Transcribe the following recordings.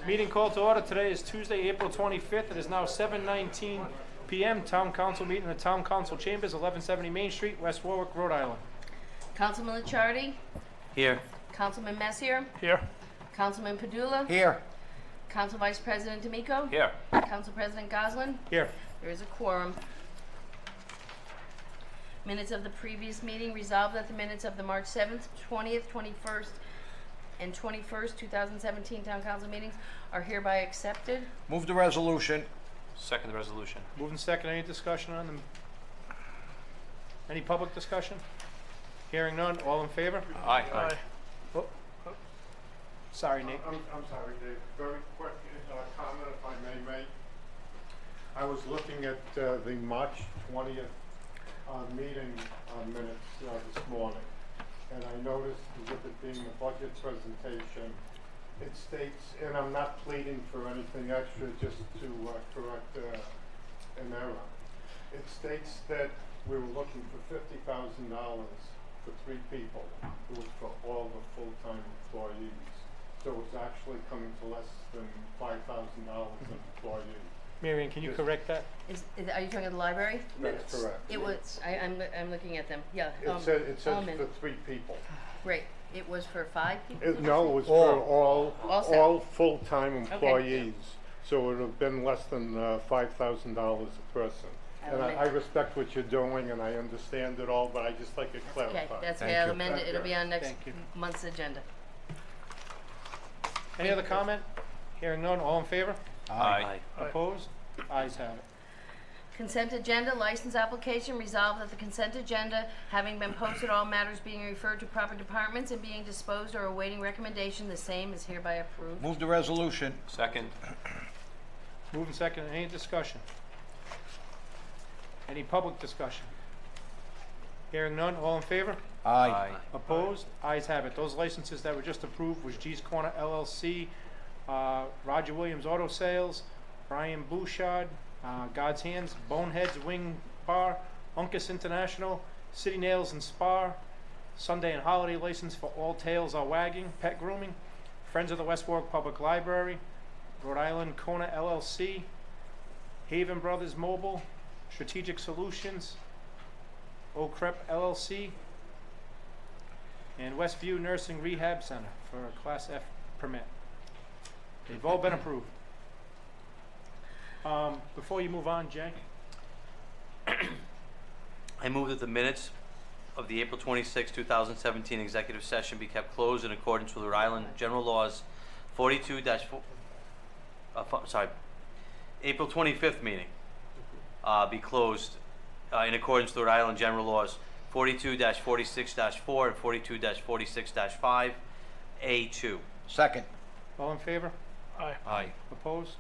Meeting called to order. Today is Tuesday, April 25th. It is now 7:19 p.m. Town Council meeting in the Town Council Chambers, 1170 Main Street, West Warwick, Rhode Island. Councilman Licciardi? Here. Councilman Messier? Here. Councilman Padula? Here. Council Vice President D'Amico? Here. Council President Goslin? Here. There is a quorum. Minutes of the previous meeting. Resolved that the minutes of the March 7th, 20th, 21st, and 21st, 2017 Town Council meetings are hereby accepted. Move the resolution. Second the resolution. Moving second. Any discussion on them? Any public discussion? Hearing none. All in favor? Aye. Oh. Sorry, Nate. I'm sorry, Dave. Very quick comment, if I may make. I was looking at the March 20th meeting minutes this morning, and I noticed with it being a budget presentation, it states, and I'm not pleading for anything extra, just to correct an error. It states that we were looking for $50,000 for 3 people. It was for all the full-time employees. So it's actually coming to less than $5,000 an employee. Marion, can you correct that? Are you talking about the library? That's correct. It was, I'm looking at them, yeah. It says Almond. for 3 people. Great, it was for 5 people? No, it was for all full-time Okay. employees. So it would have been less than $5,000 a person. And I respect what you're doing, and I understand it all, but I just like it Okay, clarified. that's Thank okay, I'll you. amend it, it'll be on next Thank you. month's agenda. Any other comment? Hearing none. All in favor? Aye. Opposed? Ayes have it. Consent agenda, license application, resolved that the consent agenda, having been posted, all matters being referred to proper departments and being disposed or awaiting recommendation, the same is hereby approved. Move the resolution. Second. Moving second. Any discussion? Any public discussion? Hearing none. All in favor? Aye. Opposed? Ayes have it. Those licenses that were just approved was G's Corner LLC, Roger Williams Auto Sales, Brian Bouchard, God's Hands, Boneheads Wing Bar, Uncas International, City Nails and Spa, Sunday and holiday license for All Tails Are Wagging, Pet Grooming, Friends of the West Warwick Public Library, Rhode Island Kona LLC, Haven Brothers Mobile, Strategic Solutions, O'Krep LLC, and Westview Nursing Rehab Center for a Class F permit. They've all been approved. Before you move on, Jay, I move that the minutes of the April 26, 2017 executive session be kept closed in accordance with Rhode Island General Laws 42-4, April 25th meeting be closed in accordance with Rhode Island General Laws 42-46-4 and 42-46-5 A2. Second. all in favor? Aye. Opposed?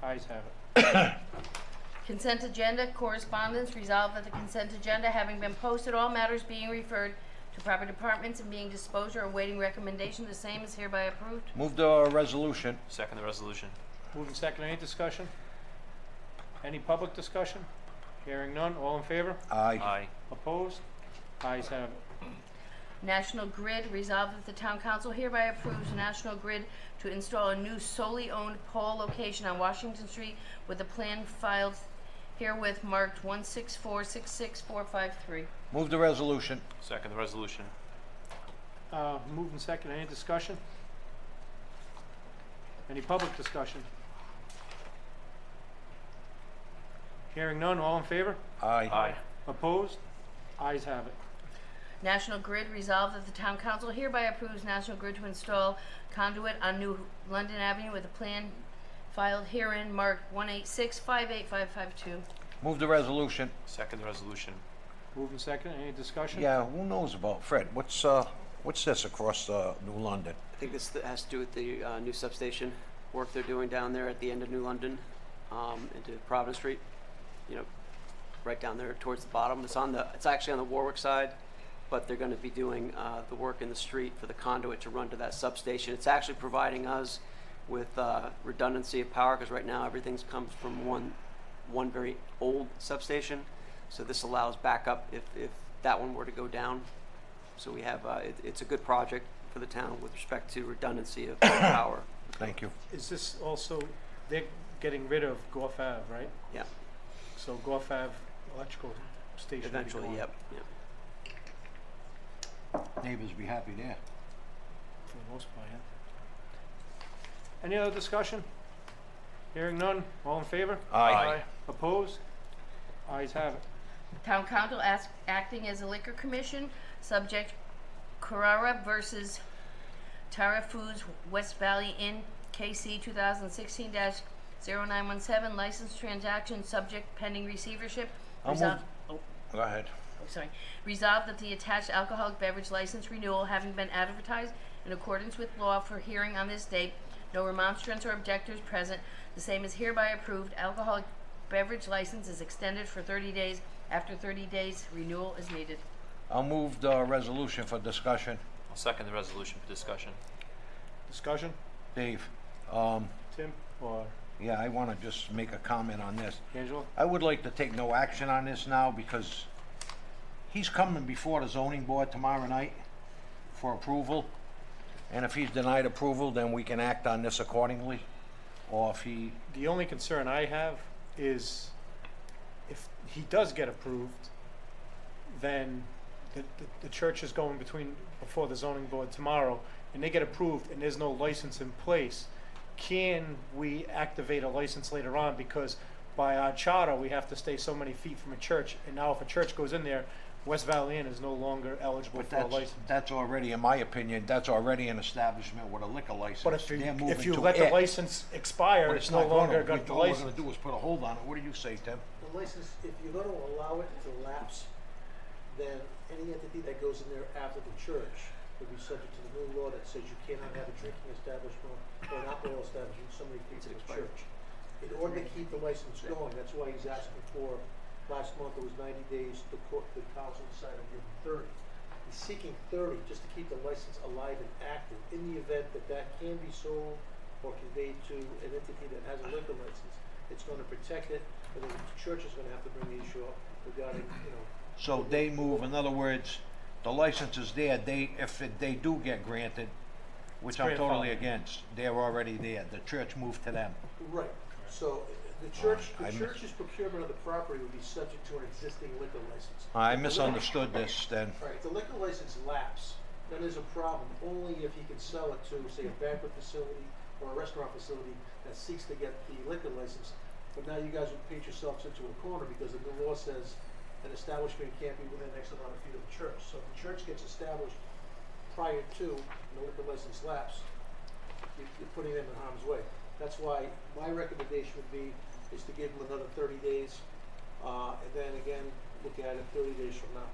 Ayes have it. Consent agenda, correspondence, resolved that the consent agenda, having been posted, all matters being referred to proper departments and being disposed or awaiting recommendation, the same is hereby approved. Move the resolution. Second the resolution. Moving second. Any discussion? Any public discussion? Hearing none. All in favor? Aye. Opposed? Ayes have it. National Grid, resolved that the Town Council hereby approves National Grid to install a new solely owned pole location on Washington Street with a plan filed herewith marked 16466-453. Move the resolution. Second the resolution. Moving second. Any discussion? Any public discussion? Hearing none. All in favor? Aye. Opposed? Ayes have it. National Grid, resolved that the Town Council hereby approves National Grid to install conduit on New London Avenue with a plan filed herein marked 186585552. Move the resolution. Second the resolution. Moving second. Any discussion? Yeah, who knows about Fred? What's this across New London? I think this has to do with the new substation work they're doing down there at the end of New London, into Providence Street. You know, right down there towards the bottom. It's actually on the Warwick side, but they're going to be doing the work in the street for the conduit to run to that substation. It's actually providing us with redundancy of power, because right now everything comes from one very old substation. So this allows backup if that one were to go down. So we have it's a good project for the town with respect to redundancy of power Thank you. Is this also, they're getting rid of Gorf Ave, right? Yeah, So Gorf Ave electrical station will be eventually, gone yep, yep. Neighbors be happy there. For the most part, yeah. Any other discussion? Hearing none, all in favor? Aye. Opposed? Ayes have it. Town council acting as a liquor commission, subject Carrara versus Tara Foods West Valley Inn, KC 2016-0917, license transaction, subject pending receivership. I'll Resol- move- oh, Go ahead. oh, sorry. Resolved that the attached alcoholic beverage license renewal having been advertised in accordance with law for hearing on this date, no remonstrance or objectors present, the same is hereby approved. Alcoholic beverage license is extended for 30 days. After 30 days, renewal is needed. I'll move the resolution for discussion. I'll second the resolution for discussion. Discussion? Dave, Tim or yeah, I want to just make a comment on this. Angela? I would like to take no action on this now because he's coming before the zoning board tomorrow night for approval. And if he's denied approval, then we can act on this accordingly. Or if he, The only concern I have is if he does get approved, then the church is going before the zoning board tomorrow, and they get approved and there's no license in place. Can we activate a license later on? Because by our charter, we have to stay so many feet from a church, and now if a church goes in there, West Valley Inn is no longer eligible but for a license. that's already, in my opinion, that's already an establishment with a liquor license. But if They're you, moving if you to let the it, license expire, but it's no not longer gonna. got the All we're license. gonna do is put a hold on it. What do you say, Tim? The license, if you're gonna allow it to lapse, then any entity that goes in there after the church will be subject to the new law that says you cannot have a drinking establishment or an alcohol establishment so many feet from the church. In order to keep the license going, that's why he's asking for, last month it was 90 days, the council decided to give him 30. He's seeking 30 just to keep the license alive and active. In the event that that can be sold or conveyed to an entity that has a liquor license, it's gonna protect it, and then the church is gonna have to bring the issue up regarding, So they move, in other words, the license is there, if they do get granted, which I'm totally grandfathered. against, they're already there, the church moved to them. right. So the church's procurement of the property would be subject to an existing liquor license. I If the liquor- misunderstood this then. All right, if the liquor license lapse, then there's a problem only if he can sell it to, say, a banquet facility or a restaurant facility that seeks to get the liquor license. But now you guys would paint yourselves into a corner because the new law says an establishment can't be within X amount of feet of the church. So if the church gets established prior to the liquor license lapse, you're putting them in harm's way. That's why my recommendation would be is to give them another 30 days, and then again, look at it 30 days from now.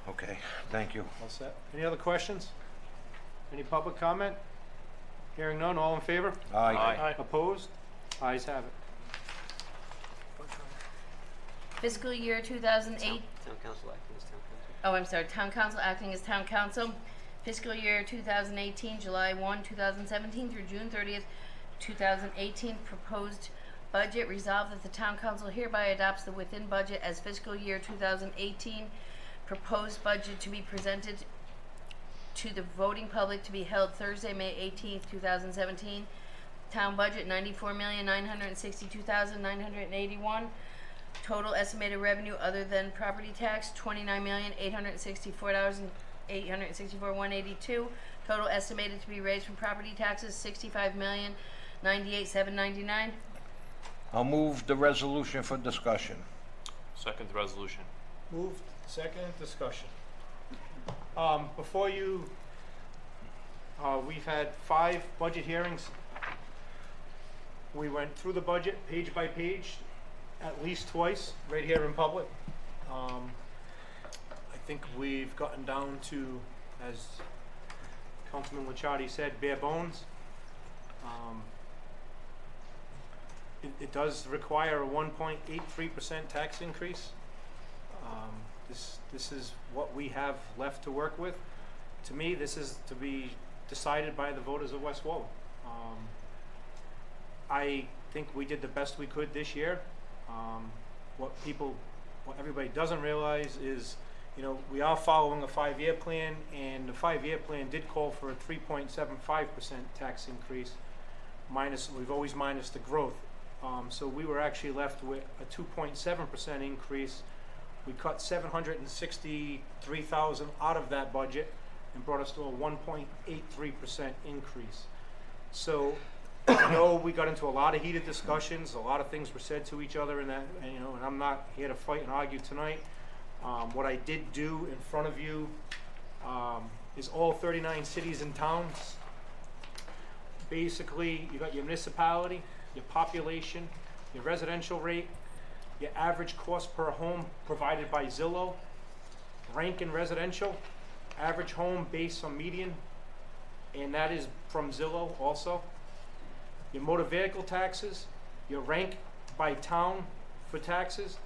Okay, thank you. All set. Any other questions? Any public comment? Hearing none, all in favor? Aye. Opposed? Ayes have it. Fiscal year 2008. Town council acting as town council. Oh, I'm sorry, town council acting as town council. Fiscal year 2018, July 1, 2017 through June 30th, 2018. Proposed budget. Resolved that the town council hereby adopts the within budget as fiscal year 2018. Proposed budget to be presented to the voting public to be held Thursday, May 18th, 2017. Town budget $94,962,981. Total estimated revenue other than property tax, $29,864,182. Total estimated to be raised from property taxes, $65,098,799. I'll move the resolution for discussion. Second the resolution. Moved, second, discussion. Before you, we've had 5 budget hearings. We went through the budget page by page at least twice, right here in public. I think we've gotten down to, as Councilman Licciardi said, bare bones. It does require a 1.83% tax increase. This is what we have left to work with. To me, this is to be decided by the voters of West Warwick. I think we did the best we could this year. What everybody doesn't realize is you know, we are following a 5-year plan, and the 5-year plan did call for a 3.75% tax increase, minus, we've always minus the growth. So we were actually left with a 2.7% increase. We cut 763,000 out of that budget and brought us to a 1.83% increase. So, you know, we got into a lot of heated discussions, a lot of things were said to each other, and that, and, you know, and I'm not here to fight and argue tonight. What I did do in front of you is all 39 cities and towns. Basically, you got your municipality, your population, your residential rate, your average cost per home provided by Zillow, rank in residential, average home based on median, and that is from Zillow also. Your motor vehicle taxes, your rank by town for taxes,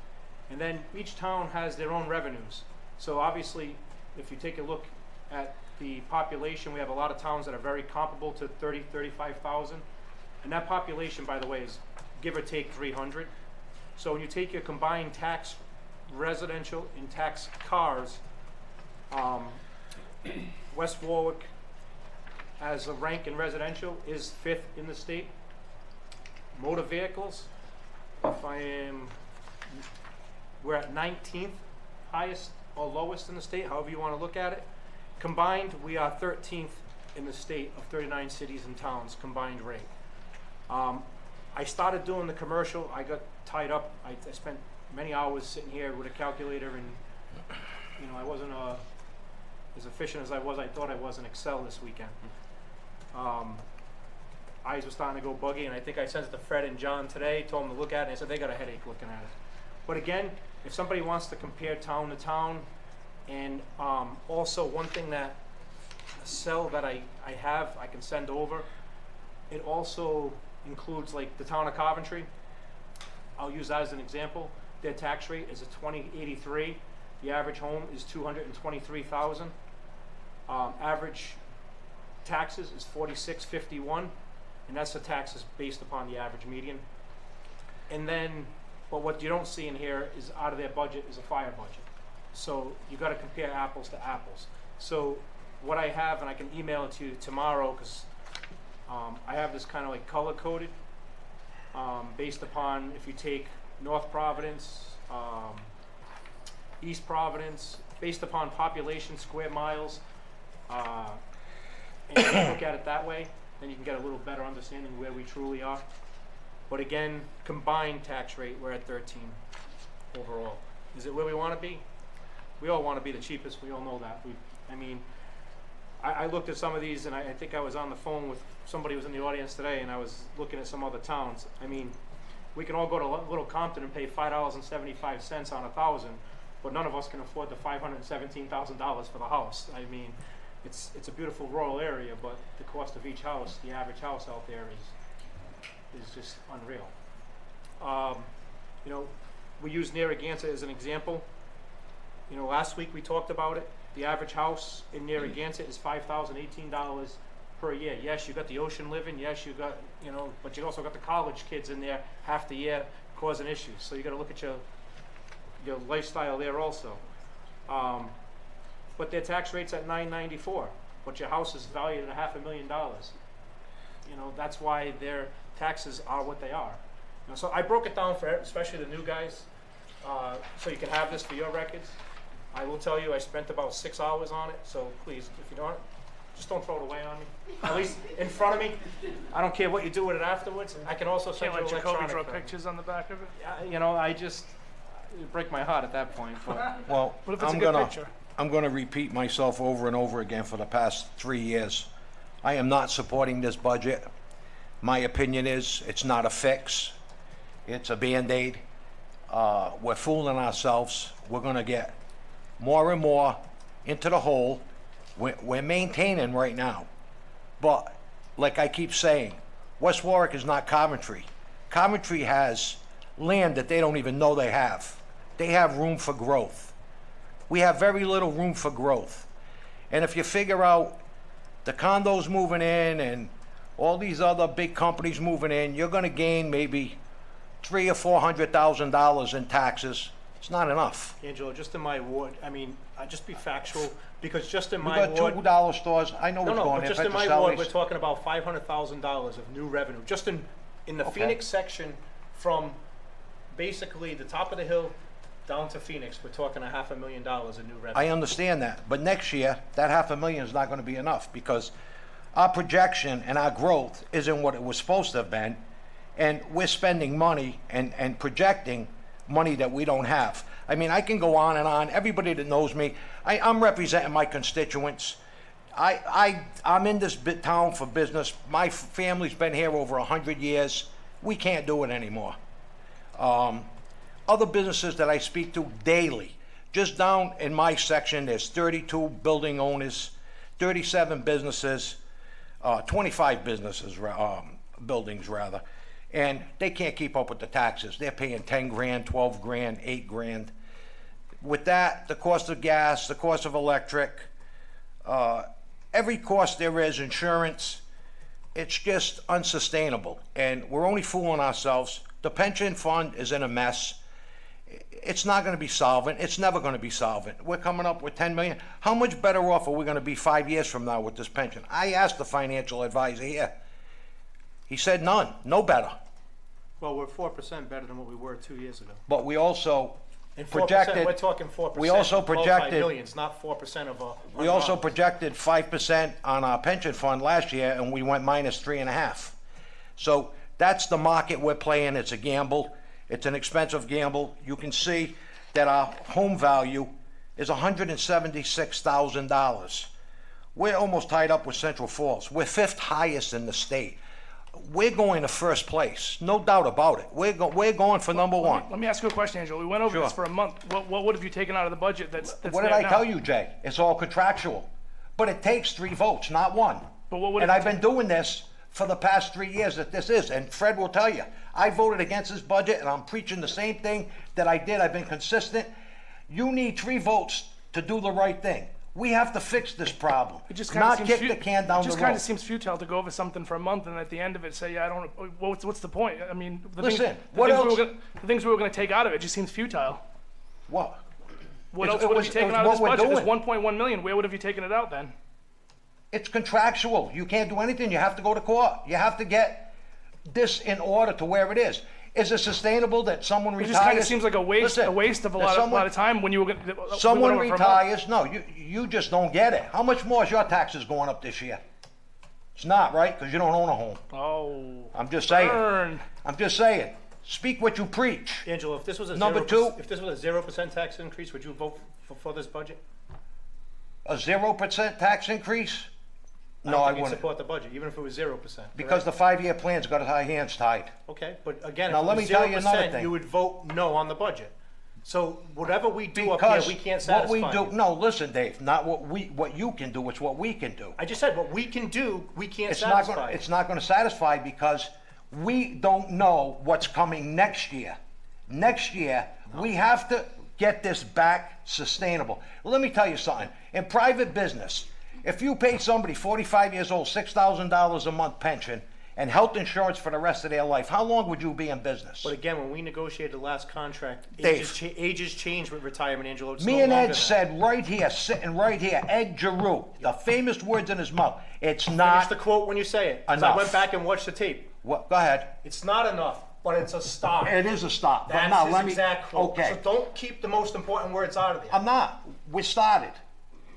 and then each town has their own revenues. So obviously, if you take a look at the population, we have a lot of towns that are very comparable to 35,000. And that population, by the way, is give or take 300. So when you take your combined tax residential and tax cars, West Warwick, as a rank in residential, is 5th in the state. Motor vehicles, we're at 19th highest or lowest in the state, however you want to look at it. Combined, we are 13th in the state of 39 cities and towns, combined rate. I started doing the commercial, I got tied up, I spent many hours sitting here with a calculator, and you know, I wasn't as efficient as I thought I was in Excel this weekend. Eyes were starting to go buggy, and I think I sent it to Fred and John today, told them to look at it, and they said they got a headache looking at it. But again, if somebody wants to compare town to town, and also one thing that, a cell that I have, I can send over, it also includes like the town of Coventry. I'll use that as an example. Their tax rate is a 2083. The average home is 223,000. Average taxes is 4651, and that's the taxes based upon the average median. And then, but what you don't see in here is out of their budget is a fire budget. So you got to compare apples to apples. So what I have, and I can email it to you tomorrow, because I have this kind of like color coded based upon if you take North Providence, East Providence, based upon population, square miles, and you look at it that way, then you can get a little better understanding where we truly are. But again, combined tax rate, we're at 13 overall. Is it where we want to be? We all want to be the cheapest. We all know that. I mean, I looked at some of these, and I think I was on the phone with somebody who was in the audience today, and I was looking at some other towns. I mean, we can all go to Little Compton and pay $5.75 on 1,000, but none of us can afford the $517,000 for the house. I mean, it's a beautiful rural area, but the cost of each house, the average house out there is just unreal. You know, we use Narragansett as an example. You know, last week we talked about it. The average house in Narragansett is $5,018 per year. Yes, you got the ocean living. Yes, you got, you know, but you also got the college kids in there half the year causing issues. So you got to look at your lifestyle there also. But their tax rate's at $994, but your house is valued at $500,000. You know, that's why their taxes are what they are. You know, so I broke it down for especially the new guys, so you can have this for your records. I will tell you, I spent about 6 hours on it, so please, if you don't, just don't throw it away on me. At least in front of me. I don't care what you do with it afterwards. I can also send Can't you let Jacoby electronic. draw pictures on the back of it? You know, it'd break my heart at that point. But Well, What if it's a good picture? I'm gonna repeat myself over and over again for the past 3 years. I am not supporting this budget. My opinion is, it's not a fix. It's a Band-Aid. We're fooling ourselves. We're gonna get more and more into the hole. We're maintaining right now. But, like I keep saying, West Warwick is not Coventry. Coventry has land that they don't even know they have. They have room for growth. We have very little room for growth. And if you figure out the condos moving in and all these other big companies moving in, you're gonna gain maybe $300,000 or $400,000 in taxes It's not enough. Angelo, just in my ward, I mean, just be factual, because just in We my got ward. $2 stores, I know No, what's no, going but there, just in my Petrocelli's. ward, we're talking about $500,000 of new revenue, just in the Okay. Phoenix section, from basically the top of the hill down to Phoenix, we're talking $500,000 of new I revenue. understand that, but next year, that $500,000 is not gonna be enough, because our projection and our growth isn't what it was supposed to have been, and we're spending money and projecting money that we don't have. I mean, I can go on and on, everybody that knows me, I'm representing my constituents. I'm in this town for business, my family's been here over 100 years, we can't do it anymore. Other businesses that I speak to daily, just down in my section, there's 32 building owners, 37 businesses, 25 businesses, buildings rather, and they can't keep up with the taxes. They're paying 10 grand, 12 grand, 8 grand. With that, the cost of gas, the cost of electric, every cost there is, insurance, it's just unsustainable. And we're only fooling ourselves. The pension fund is in a mess. It's not gonna be solvent. It's never gonna be solvent. We're coming up with 10 million. How much better off are we gonna be 5 years from now with this pension? I asked the financial advisor here. He said none, no better. Well, we're 4% better than what we were 2 years ago. But we also And 4%, projected, we're talking 4%. we also projected- Multi-millions, not 4% of a. we also projected 5% on our pension fund last year, and we went minus 3.5. So that's the market we're playing. It's a gamble. It's an expensive gamble. You can see that our home value is $176,000. We're almost tied up with Central Falls. We're 5th highest in the state. We're going to first place, no doubt about it. We're going for number one. Let me ask you a question, Angelo. We went over this Sure. for a month. What would have you taken out of the budget that's What did there I now? tell you, Jay? It's all contractual. But it takes 3 votes, not 1. But what would And it I've been doing this for the past 3 years that this is, and Fred will tell you, I voted against this budget, and I'm preaching the same thing that I did. I've been consistent. You need 3 votes to do the right thing. We have to fix this problem, It just kind of not seems kick the can down It the just kind road. of seems futile to go over something for a month and at the end of it say, yeah, I don't. What's the point? I mean, Listen, what else- the things we were going to take out of it just seems futile. What? What It's- else it would was- have you taken it was out of what this we're budget? There's doing. 1.1 million. Where would have you taken it out then? It's contractual. You can't do anything. You have to go to court. You have to get this in order to where it is. Is it sustainable that someone It retires? just kind of seems like a waste, Listen, a waste of a that lot of time when you were going to. Someone retires, no, you just don't get it. How much more is your taxes going up this year? It's not, right? Because you don't own a home. Oh. I'm just saying. Burn. I'm just saying. Speak what you preach. Angelo, if this was a Number 0%, two. if this was a 0% tax increase, would you vote for this budget? A 0% tax increase? No, I think you'd wouldn't. support the budget, even if it was 0%. Because the 5-year plan's got our hands tied. Okay, but again, Now, if let it me was tell you another 0%, thing. you would vote no on the budget. So whatever we do up here, Because we can't what we satisfy. do, no, listen, Dave, not what you can do, it's what we can do. I just said what we can do, we can't It's not satisfy. gonna, it's not gonna satisfy because we don't know what's coming next year. Next year, we have to get this back sustainable. Let me tell you something. In private business, if you pay somebody 45 years old, $6,000 a month pension and health insurance for the rest of their life, how long would you be in business? But again, when we negotiated the last contract, Dave. ages change with retirement, Angelo. It's Me no and longer Ed that. said right here, sitting right here, Ed Giroux, the famous words in his mouth, it's Finish not the quote when you say it. 'cause I enough. went back and watched the tape. what, go ahead. It's not enough, but it's a start. It is a stop. But That's now his let me, exact quote. okay. So don't keep the most important words out of there. I'm not. We started.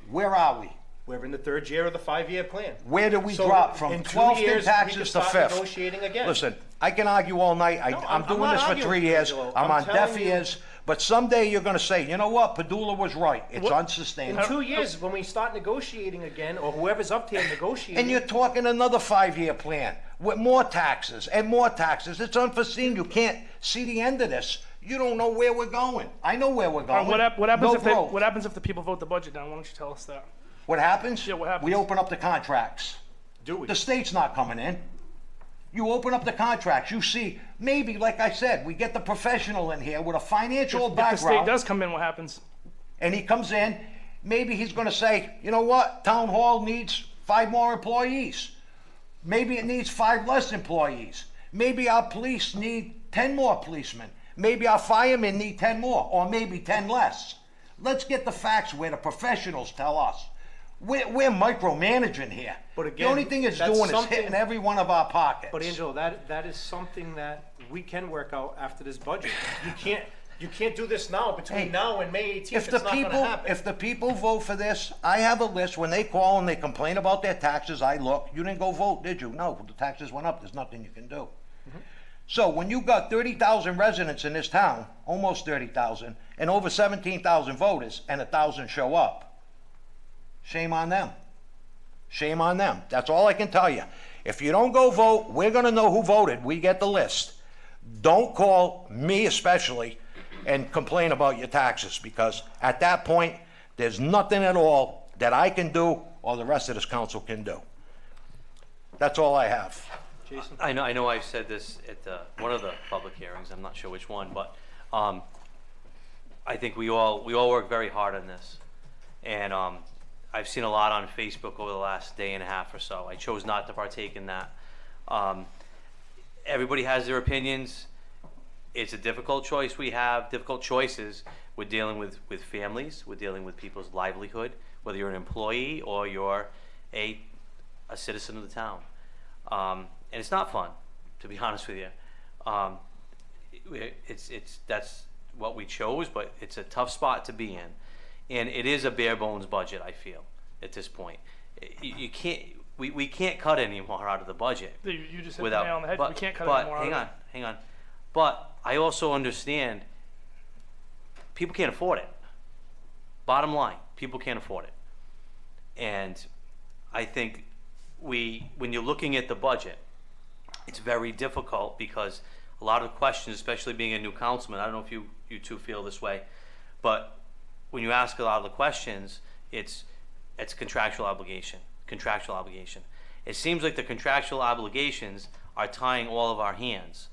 Where are we? We're in the 3rd year of the 5-year plan. Where do we So drop from in 2 12th in years, we taxes can to start 5th? negotiating again. Listen, I can argue all night. No, I'm doing not this for arguing 3 with you, years. Angelo. I'm I'm on deaf telling you- ears. But someday you're going to say, you know what? Padula was right. It's In unsustainable. 2 years, when we start negotiating again, or whoever's up there negotiating, And you're talking another 5-year plan with more taxes and more taxes. It's unforeseen. You can't see the end of this. You don't know where we're going. I know where we're going. What happens No if they, growth. what happens if the people vote the budget down? Why don't you tell us that? What happens? Yeah, what happens? We open up the contracts. do we? The state's not coming in. You open up the contracts, you see, maybe, like I said, we get the professional in here with a financial If the state background, does come in, what happens? and he comes in, maybe he's gonna say, you know what, town hall needs 5 more employees. Maybe it needs 5 less employees. Maybe our police need 10 more policemen. Maybe our firemen need 10 more, or maybe 10 less. Let's get the facts where the professionals tell us. We're micromanaging here. But The again, only thing it's that's doing is something- hitting every one of our pockets. But Angelo, that is something that we can work out after this budget. You can't do this now, between Hey, now and May 18th, If it's the not gonna people, happen. if the people vote for this, I have a list, when they call and they complain about their taxes, I look, you didn't go vote, did you? No, the taxes went up, there's nothing you can do. So when you got 30,000 residents in this town, almost 30,000, and over 17,000 voters, and 1,000 show up, shame on them. Shame on them. That's all I can tell you. If you don't go vote, we're gonna know who voted, we get the list. Don't call me especially and complain about your taxes, because at that point, there's nothing at all that I can do or the rest of this council can do. That's all I have. Jason? I know I've said this at one of the public hearings, I'm not sure which one, but I think we all work very hard on this. And I've seen a lot on Facebook over the last day and a half or so. I chose not to partake in that. Everybody has their opinions. It's a difficult choice we have, difficult choices. We're dealing with families, we're dealing with people's livelihood, whether you're an employee or you're a citizen of the town. And it's not fun, to be honest with you. That's what we chose, but it's a tough spot to be in. And it is a bare bones budget, I feel, at this point. You can't, we can't cut any more out of the budget. You just hit the nail on the head. We can't cut but any more out of it. hang on. But I also understand people can't afford it. Bottom line, people can't afford it. And I think when you're looking at the budget, it's very difficult because a lot of questions, especially being a new councilman, I don't know if you two feel this way, but when you ask a lot of the questions, it's contractual obligation. It seems like the contractual obligations are tying all of our hands.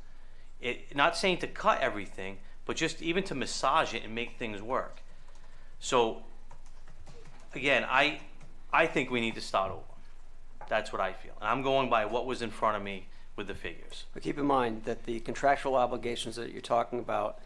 Not saying to cut everything, but just even to massage it and make things work. So, again, I think we need to start over. That's what I feel. And I'm going by what was in front of me with the figures. But keep in mind that the contractual obligations that you're talking about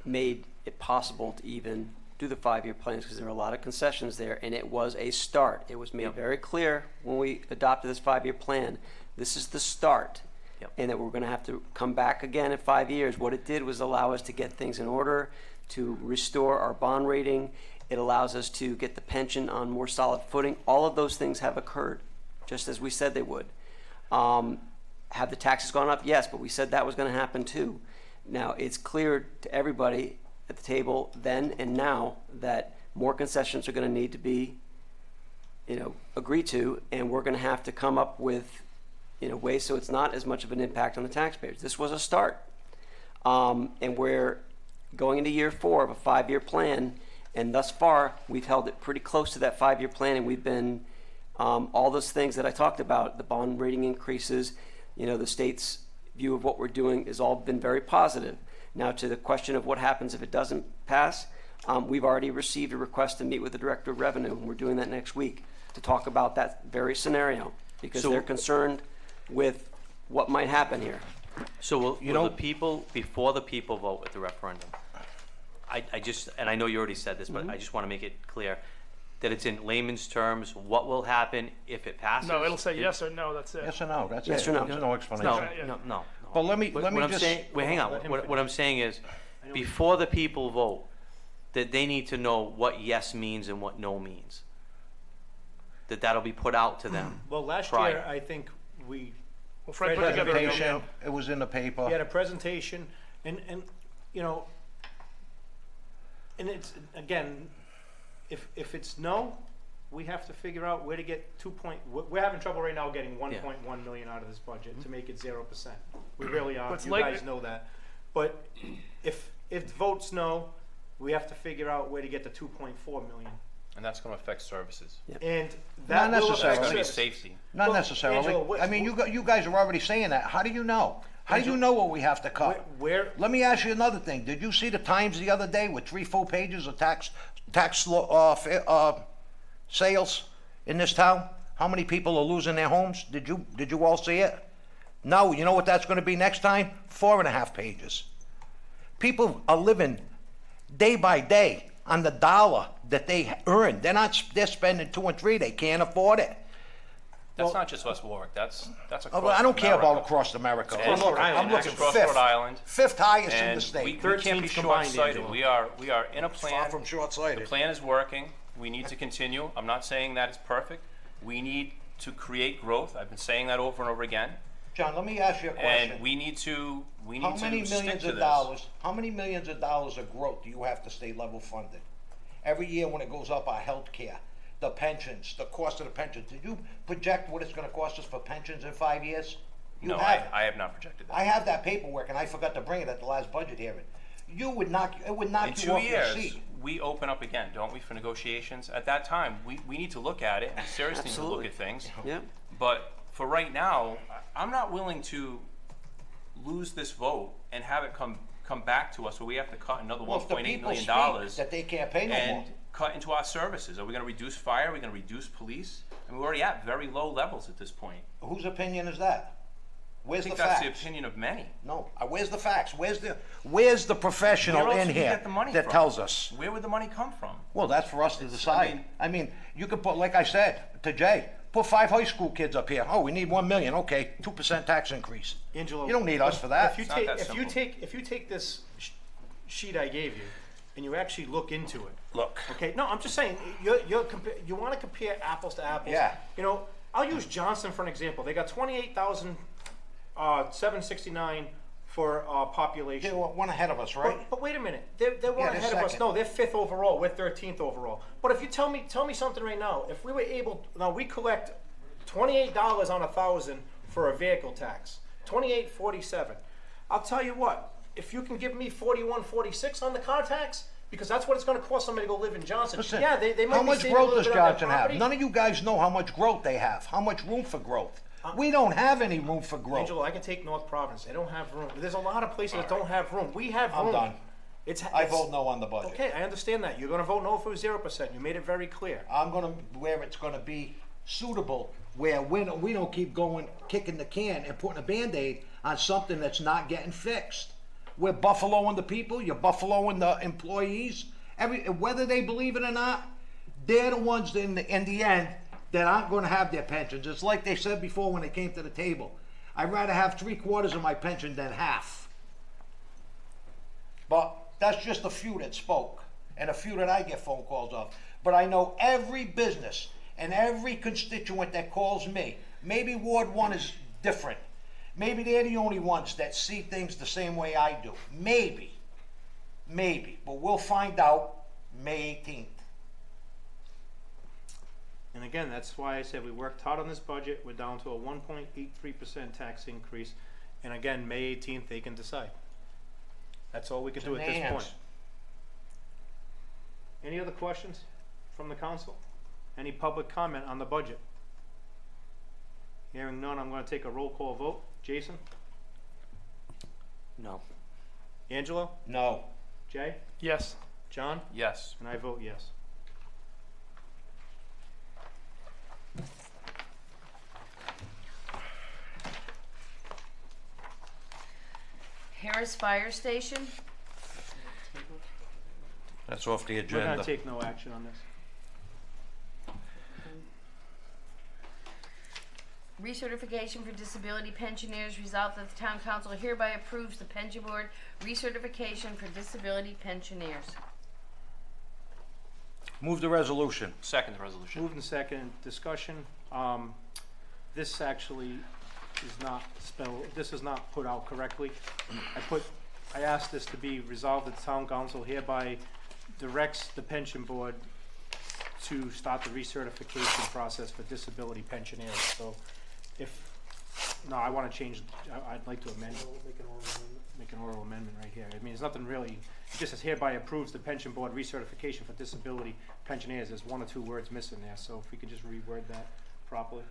made it possible to even do the 5-year plans, because there were a lot of concessions there, and it was a start. It was made Yep. very clear when we adopted this 5-year plan. This is the start. Yep. And that we're going to have to come back again in 5 years. What it did was allow us to get things in order, to restore our bond rating. It allows us to get the pension on more solid footing. All of those things have occurred, just as we said they would. Have the taxes gone up? Yes, but we said that was going to happen too. Now, it's clear to everybody at the table then and now that more concessions are going to need to be, agreed to, and we're going to have to come up with, ways so it's not as much of an impact on the taxpayers. This was a start. And we're going into year 4 of a 5-year plan, and thus far, we've held it pretty close to that 5-year plan, and we've been, all those things that I talked about, the bond rating increases, the state's view of what we're doing has all been very positive. Now, to the question of what happens if it doesn't pass, we've already received a request to meet with the Director of Revenue, and we're doing that next week to talk about that very scenario, because So- they're concerned with what might happen here. So will the people, before the people vote at the referendum, I just, and I know you already said this, but I just want to make it clear that it's in layman's terms, what will happen if it passes? No, it'll say yes or no, that's it. Yes or no, that's it. Yes or no. There's no explanation. No, Yeah. no. But let me What I'm just, saying, wait, hang on. Let him What I'm saying is, before the people vote, that they need to know what yes means and what no means. That'll be put out to them. Well, last prior. year, I think we Well, Fred put together a presentation, video. it was in the paper. had a presentation, and and it's, again, if it's no, we have to figure out where to get we're having trouble right now getting 1.1 million out of this budget to make it 0%. We really are. What's You like- guys know that. But if votes no, we have to figure out where to get the 2.4 million. And that's going to affect services. And that Not will necessarily. affect It's going to be service. safety. Not Well, necessarily. Angelo, I mean, you guys are already saying that. How do you know? How do you know what we have to cut? Where Let me ask you another thing. Did you see the Times the other day with 3 full pages of tax sales in this town? How many people are losing their homes? Did you all see it? No. You know what that's going to be next time? 4.5 pages. People are living day by day on the dollar that they earn. They're spending 2 and 3, they can't afford it. That's not just West Warwick, that's Oh, across I don't care about America. across America. And I'm looking, Rhode I'm Island, looking across fifth, Rhode Island. fifth highest in And the state. we can't 13th be combined, short-sighted. Angelo. We are in a Far plan. from The short-sighted. plan is working. We need to continue. I'm not saying that it's perfect. We need to create growth. I've been saying that over and over again. John, let me ask you a question. And we need to How many stick millions to of this. dollars, how many millions of dollars of growth do you have to stay level funded? Every year when it goes up, our health care, the pensions, the cost of the pensions, did you project what it's gonna cost us for pensions in 5 years? You No, haven't. I have not projected that. I have that paperwork and I forgot to bring it at the last budget hearing. It would knock In you 2 off your years, seat. we open up again, don't we, for negotiations? At that time, we need to look at it and seriously need to look Absolutely. at things. Yeah. But for right now, I'm not willing to lose this vote and have it come back to us where we have to cut another Well, if the $1.8 people million speak that they can't pay no more. and cut into our services. Are we gonna reduce fire? Are we gonna reduce police? I mean, we're already at very low levels at this point. Whose opinion is that? I Where's the think that's the facts? opinion of many. No, where's the facts? Where's the professional Where else in would we here get the money that from? tells us? Where would the money come from? Well, that's for us to decide. I mean, you could put, like I said to Jay, put 5 high school kids up here. Oh, we need 1 million, okay, 2% tax increase. Angelo. You don't need us for that. If you not take, that if you simple. take, if you take this sheet I gave you, and you actually look into it, Look, okay, no, I'm just saying, you wanna compare apples to apples. Yeah. You know, I'll use Johnson for an example, they got 28,000, 769 for, population. they're one ahead of us, right? But wait a minute, they're one they're ahead of us. second. No, they're 5th overall. We're 13th overall. But if you tell me something right now, if we were able, now we collect $28 on 1,000 for a vehicle tax, 28.47. I'll tell you what, if you can give me 41.46 on the car tax, because that's what it's going to cost somebody to go live in Johnson. Listen, yeah, they might how be much saving a growth little does bit on their Johnson have? property. None of you guys know how much growth they have, how much room for growth. We don't have any room for growth. Angelo, I can take North Providence. They don't have room. There's a lot of places that don't have room. We have room. I'm done. I It's- vote no on the budget. Okay, I understand that. You're going to vote no if it was 0%. You made it very clear. I'm gonna, where it's gonna be suitable, where we don't keep going, kicking the can and putting a Band-Aid on something that's not getting fixed. We're buffaloing the people, you're buffaloing the employees, whether they believe it or not, they're the ones in the end that aren't gonna have their pensions. It's like they said before when they came to the table. I'd rather have 3/4 of my pension than half. But that's just a few that spoke, and a few that I get phone calls of. But I know every business and every constituent that calls me. Maybe Ward 1 is different. Maybe they're the only ones that see things the same way I do. Maybe. But we'll find out May 18th. And again, that's why I said we worked hard on this budget. We're down to a 1.83% tax increase. And again, May 18th, they can decide. That's all we can It's do in at their this hands. point. Any other questions from the council? Any public comment on the budget? Hearing none, I'm going to take a roll call vote. Jason? No. Angelo? No. Jay? Yes. John? Yes. And I vote yes. Harris Fire Station, That's off the We're going agenda. to take no action on this. recertification for disability pensioners. Resolved that the town council hereby approves the pension board recertification for disability pensioners. Move the resolution. Second resolution. Moved and second, discussion. This actually is not spelled, this is not put out correctly. I asked this to be resolved that the town council hereby directs the pension board to start the recertification process for disability pensioners. So no, I want to change, I'd like to amend, make an oral amendment right here. I mean, there's nothing really, it just says hereby approves the pension board recertification for disability pensioners. There's 1 or 2 words missing there, so if we could just reword that properly.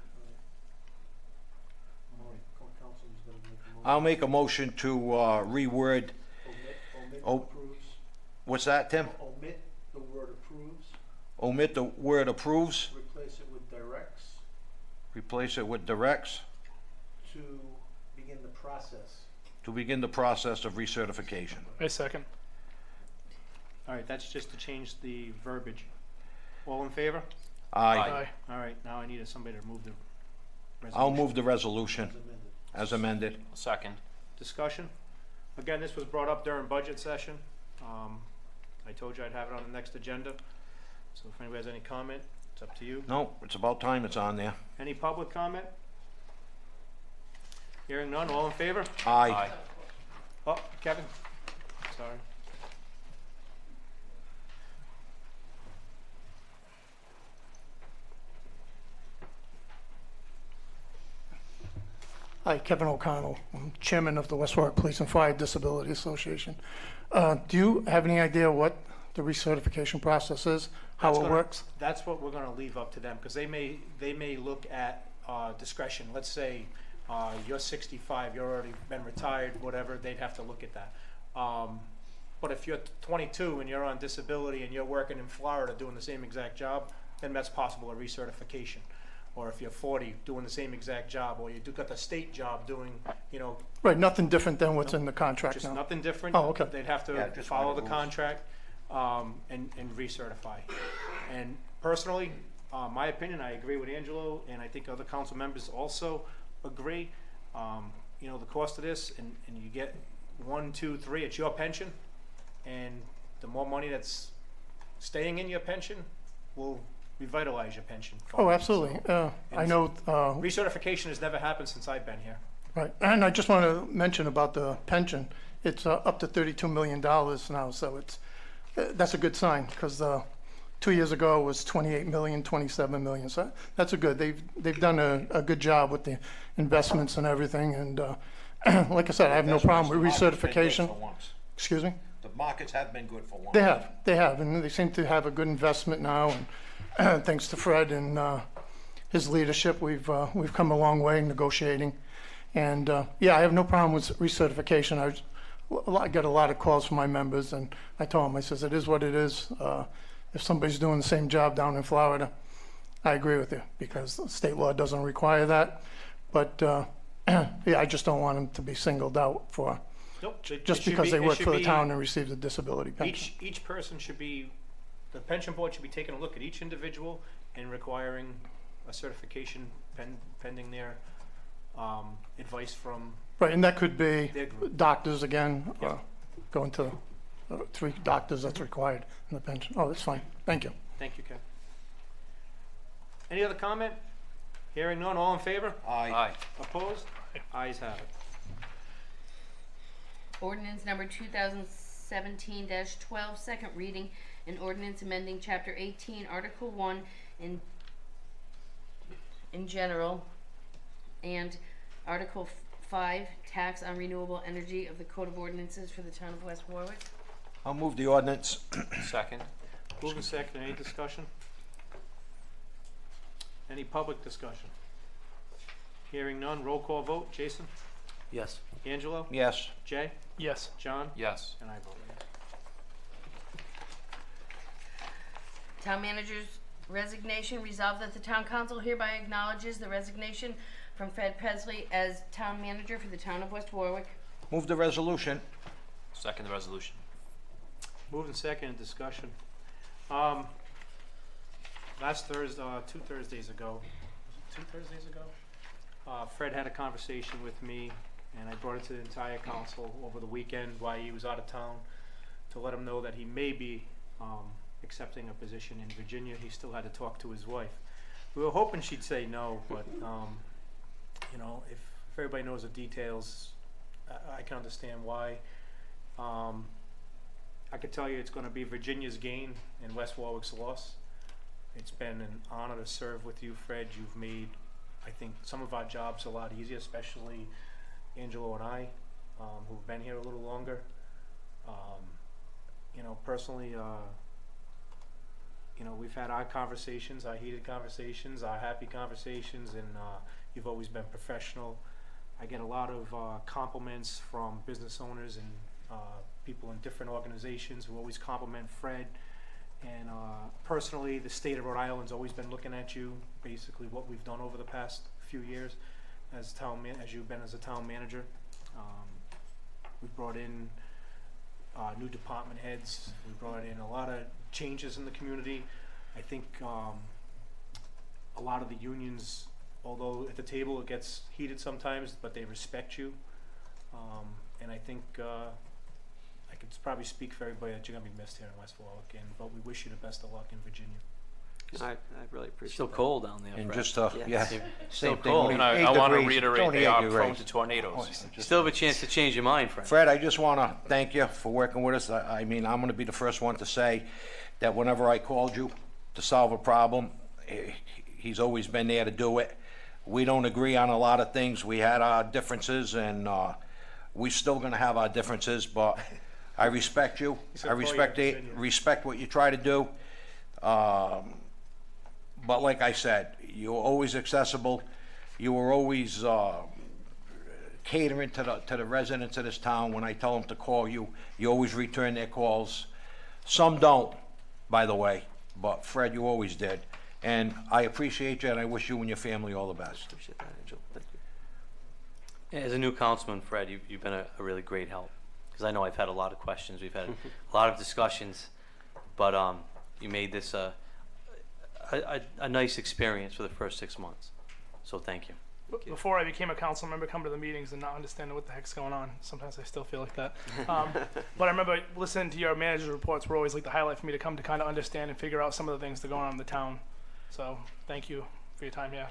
I'll make a motion to reword. Omit Oh. approves. What's that, Tim? Omit the word approves, Omit the word approves, replace it with directs replace it with directs to begin the process to begin the process of recertification. I second. All right, that's just to change the verbiage. All in favor? Aye. All right, now I need somebody to move the resolution. I'll move the resolution as amended. Second. Discussion? Again, this was brought up during budget session. I told you I'd have it on the next agenda. So if anybody has any comment, it's up to you. No, it's about time it's on there. Any public comment? Hearing none, all in favor? Aye. Oh, Kevin, sorry. Hi, Kevin O'Connell. I'm chairman of the West Warwick Police and Fire Disability Association. Do you have any idea what the recertification process is, how That's it gonna- works? That's what we're gonna leave up to them, because they may look at discretion. Let's say you're 65, you're already been retired, whatever, they'd have to look at that. But if you're 22 and you're on disability and you're working in Florida doing the same exact job, then that's possible, a recertification. Or if you're 40, doing the same exact job, or you got the state job doing, Right, nothing different than what's in the contract just now? nothing different. Oh, okay. They'd have Yeah, to just follow like the rules. contract, and recertify. And personally, my opinion, I agree with Angelo, and I think other council members also agree. The cost of this, and you get 1, 2, 3, it's your pension, and the more money that's staying in your pension will revitalize your pension. Oh, fund. absolutely. I know, Recertification has never happened since I've been here. right, and I just want to mention about the pension. It's up to $32 million now, so that's a good sign, because 2 years ago it was 28 million, 27 million, so that's a good. They've done a good job with the investments and everything, and like I said, I have no problem with recertification. For once. Excuse me? The markets have been good for once. They have, and they seem to have a good investment now, and thanks to Fred and his leadership, we've come a long way in negotiating. And yeah, I have no problem with recertification. I get a lot of calls from my members, and I told them, I says, it is what it is. If somebody's doing the same job down in Florida, I agree with you, because the state law doesn't require that. But yeah, I just don't want them to be singled out for, Nope. just because they work for the town and receive the disability pension. Each person should be, the pension board should be taking a look at each individual and requiring a certification pending their advice from, Right, and that could be Their group. doctors again, Yeah. going to 3 doctors that's required in the pension. Oh, that's fine. Thank you. thank you, Ken. Any other comment? Hearing none, all in favor? Aye. Opposed? Ayes have it. Ordinance number 2017-12, second reading, an ordinance amending Chapter 18, Article 1 in general, and Article 5, tax on renewable energy of the Code of Ordinances for the town of West Warwick. I'll move the ordinance. Second. Moving second, any discussion? Any public discussion? Hearing none, roll call vote. Jason? Yes. Angelo? Yes. Jay? Yes. John? Yes. And I vote yes. Town manager's resignation. Resolved that the town council hereby acknowledges the resignation from Fred Presley as town manager for the town of West Warwick. Move the resolution. Second the resolution. Moving second in discussion. Last Thursday, 2 Thursdays ago, was it 2 Thursdays ago? Fred had a conversation with me, and I brought it to the entire council over the weekend while he was out of town to let him know that he may be accepting a position in Virginia. He still had to talk to his wife. We were hoping she'd say no, but if everybody knows the details, I can understand why. I could tell you it's going to be Virginia's gain and West Warwick's loss. It's been an honor to serve with you, Fred. You've made, I think, some of our jobs a lot easier, especially Angelo and I, who've been here a little longer. Personally, we've had our conversations, our heated conversations, our happy conversations, and you've always been professional. I get a lot of compliments from business owners and people in different organizations who always compliment Fred. And personally, the state of Rhode Island's always been looking at you, basically what we've done over the past few years as you've been as a town manager. We've brought in new department heads. We brought in a lot of changes in the community. I think a lot of the unions, although at the table it gets heated sometimes, but they respect you. And I think I could probably speak for everybody that you're going to be missed here in West Warwick, but we wish you the best of luck in Virginia. I really appreciate Still that. cold down there, And Fred. just, Yeah. yeah, Still same thing. cold. only And I 8 want to degrees. It's reiterate, only they 8 are degrees. prone to tornadoes. Still have a chance to change your mind, Fred. Fred, I just want to thank you for working with us. I mean, I'm going to be the first one to say that whenever I called you to solve a problem, he's always been there to do it. We don't agree on a lot of things. We had our differences, and we're still going to have our differences, but I respect you. said I call you respect in it, Virginia. respect what you try to do. But like I said, you were always accessible. You were always catering to the residents of this town. When I tell them to call you, you always return their calls. Some don't, by the way, but Fred, you always did. And I appreciate you, and I wish you and your family all the best. Appreciate that, Angel. Thank you. As a new councilman, Fred, you've been a really great help. Because I know I've had a lot of questions, we've had a lot of discussions, but you made this a nice experience for the first 6 months. So thank you. Before I became a council member, come to the meetings and not understanding what the heck's going on. Sometimes I still feel like that. But I remember listening to your manager's reports were always like the highlight for me to come to kind of understand and figure out some of the things that are going on in the town. So thank you for your time here.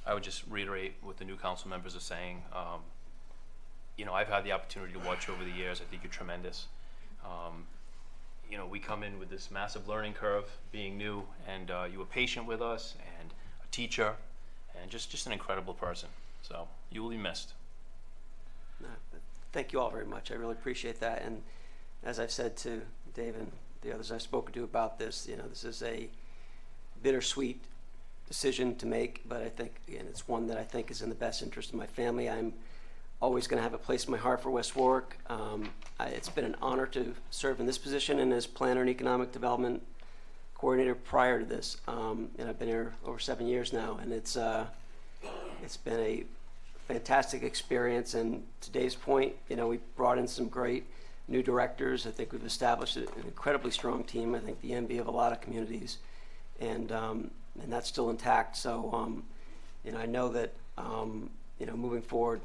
I would just reiterate what the new council members are saying. You know, I've had the opportunity to watch over the years. I think you're tremendous. You know, we come in with this massive learning curve, being new, and you were patient with us, and a teacher, and just an incredible person. So you will be missed. No, but thank you all very much. I really appreciate that. And as I've said to Dave and the others I've spoken to about this, you know, this is a bittersweet decision to make, but I think, again, it's one that I think is in the best interest of my family. I'm always going to have a place in my heart for West Warwick. It's been an honor to serve in this position and as planner and economic development coordinator prior to this. And I've been here over 7 years now, and it's been a fantastic experience. And to Dave's point, you know, we brought in some great new directors. I think we've established an incredibly strong team. I think the envy of a lot of communities, and that's still intact. So, you know, I know that you know, moving forward,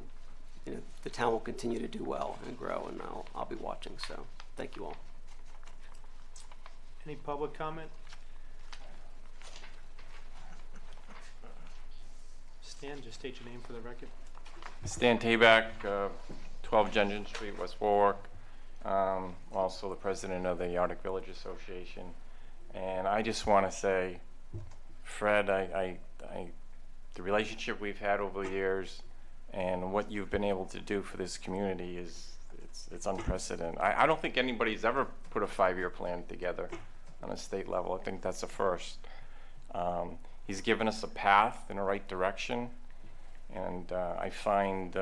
you know, the town will continue to do well and grow, and I'll be watching. So, thank you all. Any public comment? Stan, just state your name for the record. Stan Tabak, 12 Gentian Street, West Warwick. Also the president of the Arctic Village Association. And I just want to say, Fred, the relationship we've had over the years and what you've been able to do for this community it's unprecedented. I don't think anybody's ever put a 5-year plan together on a state level. I think that's a first. He's given us a path in the right direction, and I find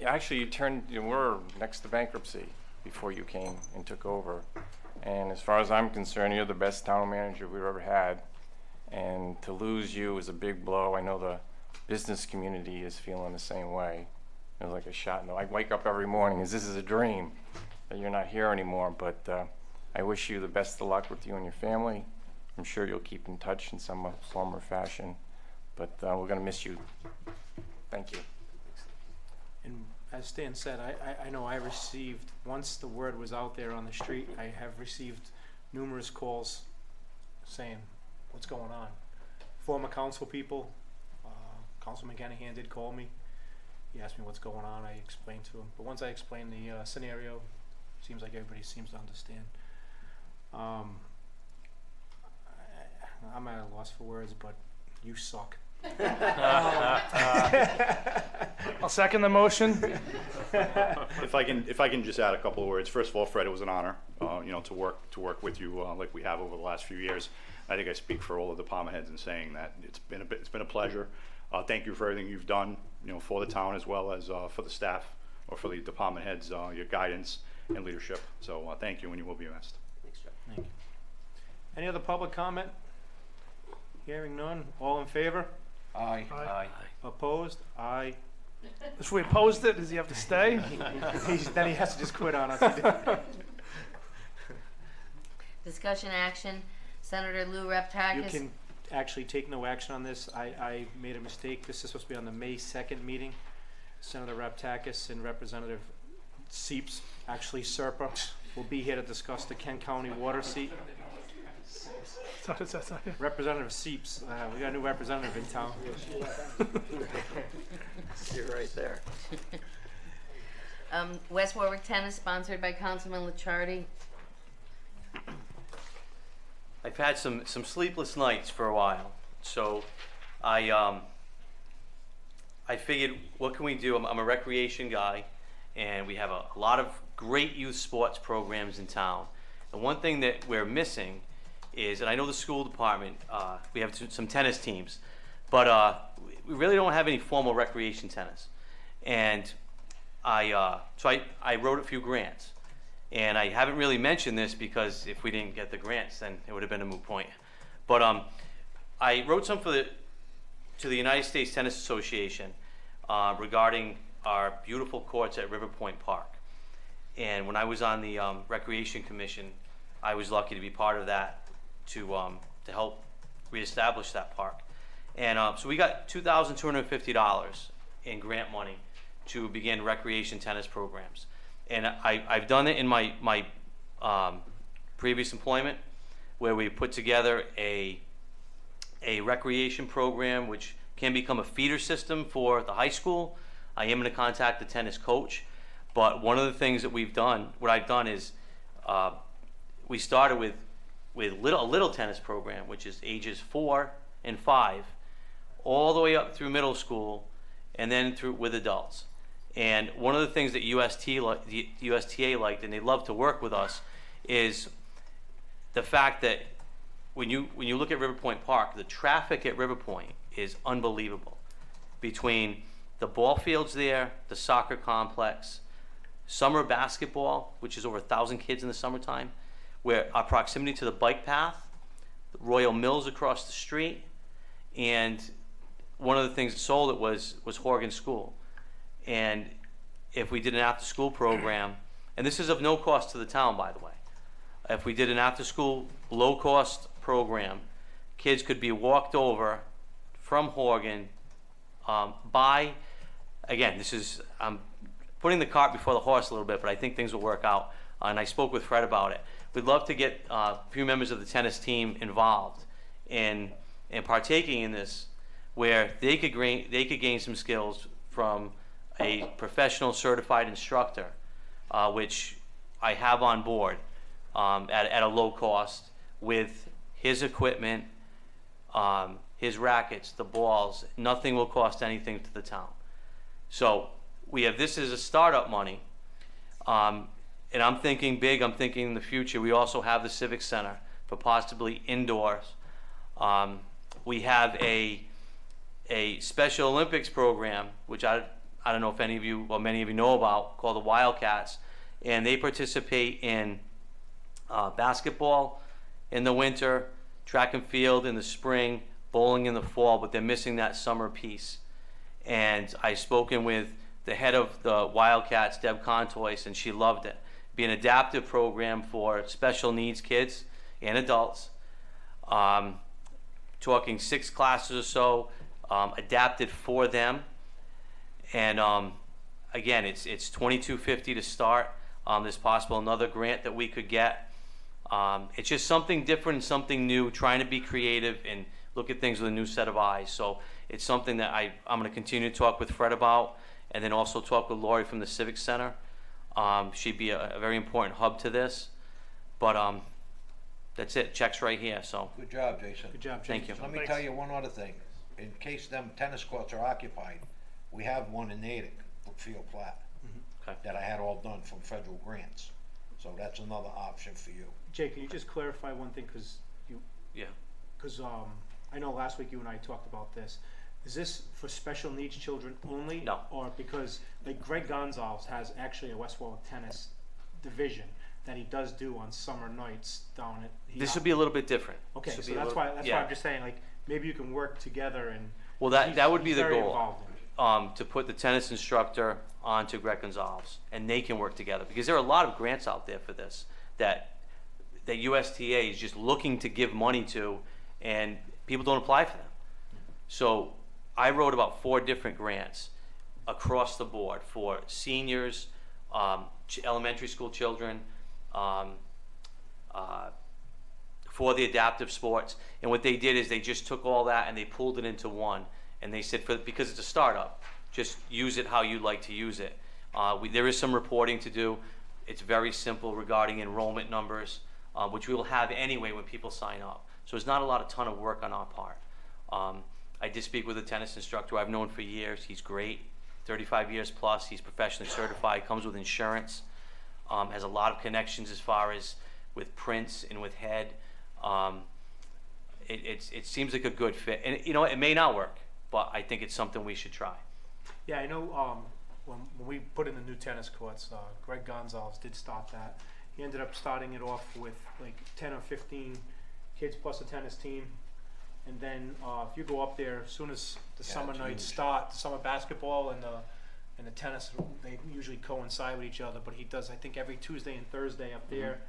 actually you were next to bankruptcy before you came and took over, and as far as I'm concerned, you're the best town manager we've ever had, and to lose you is a big blow. I know the business community is feeling the same way. It was like a shot in the, I wake up every morning as this is a dream that you're not here anymore, but I wish you the best of luck with you and your family. I'm sure you'll keep in touch in some form or fashion, but we're going to miss you. Thank you. And as Stan said, I know I received, once the word was out there on the street, I have received numerous calls saying, what's going on? Former council people, Councilman Ganahan did call me. He asked me what's going on. I explained to him. But once I explained the scenario, seems like everybody seems to understand. I'm at a loss for words, but you suck. I'll second the motion. If I can just add a couple of words. First of all, Fred, it was an honor, you know, to work with you like we have over the last few years. I think I speak for all the department heads in saying that it's been a pleasure. Thank you for everything you've done, you know, for the town as well as for the staff or for the department heads, your guidance and leadership. So thank you, and you will be missed. Thanks, Jeff. Thank you. Any other public comment? Hearing none. All in favor? Aye. Aye. Opposed? Aye. If we opposed it, does he have to stay? Then he has to just quit on us. Discussion action, Senator Lou You Reptakis. can actually take no action on this. I made a mistake. This is supposed to be on the May 2nd meeting. Senator Raptakis and Representative Seeps, actually Serpa, will be here to discuss the Kent County water seat. Representative Seeps, we got a new representative in town. You're right there. West Warwick Tennis, sponsored by Councilman Licciardi. I've had some sleepless nights for a while, so I figured, what can we do? I'm a recreation guy, and we have a lot of great youth sports programs in town. And one thing that we're missing is, and I know the school department, we have some tennis teams, but we really don't have any formal recreation tennis. And so I wrote a few grants. And I haven't really mentioned this because if we didn't get the grants, then it would have been a moot point. But I wrote some to the United States Tennis Association regarding our beautiful courts at River Point Park. And when I was on the Recreation Commission, I was lucky to be part of that to help reestablish that park. And so we got $2,250 in grant money to begin recreation tennis programs. And I've done it in my previous employment, where we put together a recreation program which can become a feeder system for the high school. I am going to contact the tennis coach, but one of the things that what I've done is we started with a little tennis program, which is ages 4 and 5, all the way up through middle school, and then through with adults. And one of the things that the USTA liked, and they love to work with us, is the fact that when you look at River Point Park, the traffic at River Point is unbelievable. Between the ball fields there, the soccer complex, summer basketball, which is over 1,000 kids in the summertime, where our proximity to the bike path, the Royal Mills across the street, and one of the things that sold it was Horgan School. And if we did an after-school program, and this is of no cost to the town, by the way, if we did an after-school low-cost program, kids could be walked over from Horgan again, I'm putting the cart before the horse a little bit, but I think things will work out. And I spoke with Fred about it. We'd love to get a few members of the tennis team involved in partaking in this, where they could gain some skills from a professional certified instructor, which I have on board at a low cost, with his equipment, his rackets, the balls. Nothing will cost anything to the town. So we have this as a startup money, and I'm thinking big. I'm thinking in the future. We also have the Civic Center for possibly indoors. We have a Special Olympics program, which I don't know if any of you or many of you know about, called the Wildcats, and they participate in basketball in the winter, track and field in the spring, bowling in the fall, but they're missing that summer piece. And I've spoken with the head of the Wildcats, Deb Contois, and she loved it. Be an adaptive program for special needs kids and adults. Talking 6 classes or so, adapted for them. And again, it's $22.50 to start. There's possible another grant that we could get. It's just something different, something new, trying to be creative and look at things with a new set of eyes. So it's something that I'm going to continue to talk with Fred about, and then also talk with Lori from the Civic Center. She'd be a very important hub to this. But that's it. Check's right here. So Good job, Jason. Good job, Jason. thank you. Let me tell you one other thing. In case them tennis courts are occupied, we have one in Natick, Brookfield Flat, Okay. that I had all done from federal grants. So that's another option for you. Jay, can you just clarify one thing, because I know last week you and I talked about this. Is this for special needs children only? No. Or because, like, Greg Gonzalez has actually a West Warwick tennis division that he does do on summer nights down at. This would be a little bit different. Okay, This would so be a that's little- why yeah. I'm just saying, like, maybe you can work together and. Well, that would be he's the very goal. involved in it. to put the tennis instructor onto Greg Gonzalez, and they can work together, because there are a lot of grants out there for this that USTA is just looking to give money to, and people don't apply for them. So I wrote about 4 different grants across the board for seniors, elementary school children, for the adaptive sports. And what they did is they just took all that and they pulled it into one. And they said, because it's a startup, just use it how you like to use it. There is some reporting to do. It's very simple regarding enrollment numbers, which we will have anyway when people sign up. So it's not a ton of work on our part. I did speak with a tennis instructor I've known for years. He's great, 35 years plus. He's professionally certified, comes with insurance, has a lot of connections as far as with Prince and with Head. It seems like a good fit. And you know, it may not work, but I think it's something we should try. Yeah, I know when we put in the new tennis courts, Greg Gonzalez did start that. He ended up starting it off with like 10 or 15 kids plus a tennis team. And then if you go up there, as soon as the summer nights start, the summer basketball and the tennis, they usually coincide with each other. But he does, I think, every Tuesday and Thursday up there.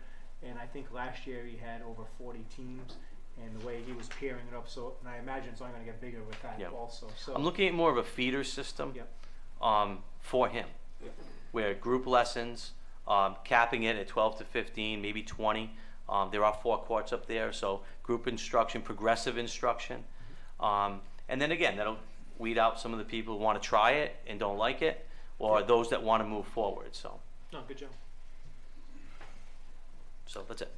And I think last year he had over 40 teams. And the way he was pairing it up, so, and I imagine it's only going to get bigger with that also. So I'm looking at more of a feeder system for him, where group lessons, capping it at 12 to 15, maybe 20. There are 4 courts up there, so group instruction, progressive instruction. And then again, that'll weed out some of the people who want to try it and don't like it, or those that want to move forward. So, no, good job. So that's it.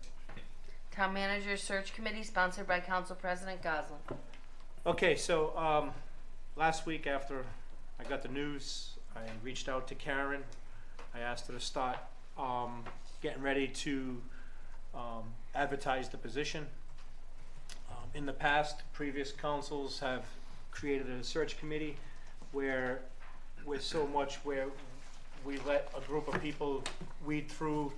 Town Manager Search Committee, sponsored by Council President Goslin. Okay, so last week after I got the news, I reached out to Karen. I asked her to start getting ready to advertise the position. In the past, previous councils have created a search committee where we let a group of people weed through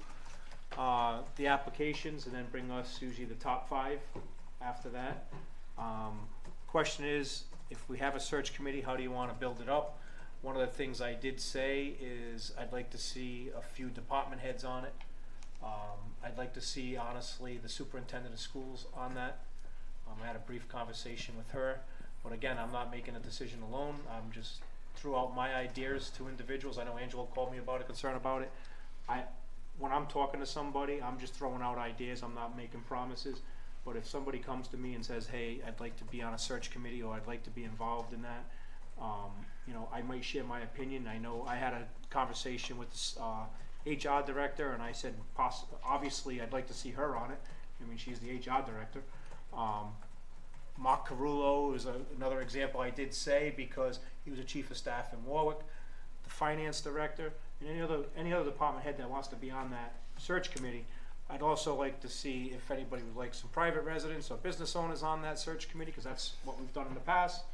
the applications and then bring us usually the top 5 after that. Question is, if we have a search committee, how do you want to build it up? One of the things I did say is I'd like to see a few department heads on it. I'd like to see, honestly, the superintendent of schools on that. I had a brief conversation with her, but again, I'm not making a decision alone. I'm just threw out my ideas to individuals. I know Angela called me about a concern about it. When I'm talking to somebody, I'm just throwing out ideas. I'm not making promises. But if somebody comes to me and says, hey, I'd like to be on a search committee or I'd like to be involved in that, you know, I might share my opinion. I know I had a conversation with the HR director, and I said, obviously, I'd like to see her on it. I mean, she's the HR director. Mark Carullo is another example I did say, because he was a chief of staff in Warwick. The finance director, and any other department head that wants to be on that search committee. I'd also like to see if anybody would like some private residents or business owners on that search committee, because that's what we've done in the past.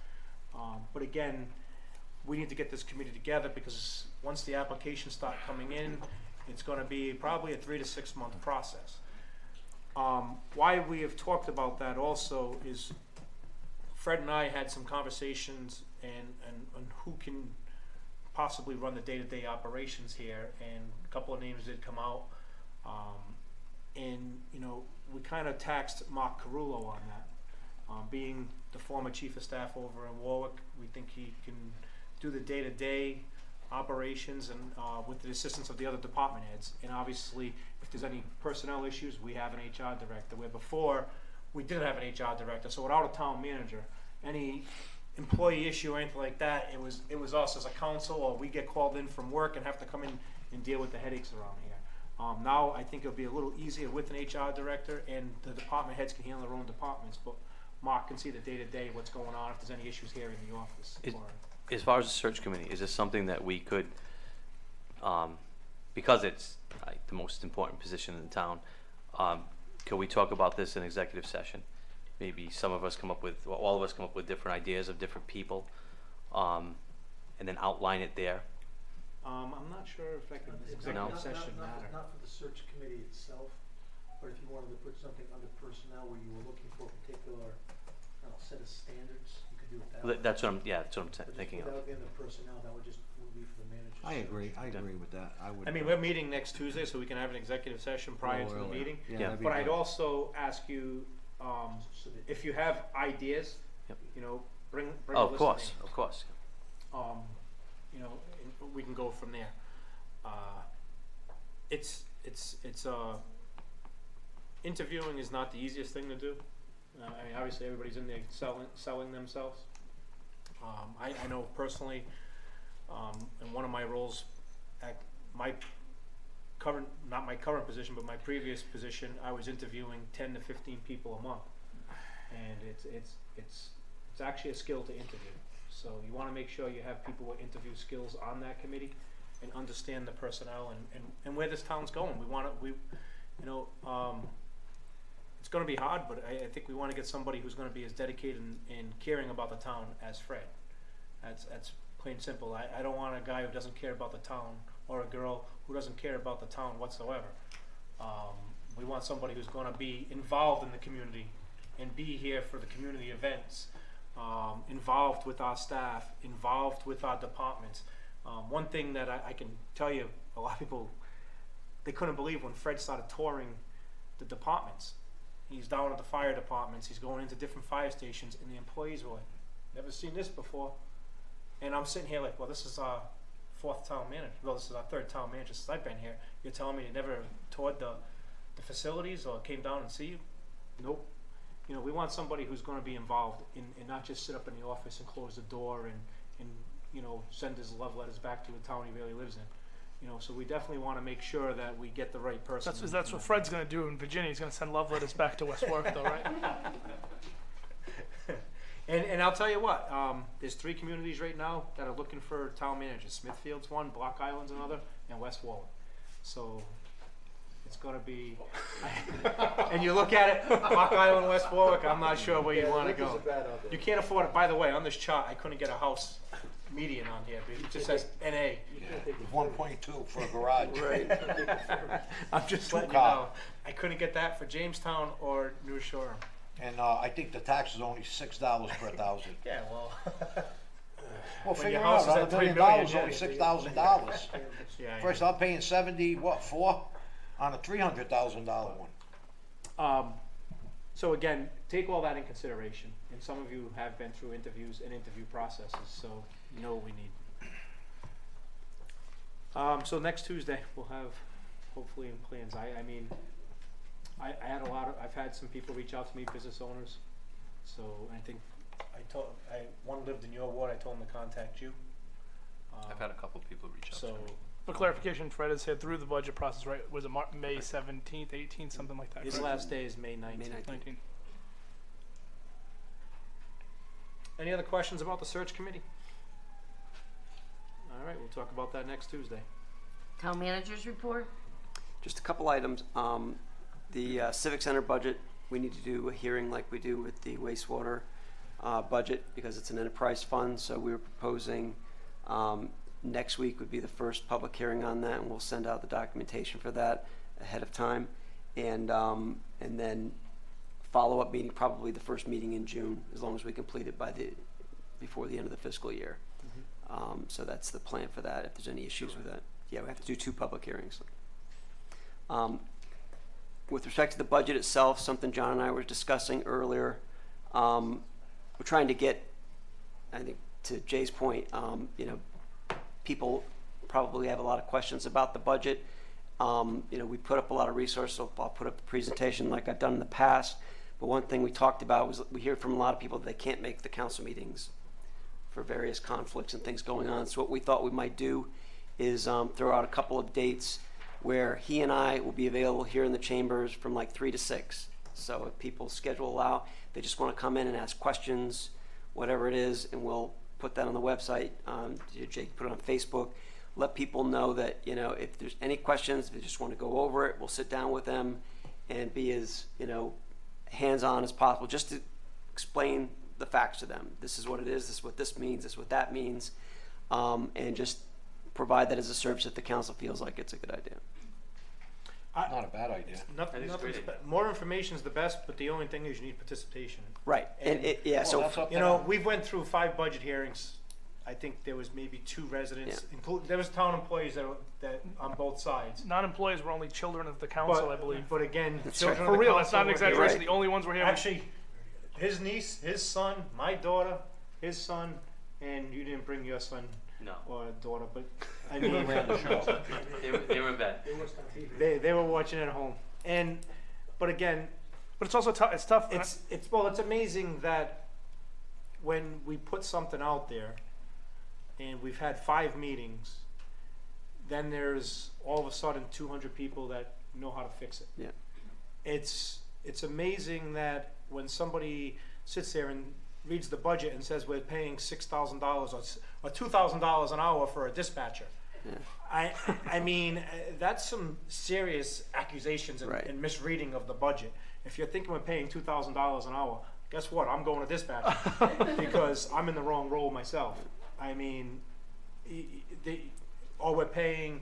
But again, we need to get this committee together, because once the applications start coming in, it's going to be probably a 3 to 6 month process. Why we have talked about that also is Fred and I had some conversations and who can possibly run the day-to-day operations here, and a couple of names did come out. And you know, we kind of taxed Mark Carullo on that. Being the former chief of staff over in Warwick, we think he can do the day-to-day operations and with the assistance of the other department heads. And obviously, if there's any personnel issues, we have an HR director, where before we didn't have an HR director. So without a town manager, any employee issue or anything like that, it was us as a council, or we get called in from work and have to come in and deal with the headaches around here. Now I think it'll be a little easier with an HR director, and the department heads can handle their own departments, but Mark can see the day-to-day, what's going on, if there's any issues here in the office. As far as the search committee, is this something that we could, because it's the most important position in the town, could we talk about this in executive session? Maybe some of us come up with, well, all of us come up with different ideas of different people, and then outline it there. I'm not sure if that could executive session matter. Not for the search committee itself, but if you wanted to put something under personnel where you were looking for a particular set of standards, you could could do it that way. That's what I'm But thinking of. without getting the personnel, that would just be for the managers. I agree with that. I mean, we're meeting next Tuesday, so we can have an executive session prior to the earlier. meeting. Yeah, Yeah. that'd be But I'd good. also ask you, if you have ideas, Yep. you know, bring Oh, a of list course, of of course. names. You know, and we can go from there. It's interviewing is not the easiest thing to do. I mean, obviously everybody's in there selling themselves. I know personally, in one of my roles at my not my current position, but my previous position, I was interviewing 10 to 15 people a month. And it's actually a skill to interview. So you want to make sure you have people with interview skills on that committee and understand the personnel and where this town's going. It's going to be hard, but I think we want to get somebody who's going to be as dedicated and caring about the town as Fred. That's plain and simple. I don't want a guy who doesn't care about the town or a girl who doesn't care about the town whatsoever. We want somebody who's going to be involved in the community and be here for the community events, involved with our staff, involved with our departments. One thing that I can tell you, a lot of people, they couldn't believe when Fred started touring the departments. He's down at the fire departments, he's going into different fire stations, and the employees were like, never seen this before. And I'm sitting here like, well, this is our fourth town manager. Well, this is our third town manager since I've been here. You're telling me you never toured the facilities or came down and see you? Nope. You know, we want somebody who's going to be involved and not just sit up in the office and close the door and you know, send his love letters back to the town he really lives in. You know, so we definitely want to make sure that we get the right person. That's what Fred's gonna do in Virginia. He's gonna send love letters back to West Warwick, though, right? And I'll tell you what, there's 3 communities right now that are looking for town managers. Smithfield's one, Block Island's another, and West Warwick. So it's gonna be, and you look at it, Block Island, West Warwick, I'm not sure where you wanna go. You can't afford it. By the way, on this chart, I couldn't get a house median on here, but it just says NA. 1.2 for a garage. Right. I'm just letting you car. know. I couldn't get that for Jamestown or New Shore. And I think the tax is only $6 per thousand. Yeah, well. Well, When figure your it house out, is on at $1 $3 million, million, it's only yeah. $6,000. Yeah, First, I'm paying 4 on a $300,000 one. So again, take all that in consideration. And some of you have been through interviews and interview processes, so you know what we need. So next Tuesday, we'll have hopefully plans. I mean, I've had some people reach out to me, business owners. So I think one lived in your ward, I told him to contact you. I've had a couple of people reach out So, to me. For clarification, Fred has said through the budget process, right? Was it May 17th, 18th, something like that? his correct? last day is May 19th. May 19th. 19th. Any other questions about the search committee? All right, we'll talk about that next Tuesday. Town managers report? Just a couple items. The Civic Center budget, we need to do a hearing like we do with the wastewater budget because it's an enterprise fund. So we were proposing next week would be the first public hearing on that, and we'll send out the documentation for that ahead of time. And then follow-up meeting, probably the first meeting in June, as long as we complete it before the end of the fiscal year. So that's the plan for that, if there's any issues with that. Yeah, we have to do 2 public hearings. With respect to the budget itself, something John and I were discussing earlier, we're trying to get, I think to Jay's point, you know, people probably have a lot of questions about the budget. You know, we put up a lot of resources, so I'll put up the presentation like I've done in the past. But one thing we talked about was we hear from a lot of people that they can't make the council meetings for various conflicts and things going on. So what we thought we might do is throw out a couple of dates where he and I will be available here in the chambers from like 3 to 6. So if people's schedule allow, they just want to come in and ask questions, whatever it is, and we'll put that on the website. Jake put it on Facebook. Let people know that, you know, if there's any questions, if they just want to go over it, we'll sit down with them and be as, you know, hands-on as possible, just to explain the facts to them. This is what it is, this is what this means, this is what that means, and just provide that as a service if the council feels like it's a good idea. Not a bad idea. Nothing, That is nothing's great. more information is the best, but the only thing is you need participation. Right, and yeah, Well, so, that's up You to know, them. we've went through 5 budget hearings. I think there was maybe 2 residents, there was town employees that on both sides. Non-employees were only children of the council, I believe. But again, That's children For of the real, that's council not an were here. exaggeration. Right. The only ones we're here. Actually, his niece, his son, my daughter, his son, and you didn't bring your son No. or daughter, but I mean, They were in bed. they were watching at home. But again, But it's also tough. It's tough. it's amazing that when we put something out there and we've had 5 meetings, then there's all of a sudden 200 people that know how to fix it. yeah. It's amazing that when somebody sits there and reads the budget and says we're paying $6,000 or $2,000 an hour for a dispatcher. Yeah. I mean, that's some serious accusations Right. and misreading of the budget. If you're thinking we're paying $2,000 an hour, guess what? I'm going to dispatch because I'm in the wrong role myself. I mean, or we're paying,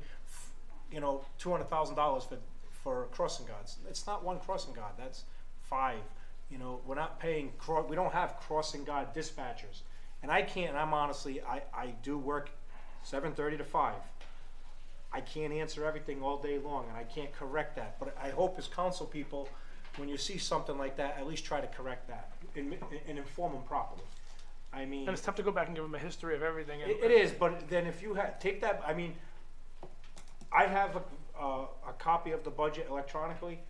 $200,000 for crossing guards. It's not 1 crossing guard. That's 5. We're not paying. We don't have crossing guard dispatchers. And I'm honestly, I do work 7:30 to 5. I can't answer everything all day long, and I can't correct that. But I hope as council people, when you see something like that, at least try to correct that and inform them properly. I mean, and it's tough to go back and give them a history of everything. And it is, but then if you take that, I mean, I have a copy of the budget electronically.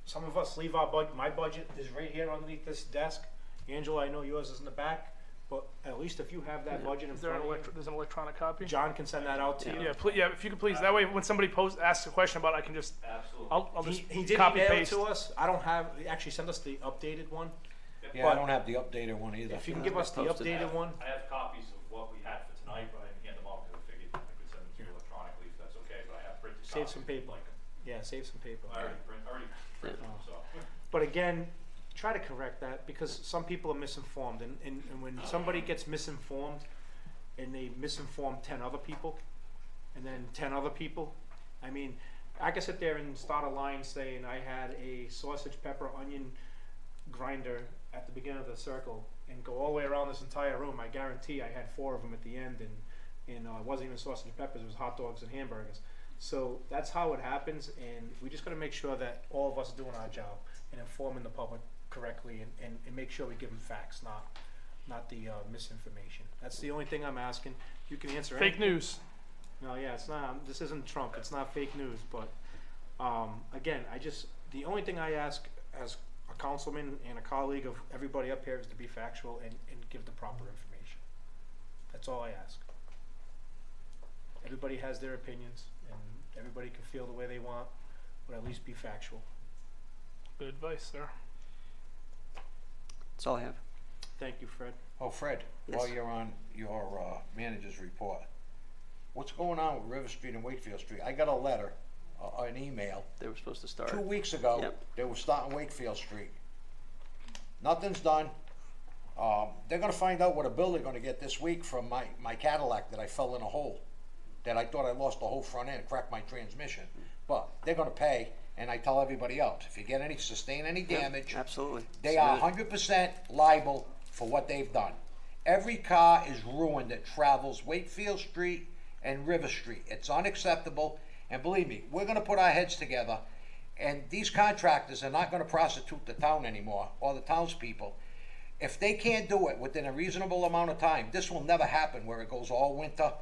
Some of us leave our budget. My budget is right here underneath this desk. Angela, I know yours is in the back, but at least if you have that budget in Is there front an of you, there's an electronic copy? John can send that out to you. Yeah, if you could please. That way, when somebody asks a question about it, I can just, Absolutely. I'll just He did copy email it paste. to us. I don't have. He actually sent us the updated one. Yeah, but I don't have the updated one either. If you can give us the Posted. updated one, I have copies of what we had for tonight, but I didn't hand them out because I figured I could send them to you electronically if that's okay, but I have printed copies. save some paper. Like, Yeah, save some paper. I already printed them, so. But again, try to correct that because some people are misinformed, and when somebody gets misinformed and they misinform 10 other people and then 10 other people, I mean, I can sit there and start a line saying I had a sausage, pepper, onion grinder at the beginning of the circle and go all the way around this entire room. I guarantee I had 4 of them at the end, and it wasn't even sausage and peppers, it was hot dogs and hamburgers. So that's how it happens, and we just got to make sure that all of us are doing our job and informing the public correctly, and make sure we give them facts, not the misinformation. That's the only thing I'm asking. You can answer Fake anything. news. No, yeah, it's not. This isn't Trump. It's not fake news. But again, the only thing I ask as a councilman and a colleague of everybody up here is to be factual and give the proper information. That's all I ask. Everybody has their opinions, and everybody can feel the way they want, but at least be factual. Good advice, sir. That's all I have. Thank you, Fred. Oh, Fred, Yes. while you're on your manager's report, what's going on with River Street and Wakefield Street? I got a letter, an email, They were supposed to start. 2 weeks ago. Yep. They were starting Wakefield Street. Nothing's done. They're gonna find out what a bill they're gonna get this week from my Cadillac that I fell in a hole, that I thought I lost the whole front end, cracked my transmission. But they're gonna pay, and I tell everybody else, if you get sustain any damage, Absolutely. they are 100% liable for what they've done. Every car is ruined that travels Wakefield Street and River Street. It's unacceptable, and believe me, we're gonna put our heads together, and these contractors are not gonna prostitute the town anymore, or the townspeople. If they can't do it within a reasonable amount of time, this will never happen where it goes all winter.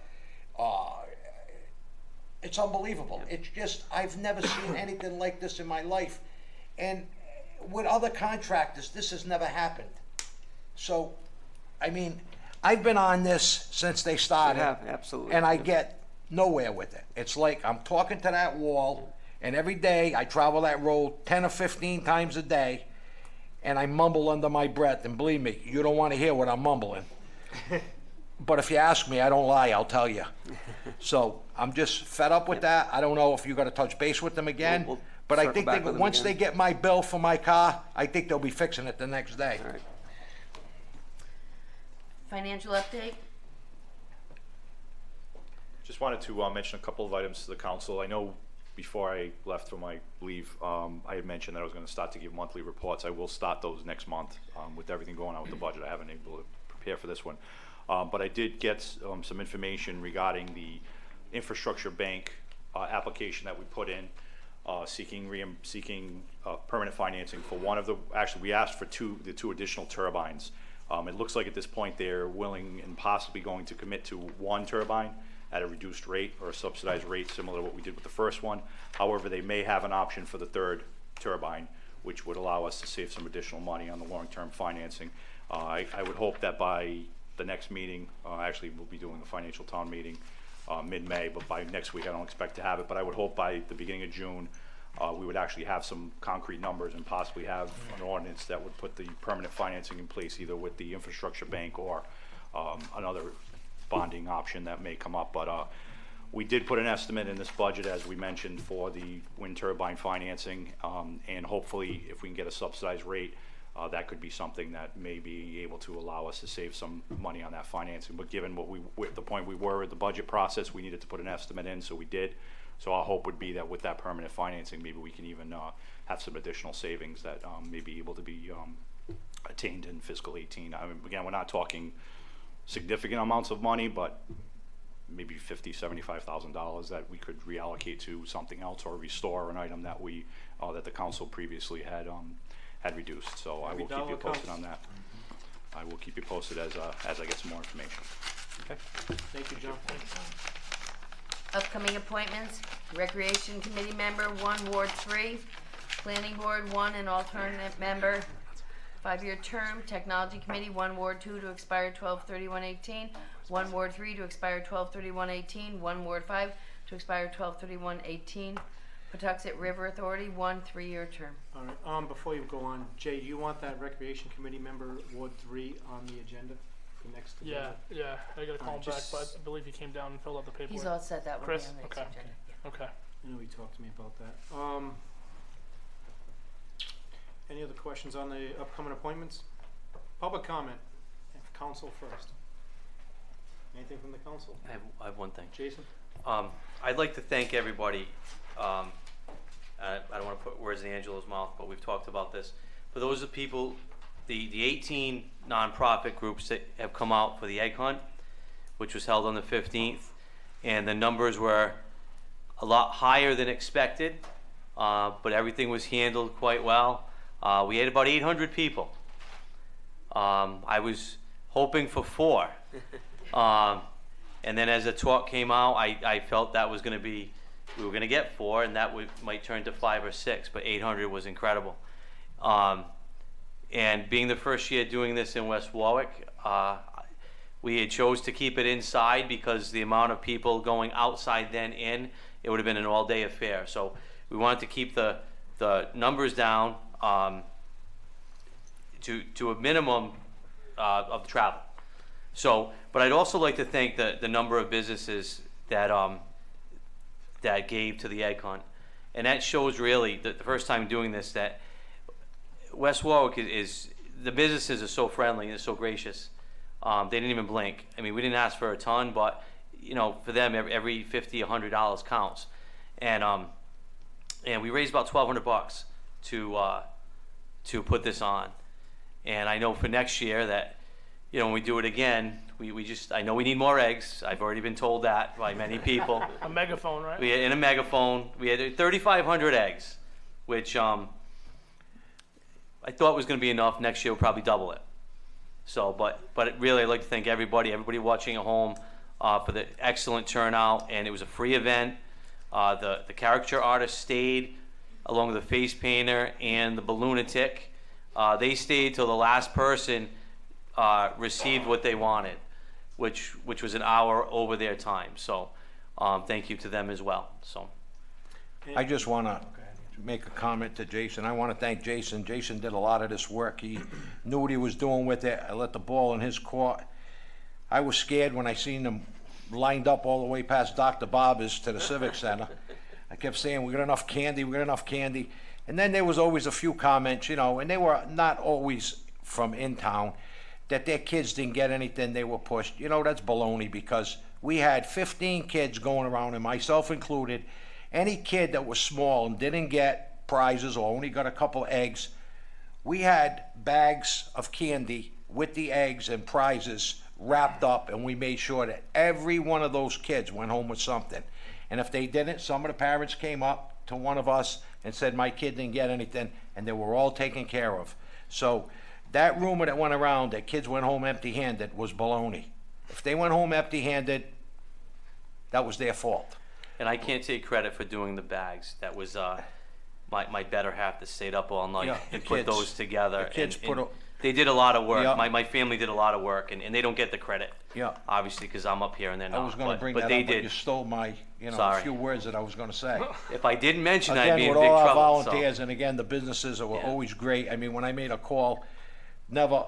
It's unbelievable. It's just, I've never seen anything like this in my life. And with other contractors, this has never happened. So, I mean, I've been on this since they started. Yeah, absolutely. And I get nowhere with it. It's like I'm talking to that wall, and every day I travel that road 10 or 15 times a day, and I mumble under my breath. And believe me, you don't want to hear what I'm mumbling. But if you ask me, I don't lie, I'll tell you. So I'm just fed up with that. I don't know if you're gonna touch base with them again, We'll but I circle think back with them once again. they get my bill for my car, I think they'll be fixing it the next day. All right. Financial update? Just wanted to mention a couple of items to the council. I know before I left for my leave, I had mentioned that I was gonna start to give monthly reports. I will start those next month, with everything going on with the budget. I haven't been able to prepare for this one. But I did get, some information regarding the infrastructure bank, application that we put in, seeking permanent financing for one of the, actually, we asked for the two additional turbines. It looks like at this point they're willing and possibly going to commit to one turbine at a reduced rate or a subsidized rate, similar to what we did with the first one. However, they may have an option for the third turbine, which would allow us to save some additional money on the long-term financing. I would hope that by the next meeting, actually we'll be doing a financial town meeting mid-May, but by next week I don't expect to have it, but I would hope by the beginning of June we would actually have some concrete numbers and possibly have an ordinance that would put the permanent financing in place, either with the infrastructure bank or another bonding option that may come up. But we did put an estimate in this budget, as we mentioned, for the wind turbine financing, and hopefully if we can get a subsidized rate, that could be something that may be able to allow us to save some money on that financing. But given the point we were at the budget process, we needed to put an estimate in, so we did. So our hope would be that with that permanent financing, maybe we can even have some additional savings that may be able to be attained in fiscal 18. I mean, again, we're not talking significant amounts of money, but maybe $50,000, $75,000 that we could reallocate to something else or restore an item that that the council previously had reduced. So I will keep you posted on that. I will keep you posted as I get some more information. Okay, thank you, John. Upcoming appointments, Recreation Committee member, 1, Ward 3. Planning Board, 1, an alternate member, 5-year term. Technology Committee, 1, Ward 2 to expire 12/31/18. 1, Ward 3 to expire 12/31/18. 1, Ward 5 to expire 12/31/18. Patuxent River Authority, 1, 3-year term. All right, before you go on, Jay, do you want that Recreation Committee member, Ward 3, on the agenda for next agenda? Yeah, I gotta call him back, but I believe he came down and filled out the paperwork. He's all set, that will be Chris? on the next Okay. agenda. Yeah. Okay. I know he talked to me about that. Any other questions on the upcoming appointments? Public comment, council first. Anything from the council? I have one thing. Jason? I'd like to thank everybody. I don't want to put words in Angela's mouth, but we've talked about this. For those of people, the 18 nonprofit groups that have come out for the egg hunt, which was held on the 15th, and the numbers were a lot higher than expected, but everything was handled quite well. We had about 800 people. I was hoping for 4. And then as the talk came out, I felt that was going to be, we were going to get 4, and that might turn to 5 or 6, but 800 was incredible. And being the first year doing this in West Warwick, we had chose to keep it inside because the amount of people going outside then in, it would have been an all-day affair. So we wanted to keep the numbers down to a minimum of the travel. So, but I'd also like to thank the number of businesses that that gave to the egg hunt, and that shows really the first time doing this that West Warwick is the businesses are so friendly and so gracious. They didn't even blink. I mean, we didn't ask for a ton, but you know, for them, every $50, $100 counts, and we raised about $1,200 to put this on, and I know for next year that. You know, when we do it again, I know we need more eggs. I've already been told that by many people. A megaphone, right? In a megaphone. We had 3,500 eggs, which I thought was going to be enough. Next year we'll probably double it. So, but really I'd like to thank everybody watching at home for the excellent turnout, and it was a free event. The caricature artist stayed along with the face painter and the balloonatic. They stayed till the last person received what they wanted, which was an hour over their time. So thank you to them as well. So I just want to make a comment to Jason. I want to thank Jason. Jason did a lot of this work. He knew what he was doing with it. I let the ball in his court. I was scared when I seen them lined up all the way past Dr. Barber's to the Civic Center. I kept saying, we got enough candy, we got enough candy. And then there was always a few comments, you know, and they were not always from in town, that their kids didn't get anything, they were pushed. You know, that's baloney, because we had 15 kids going around, and myself included, any kid that was small and didn't get prizes or only got a couple eggs, we had bags of candy with the eggs and prizes wrapped up, and we made sure that every one of those kids went home with something. And if they didn't, some of the parents came up to one of us and said, my kid didn't get anything, and they were all taken care of. So that rumor that went around that kids went home empty-handed was baloney. If they went home empty-handed, that was their fault. And I can't take credit for doing the bags. That was my better half that stayed up all night Yeah, and the put kids- those together. the kids put a- they did a lot of work. Yeah. My family did a lot of work, and they don't get the credit. Yeah. Obviously, because I'm up here and they're I not. was gonna but, bring but that they up, but did. you stole my, a Sorry. few words that I was gonna say. If I didn't mention, I'd be Again, in with big all our trouble. so. volunteers, and again, the businesses were Yeah. always great. I mean, when I made a call, never,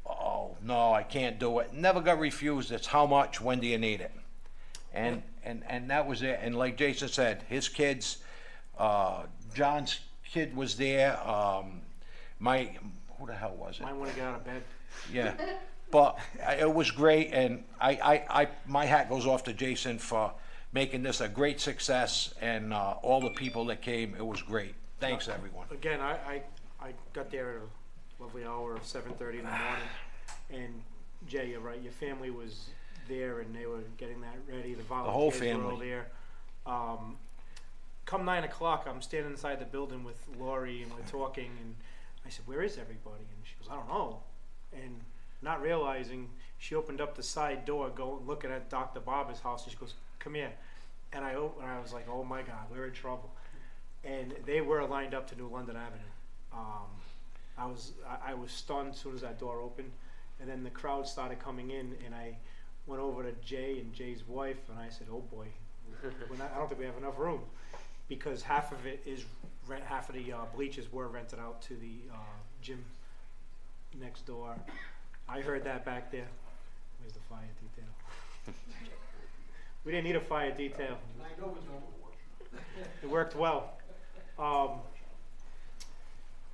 oh, no, I can't do it. Never got refused. It's how much, when do you need it? And that was it. And like Jason said, his kids, John's kid was there, who the hell was it? Might wanna get out of bed. Yeah, but it was great, and my hat goes off to Jason for making this a great success, and all the people that came, it was great. Thanks, everyone. Again, I got there at a lovely hour of 7:30 in the morning, and Jay, you're right, your family was there and they were getting that ready, the whole volunteers were all family. there. Come 9 o'clock, I'm standing inside the building with Lori and we're talking, and I said, where is everybody? And she goes, I don't know. And not realizing, she opened up the side door, looking at Dr. Barber's house, and she goes, come here. And I was like, oh my God, we're in trouble. And they were lined up to New London Avenue. I was stunned as soon as that door opened, and then the crowd started coming in, and I went over to Jay and Jay's wife, and I said, oh boy, I don't think we have enough room, because half of it is half of the bleachers were rented out to the gym next door. I heard that back there. Where's the fire detail? We didn't need a fire detail. It worked well.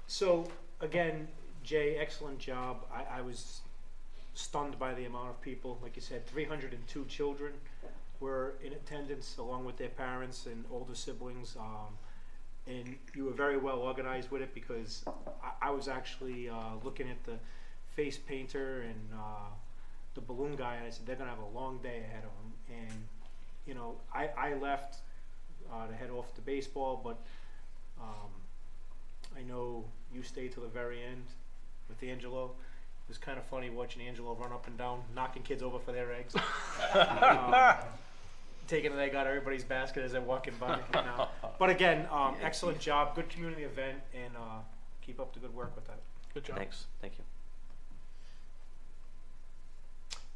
So again, Jay, excellent job. I was stunned by the amount of people. Like you said, 302 children were in attendance along with their parents and older siblings. And you were very well organized with it, because I was actually looking at the face painter and the balloon guy, and I said, they're gonna have a long day ahead of them. And you know, I left to head off to baseball, but I know you stayed till the very end with Angelo. It was kind of funny watching Angelo run up and down, knocking kids over for their eggs. Taking an egg out of everybody's basket as they're walking by. You know. But again, excellent job, good community event, and keep up the good work with that. Good job. Thanks. Thank you.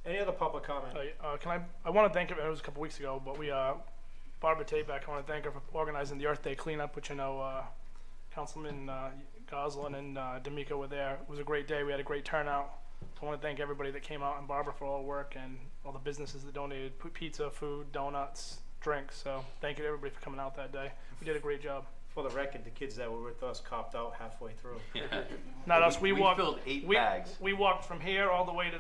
Any other public comment? I want to thank her. It was a couple weeks ago, but Barbara Taback, I want to thank her for organizing the Earth Day cleanup, which I know Councilman Goslin and D'Amico were there. It was a great day. We had a great turnout. So I want to thank everybody that came out, and Barbara for all the work, and all the businesses that donated pizza, food, donuts, drinks. So thank you to everybody for coming out that day. We did a great job. For the record, the kids that were with us copped out halfway through. Not us. We walked. filled 8 we, bags. We walked from here all the way to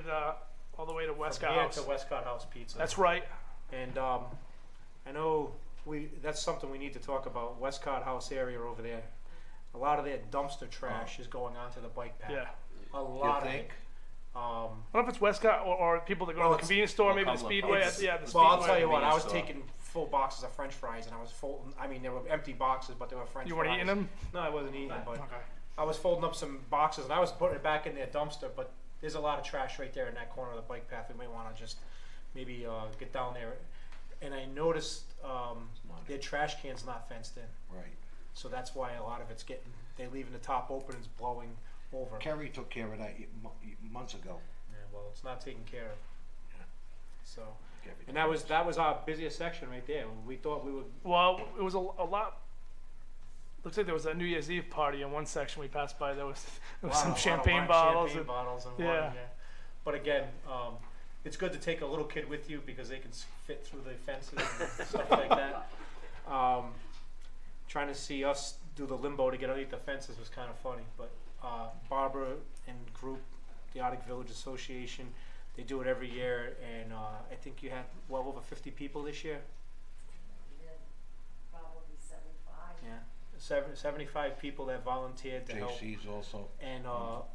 Westcott From here House. to Westcott House Pizza. That's right. And I know that's something we need to talk about. Westcott House area over there. A lot of their dumpster trash is going onto the bike path. Yeah. A lot of it. think? I don't know if it's Westcott or people that go to the convenience store, maybe the Speedway. It's- Yeah, the well, I'll Speedway. tell you what. I was Convenience store. taking full boxes of French fries, and I was folding. I mean, they were empty boxes, but they were French You fries. weren't eating them? No, I wasn't eating them, but Okay. I was folding up some boxes, and I was putting it back in their dumpster. But there's a lot of trash right there in that corner of the bike path. We may want to just maybe get down there. And I noticed their trash can's not fenced in, Right. so that's why a lot of it's they're leaving the top open and it's blowing over. Kerry took care of that months ago. Yeah, well, it's not taken care of. Yeah. So, Kerry and that was our busiest section right there. We thought we would. Well, it was a lot. Looks like there was a New Year's Eve party in one section we passed by. There was some champagne bottles. Champagne bottles and yeah. wine, yeah. But again, it's good to take a little kid with you because they can fit through the fences and stuff like that. Trying to see us do the limbo to get underneath the fences was kind of funny. But Barbara and group, the Arctic Village Association, they do it every year, and I think you had well over 50 people this year. Probably 75 people that volunteered to help. JC's also. And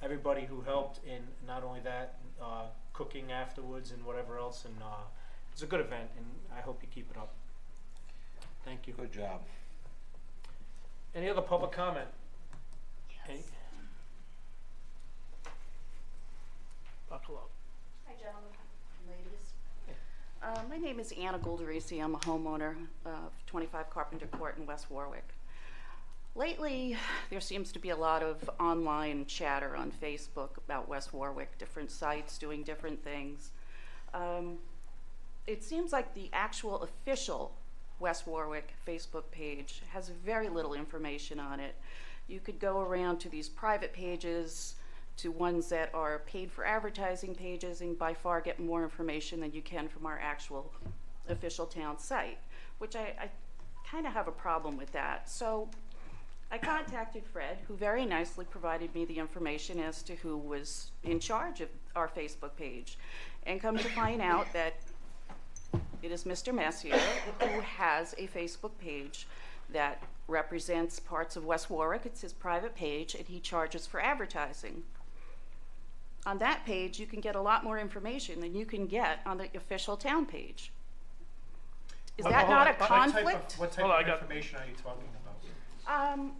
everybody who helped, and not only that, cooking afterwards and whatever else, and it's a good event, and I hope you keep it up. Thank you. Good job. Any other public comment? Any- Buckle up. Hi, gentlemen and ladies. My name is Anna Golderisi. I'm a homeowner of 25 Carpenter Court in West Warwick. Lately, there seems to be a lot of online chatter on Facebook about West Warwick, different sites doing different things. It seems like the actual official West Warwick Facebook page has very little information on it. You could go around to these private pages, to ones that are paid for advertising pages, and by far get more information than you can from our actual official town site, which I kind of have a problem with that. So I contacted Fred, who very nicely provided me the information as to who was in charge of our Facebook page, and come to find out that it is Mr. Messier who has a Facebook page that represents parts of West Warwick. It's his private page, and he charges for advertising. On that page, you can get a lot more information than you can get on the official town page. Is that not a conflict? What type of information are you talking about?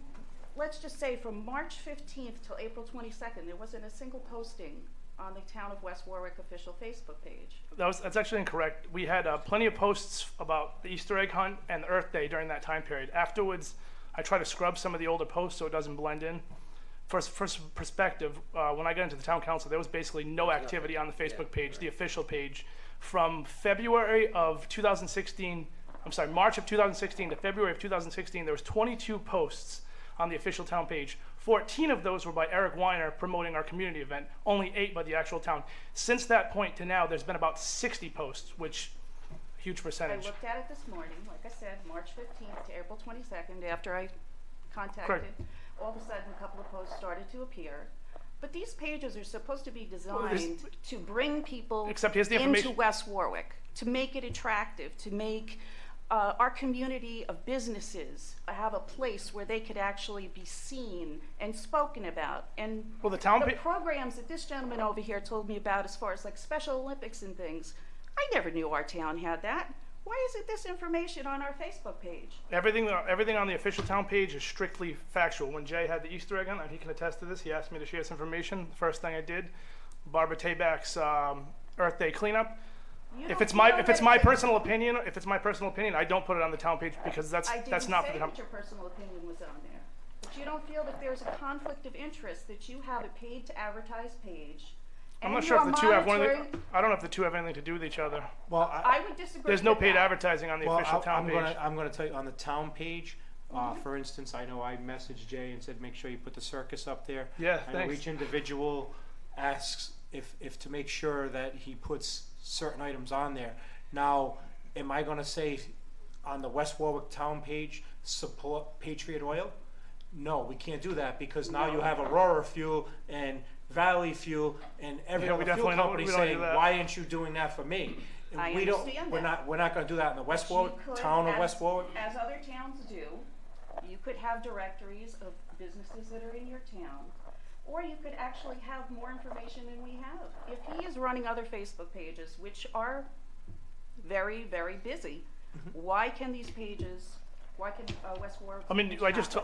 Let's just say from March 15th till April 22nd, there wasn't a single posting on the Town of West Warwick official Facebook page. That's actually incorrect. We had plenty of posts about the Easter egg hunt and the Earth Day during that time period. Afterwards, I try to scrub some of the older posts so it doesn't blend in. For perspective, when I got into the town council, there was basically no activity on the Facebook page, the official page. From February of 2016, I'm sorry, March of 2016 to February of 2016, there was 22 posts on the official town page. 14 of those were by Eric Weiner promoting our community event, only 8 by the actual town. Since that point to now, there's been about 60 posts, which huge percentage. I looked at it this morning, like I said, March 15th to April 22nd, after I contacted. Correct. All of a sudden, a couple of posts started to appear. But these pages are supposed to be designed to bring people Except here's the into information. West Warwick, to make it attractive, to make our community of businesses have a place where they could actually be seen and spoken about. And Well, the town the programs that this gentleman over here told me about, as far as like Special Olympics and things, I never knew our town had that. Why isn't this information on our Facebook page? Everything on the official town page is strictly factual. When Jay had the Easter egg hunt, and he can attest to this, he asked me to share this information. The first thing I did, Barbara Tabak's Earth Day cleanup. If it's my personal opinion, I don't put it on the town page because that's not for the town. I didn't say that your personal opinion was on there, but you don't feel that there's a conflict of interest that you have a paid to advertise page. I'm not sure if the two have I don't know if the two have anything to do with each other. Well, I would disagree. There's no with paid that. advertising on the official town page. I'm gonna tell you, on the town page, for instance, I know I messaged Jay and said, make sure you put the circus up there. Yeah, I know thanks. each individual asks if to make sure that he puts certain items on there. Now, am I gonna say on the West Warwick town page, support Patriot Oil? No, we can't do that because now you have Aurora Fuel and Valley Fuel and every other fuel company saying, why aren't you doing that for me? And I we don't, understand we're that. not gonna do that in the West Warwick, You could, town of West Warwick. As other towns do, you could have directories of businesses that are in your town, or you could actually have more information than we have. If he is running other Facebook pages, which are very, very busy, why can these pages, why can West Warwick? I mean,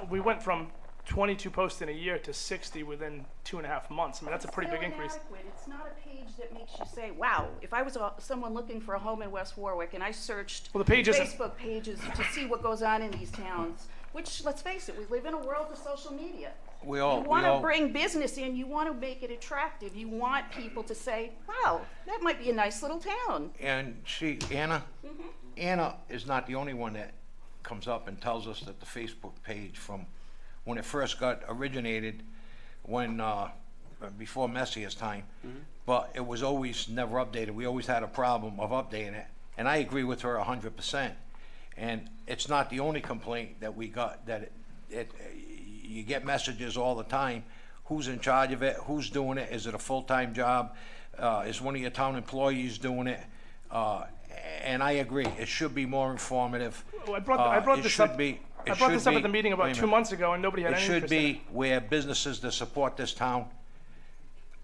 we went from 22 posts in a year to 60 within 2.5 months. I mean, that's a pretty big increase. Inadequate. It's not a page that makes you say, wow, if I was someone looking for a home in West Warwick and I searched Facebook pages to see what goes on in these towns, which, let's face it, we live in a world of social media. You want to bring business in, you want to make it attractive, you want people to say, wow, that might be a nice little town. And see, Anna, Anna is not the only one that comes up and tells us that the Facebook page from when it first got originated, when before Messier's time, but it was always never updated. We always had a problem of updating it, and I agree with her 100%. And it's not the only complaint that we got, that you get messages all the time. Who's in charge of it? Who's doing it? Is it a full-time job? Is one of your town employees doing it? And I agree, it should be more informative. I brought this up. It I brought this should up at be- the meeting wait about a 2 minute. months ago, and nobody had It any should interest in it. be where businesses that support this town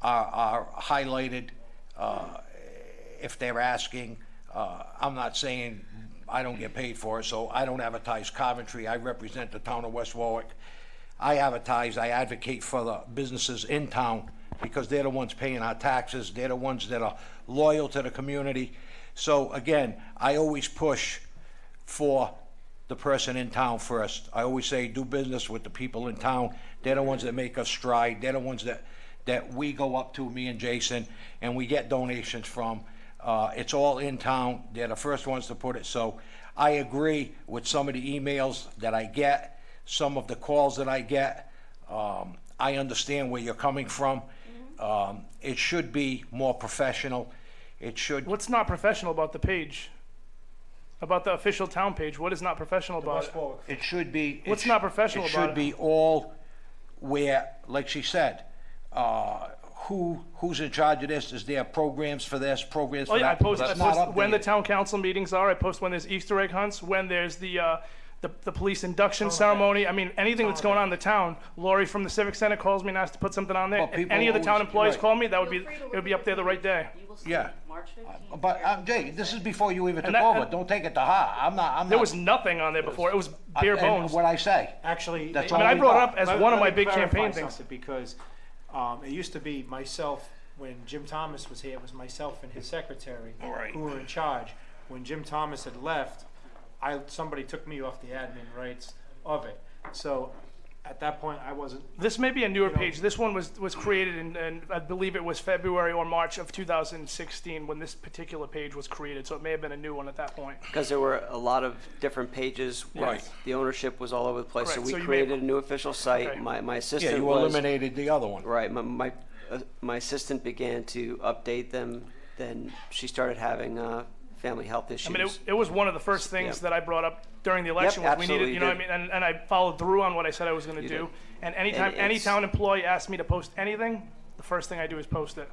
are highlighted, if they're asking. I'm not saying I don't get paid for it, so I don't advertise Coventry. I represent the town of West Warwick. I advocate for the businesses in town because they're the ones paying our taxes. They're the ones that are loyal to the community. So again, I always push for the person in town first. I always say, do business with the people in town. They're the ones that make us stride. They're the ones that we go up to, me and Jason, and we get donations from. It's all in town. They're the first ones to put it. So I agree with some of the emails that I get, some of the calls that I get. I understand where you're coming from. It should be more professional. It should. What's not professional about the page? About the official town page? What is not professional about it? It should be. What's not professional It about should it? be all where, like she said, who's in charge of this? Is there programs for this, programs for Oh yeah, I that? post, It's not when the updated. town council meetings are. I post when there's Easter egg hunts, when there's the police induction ceremony. I mean, anything that's going on in the town. Lori from the Civic Center calls me and asks to put something on there. Well, If people any of the town always- employees right. call me, it would be up there the right day. You will see Yeah. March 15th. But, Jay, this is before you even And took that- over. and- Don't take it to heart. I'm not. There was nothing on there before. It was bare and bones. what I say. Actually, That's I mean, all I we brought got. it up as Let- one of let my me big clarify campaign things. something, because it used to be myself, when Jim Thomas was here, it was myself and his secretary Right. who were in charge. When Jim Thomas had left, somebody took me off the admin rights of it. So at that point, I wasn't. This may be a newer You know- page. This one was created in I believe it was February or March of 2016 when this particular page was created. So it may have been a new one at that point. Because there were a lot of different pages. Right. The ownership was all over the place, so Correct. we So you created a new official site. Okay. My assistant Yeah, you was. eliminated the other one. Right, my assistant began to update them, then she started having family health issues. I mean, it was one of the first things Yeah. that I brought up during the election. Was we needed, absolutely you know what I did. mean? And I followed through on what I said I was going to You do. did. And anytime And any it's- town employee asks me to post anything, the first thing I do is post it.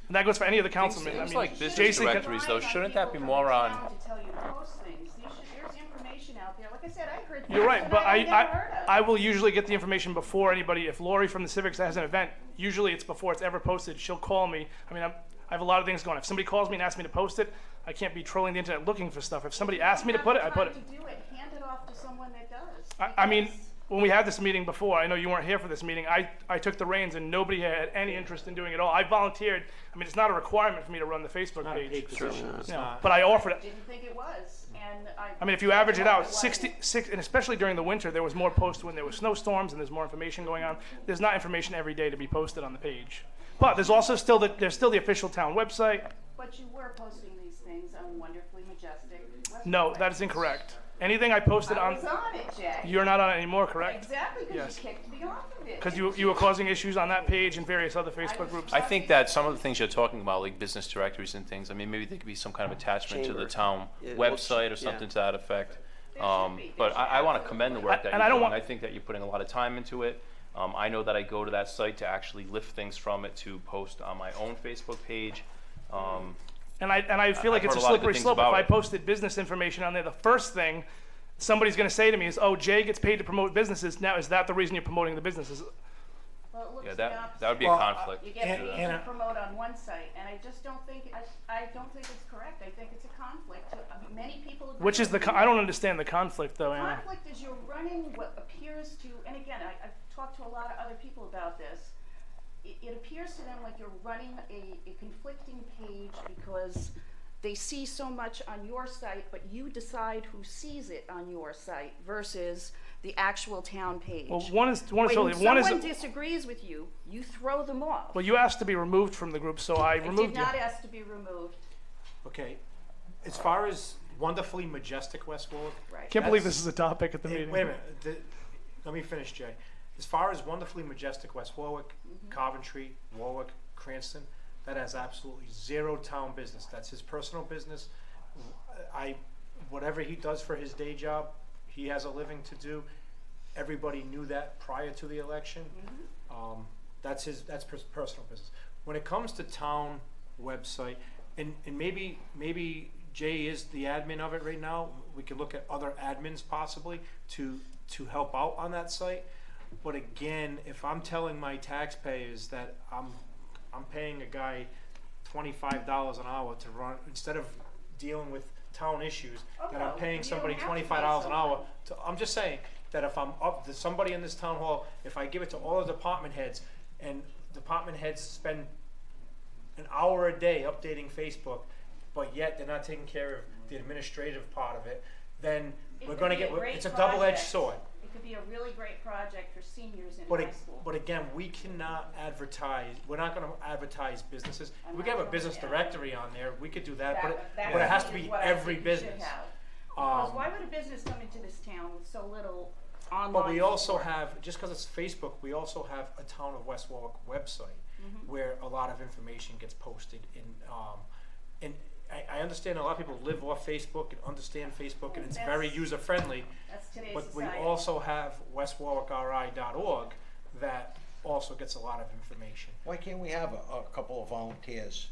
And that goes for any of the councilmen. I Seems mean, like business Jason can- directories, though, shouldn't that be more on? To tell you to post things. There's information out there. Like I said, I heard. You're right, things but that I've never heard of. I will usually get the information before anybody. If Lori from the Civics has an event, usually it's before it's ever posted. She'll call me. I mean, I have a lot of things going. If somebody calls me and asks me to post it, I can't be trolling the internet looking for stuff. If somebody asks me to put it, I put it. If you don't have the time to do it, hand it off to someone that does. I mean, because- when we had this meeting before, I know you weren't here for this meeting, I took the reins and nobody had any interest in doing it all. I volunteered. I mean, it's not a requirement for me to run the Facebook Not a paid page. position. It's Yeah, not. but I offered it. Didn't think it was, and I mean, if you average it out, It wasn't. 66, and especially during the winter, there was more posts when there were snowstorms and there's more information going on. There's not information every day to be posted on the page. But there's also still the official town website. But you were posting these things on Wonderfully Majestic. No, Westwood. that is incorrect. Anything I posted I on, was on it, Jay. you're not on it anymore, correct? Exactly, Yes. because you kicked me off of it. Because you were causing issues on that page and various other Facebook groups. I think that some of the things you're talking about, like business directories and things, I mean, maybe there could be some kind of attachment to the Chamber. town Yeah, well, website or yeah. something to that effect. There should be. But There I should want to commend the work that And you're I don't doing. want- I think that you're putting a lot of time into it. I know that I go to that site to actually lift things from it to post on my own Facebook page. And I feel like I've it's a heard a lot of good slippery things slope. If about I it. posted business information on there, the first thing somebody's going to say to me is, "Oh, Jay gets paid to promote businesses. Now, is that the reason you're promoting the businesses?" Well, it looks Yeah, the that opposite. would be Well, a conflict. You get And- paid and to I- promote on one site, and I just don't think, I don't think it's correct. I think it's a conflict. Many people agree. Which is with the me. I don't understand the conflict though, Anna. Conflict is you're running what appears to, and again, I've talked to a lot of other people about this. It appears to them like you're running a conflicting page because they see so much on your site, but you decide who sees it on your site versus the actual town page. Well, one is When totally someone disagrees with you, you throw them off. Well, you asked to be removed from the group, so I I removed did you. not ask to be removed. Okay, as far as wonderfully majestic West Warwick. Right. Can't believe that's- this is a topic at the Hey, meeting. wait a minute, let me finish, Jay. As far as wonderfully majestic West Warwick, Coventry, Warwick, Cranston, that has absolutely zero town business. That's his personal business. Whatever he does for his day job, he has a living to do. Everybody knew that prior to the election. That's personal business. When it comes to town website, and maybe Jay is the admin of it right now. We could look at other admins possibly to help out on that site. But again, if I'm telling my taxpayers that I'm paying a guy $25 an hour to run, instead of dealing with town issues, that I'm paying somebody $25 an hour to, I'm just saying that if I'm up to somebody in this town hall, if I give it to all the department heads, and department heads spend an hour a day updating Facebook, but yet they're not taking care of the administrative part of it, then we're gonna get, it's a double-edged sword. It could be a really great project for seniors in But high school. but again, we cannot advertise, we're not gonna advertise businesses. I'm We not could have a gonna business say directory on there, we could do that, but That it would has be to be what I every think we should business. have. Because Um, why would a business come into this town with so little online? But we also support? have, just because it's Facebook, we also have a Town of West Warwick website where a lot of information gets posted and I understand a lot of people live off Facebook and understand Facebook and it's very That's- user-friendly. That's today's But we society. also have westwarwickri.org that also gets a lot of information. Why can't we have a couple of volunteers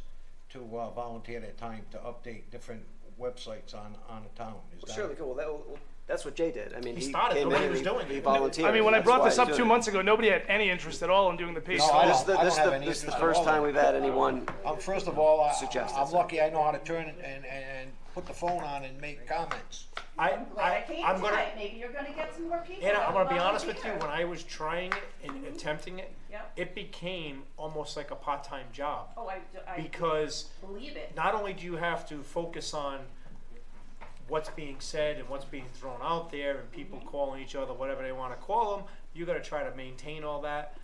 to volunteer their time to update different websites on the town? Is Well, that- surely, well, that's what Jay did. I mean, He he started, came in nobody and was he- doing he it. volunteered. I mean, when I That's brought why this he's up doing 2 it. months ago, nobody had any interest at all in doing the page. No, So I This don't- is the, I this don't have is any the, this is the interest at first all. time we've had anyone. First of all, Suggest I'm it. lucky I know how to turn it and put the phone on and make comments. I'm glad I came I'm gonna, tonight. Maybe you're gonna get some more people. Anna, I'm to gonna be honest with you, volunteer. when I was trying it and attempting it, Yep. it became almost like a part-time job. Oh, I Because believe it. not only do you have to focus on what's being said and what's being thrown out there and people calling each other whatever they want to call them, you got to try to maintain all that.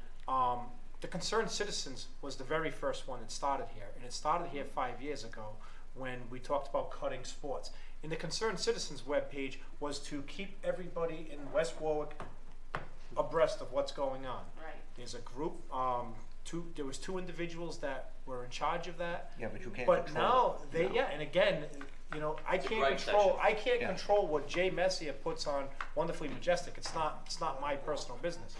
The Concerned Citizens was the very first one that started here, and it started here 5 years ago when we talked about cutting sports. And the Concerned Citizens webpage was to keep everybody in West Warwick abreast of what's going on. Right. There's a group, there was 2 individuals that were in charge of that. Yeah, but you can't But control now, it. yeah, and again, you know, I can't grind control, I can't Yeah. control what Jay Messier puts on Wonderfully Majestic. It's not my personal business.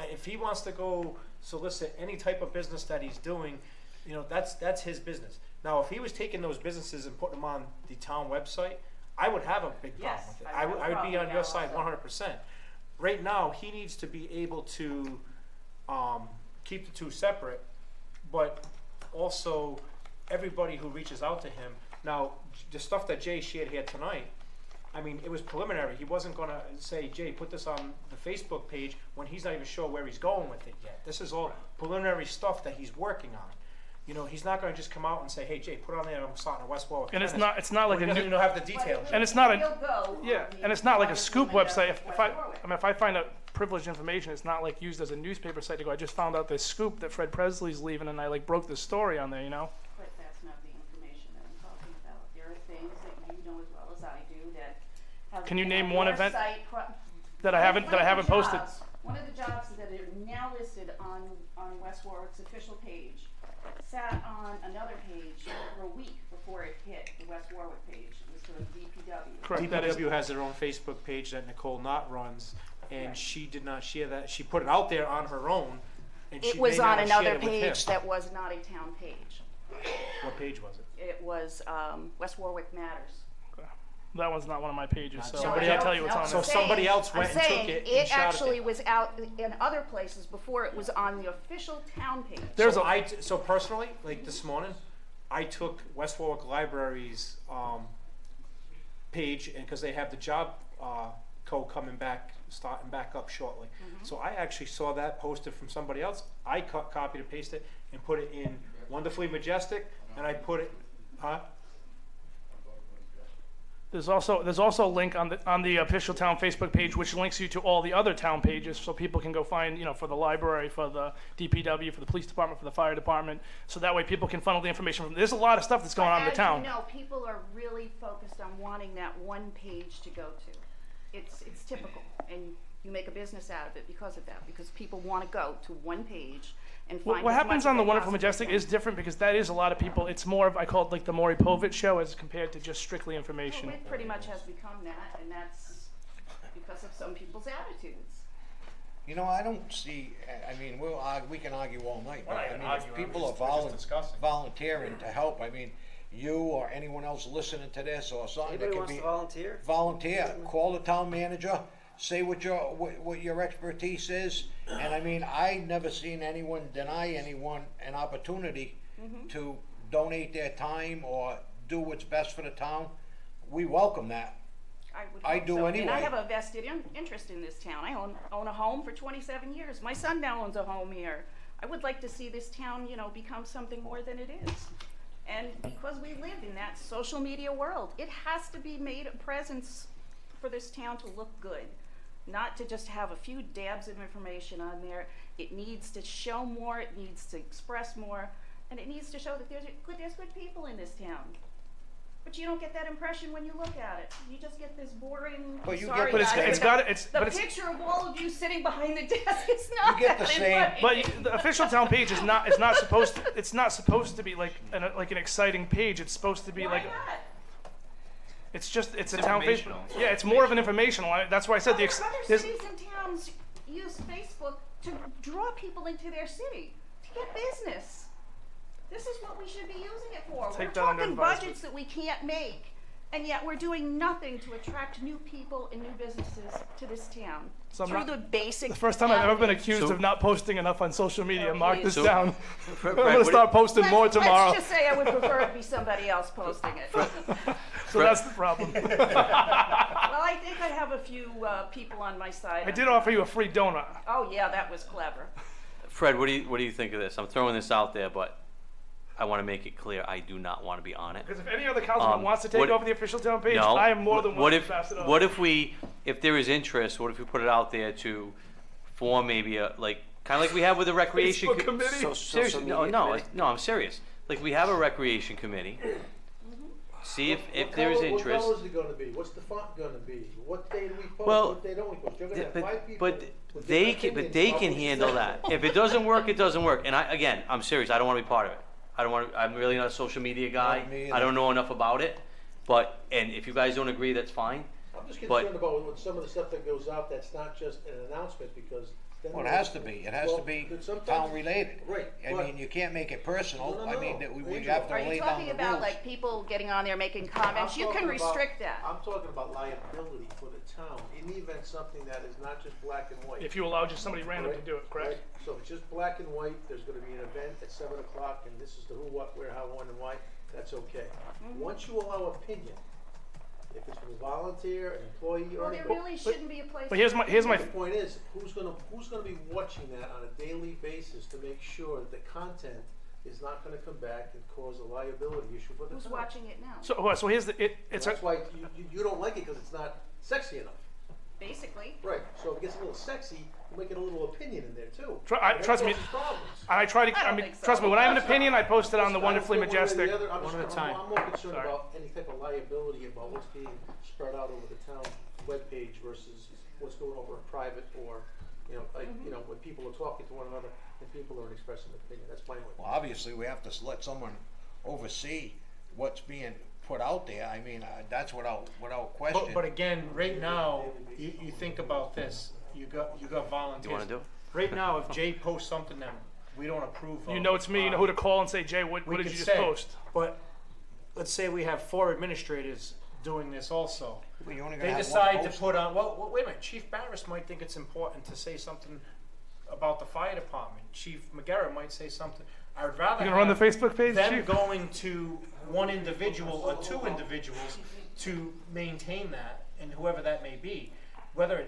If he wants to go solicit any type of business that he's doing, you know, that's his business. Now, if he was taking those businesses and putting them on the town website, I would have a big problem Yes, with it. I would have a I would problem be on with your that side also. 100%. Right now, he needs to be able to keep the 2 separate, but also everybody who reaches out to him. Now, the stuff that Jay shared here tonight, I mean, it was preliminary. He wasn't gonna say, Jay, put this on the Facebook page when he's not even sure where he's going with it yet. This is all preliminary stuff that he's working on. You know, he's not gonna just come out and say, hey, Jay, put on there, I'm starting a West Warwick And it's tennis. not like He a doesn't new, even have the details. And it's not a- He'll go yeah, on the and it's not like a Wonderful scoop Majestic website. If West I, Warwick. I mean, if I find out privileged information, it's not like used as a newspaper site to go, I just found out this scoop that Fred Presley's leaving and I like broke the story on there, you know? But that's not the information that I'm talking about. There are things that you know as well as I do that have. Can you been name on one your event site that I haven't posted? One of the jobs that are now listed on West Warwick's official page sat on another page for a week before it hit the West Warwick page. It was for DPW. Correct, that is, DPW has their own Facebook page that Nicole Knott runs, and she did not share that. She put it out there on her own, and she It was may not on have another shared it with page him. that was not a town page. What page was it? It was West Warwick Matters. that one's not one of my pages, so Somebody I else- can't tell you what's no, on So there. somebody else I'm went and took saying it and shot it actually there. was out in other places before it was on the official town page. There's so a, so personally, like this morning, I took West Warwick Library's page, and because they have the job code coming back, starting back up shortly. So I actually saw that posted from somebody else. I copied and pasted it and put it in Wonderfully Majestic, and I put it, there's also a link on the official town Facebook page which links you to all the other town pages so people can go find, you know, for the library, for the DPW, for the police department, for the fire department. So that way people can funnel the information from, there's a lot of stuff that's going on in the town. As you know, people are really focused on wanting that one page to go to. It's typical, and you make a business out of it because of that, because people want to go to one page and find What as happens much on as the they Wonderful possibly Majestic can. is different because that is a lot of people, it's more of, I call it like the Maury Povich show as compared to just strictly information. Well, it pretty much has become that, and that's because of some people's attitudes. You know, I don't see, I mean, we can argue all night, We're but not I even mean, arguing, if people we're are just discussing. volunteering to help, I mean, you or anyone else listening to this or something that Anybody can wants be to volunteer? volunteer, call the town manager, say what your expertise is. And I mean, I never seen anyone deny anyone an opportunity to donate their time or do what's best for the town. We welcome that. I hope do so. anyway. And I have a vested interest in this town. I own a home for 27 years. My son now owns a home here. I would like to see this town, you know, become something more than it is. And because we live in that social media world, it has to be made a presence for this town to look good. Not to just have a few dabs of information on there. It needs to show more, it needs to express more, and it needs to show that there's good people in this town. But you don't get that impression when you look at it. You just get this boring, But you sorry get- But it's guys, got- the it's- but it's- picture of all of you sitting behind the desk is not You get the that same- inviting. But the official town page is not supposed to, it's not supposed to be like an exciting page. It's supposed to be Why like not? it's a It's town Facebook. informational. Yeah, it's more of an informational. That's why I said Other there's cities and towns use Facebook to draw people into their city, to get business. This is what we should be using it for. Take We're that under talking advisement. budgets that we can't make, and yet we're doing nothing to attract new people and new businesses to this town. So I'm Through not- the basic. the first time I've ever been avenues. accused So- of not posting enough on social media. Oh, Mark please. this So- down. Fred, I'm gonna what- start posting more tomorrow. Let's just say I would prefer it to be somebody else posting it. So that's the problem. Well, I think I have a few people on my side. I did offer you a free donut. Oh, yeah, that was clever. Fred, what do you think of this? I'm throwing this out there, but I want to make it clear I do not want to be on it. Because if any other councilman wants to take what- over the official town page, No. I am more than What willing if to pass it on. what if there is interest? What if we put it out there to form maybe a kind of like we have with the recreation Facebook committee? Seriously, Social media committee. no, I'm serious. Like we have a recreation committee. See if there is interest. What color is it gonna be? What's the font gonna be? What day do we post? Well, What day don't we post? You're gonna have 5 people. But with they different can, but opinions they about can what you handle say. that. If it doesn't work, it doesn't work. And I'm serious. I don't want to be part of it. I don't want. I'm really not a social media guy. Not me I either. don't know enough about it. And if you guys don't agree, that's fine. I'm just but- concerned about with some of the stuff that goes out that's not just an announcement, because then. Well, it has to be. It has Well, to be but sometimes- town related. Right, I but- mean, you can't make it personal. No, I mean, that we Angela. have to Are you lay down talking the about rules. like people getting on there making I'm comments? You can talking about- restrict that. I'm talking about liability for the town, in the event something that is not just black and white. If you allow just somebody random to Right, do it, correct? right. So if it's just black and white, there's gonna be an event at 7 o'clock, and this is the who, what, where, how, when, and why, that's okay. Once you allow opinion, if it's a volunteer, an employee, or Well, there anything. really shouldn't be a place. But here's my The point is, who's gonna be watching that on a daily basis to make sure that the content is not gonna come back and cause a liability issue for the Who's town? watching it now? so here's the it's a, That's why you don't like it, because it's not sexy enough. Basically. Right, so if it gets a little sexy, you make it a little opinion in there too. Trust me. That causes problems. and I try to. I I don't mean, think so. trust me. When I have an opinion, I post it on the Listen, I don't Wonderfully care one way or the Majestic. other. I'm One at a just- time. I'm more concerned Sorry. about any type of liability about what's being spread out over the town webpage versus what's going over a private, or, when people are talking to one another and people are expressing an opinion. That's my only. Well, obviously, we have to let someone oversee what's being put out there. I mean, that's without question. But again, right now, you think about this. You got volunteers. Do you want to do it? Right now, if Jay posts something that we don't approve of. You know it's me. You know who to call and say, Jay, what we did could you just say, post? But let's say we have 4 administrators doing this also. Well, you're only gonna They have decide one to post. put on, well, wait a minute, Chief Barris might think it's important to say something about the fire department. Chief McGarrett might say something. I would rather You gonna run the have Facebook page, them Chief? going to one individual or 2 individuals to maintain that, and whoever that may be. Whether,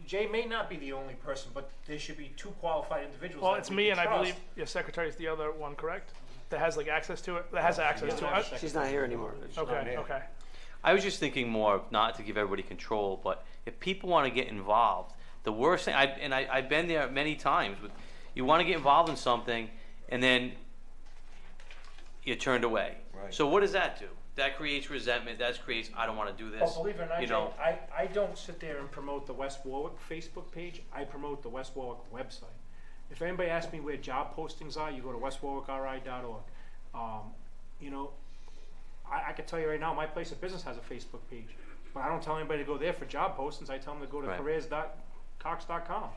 Jay may not be the only person, but there should be 2 qualified individuals. Well, that it's we me, can and I trust. believe your secretary's the other one, correct? That has like access to it. That has access to it. She's not here anymore. Okay. Okay. I was just thinking more of not to give everybody control, but if people want to get involved, the worst thing, I've been there many times, with you want to get involved in something, and then you're turned away. Right. So what does that do? That creates resentment. That creates, I don't want to do this. Well, believe it or not, you Jay, know. I don't sit there and promote the West Warwick Facebook page. I promote the West Warwick website. If anybody asks me where job postings are, you go to westwarwickri.org. I can tell you right now, my place of business has a Facebook page, but I don't tell anybody to go there for job postings. I tell them to go to Right. careers.cox.com.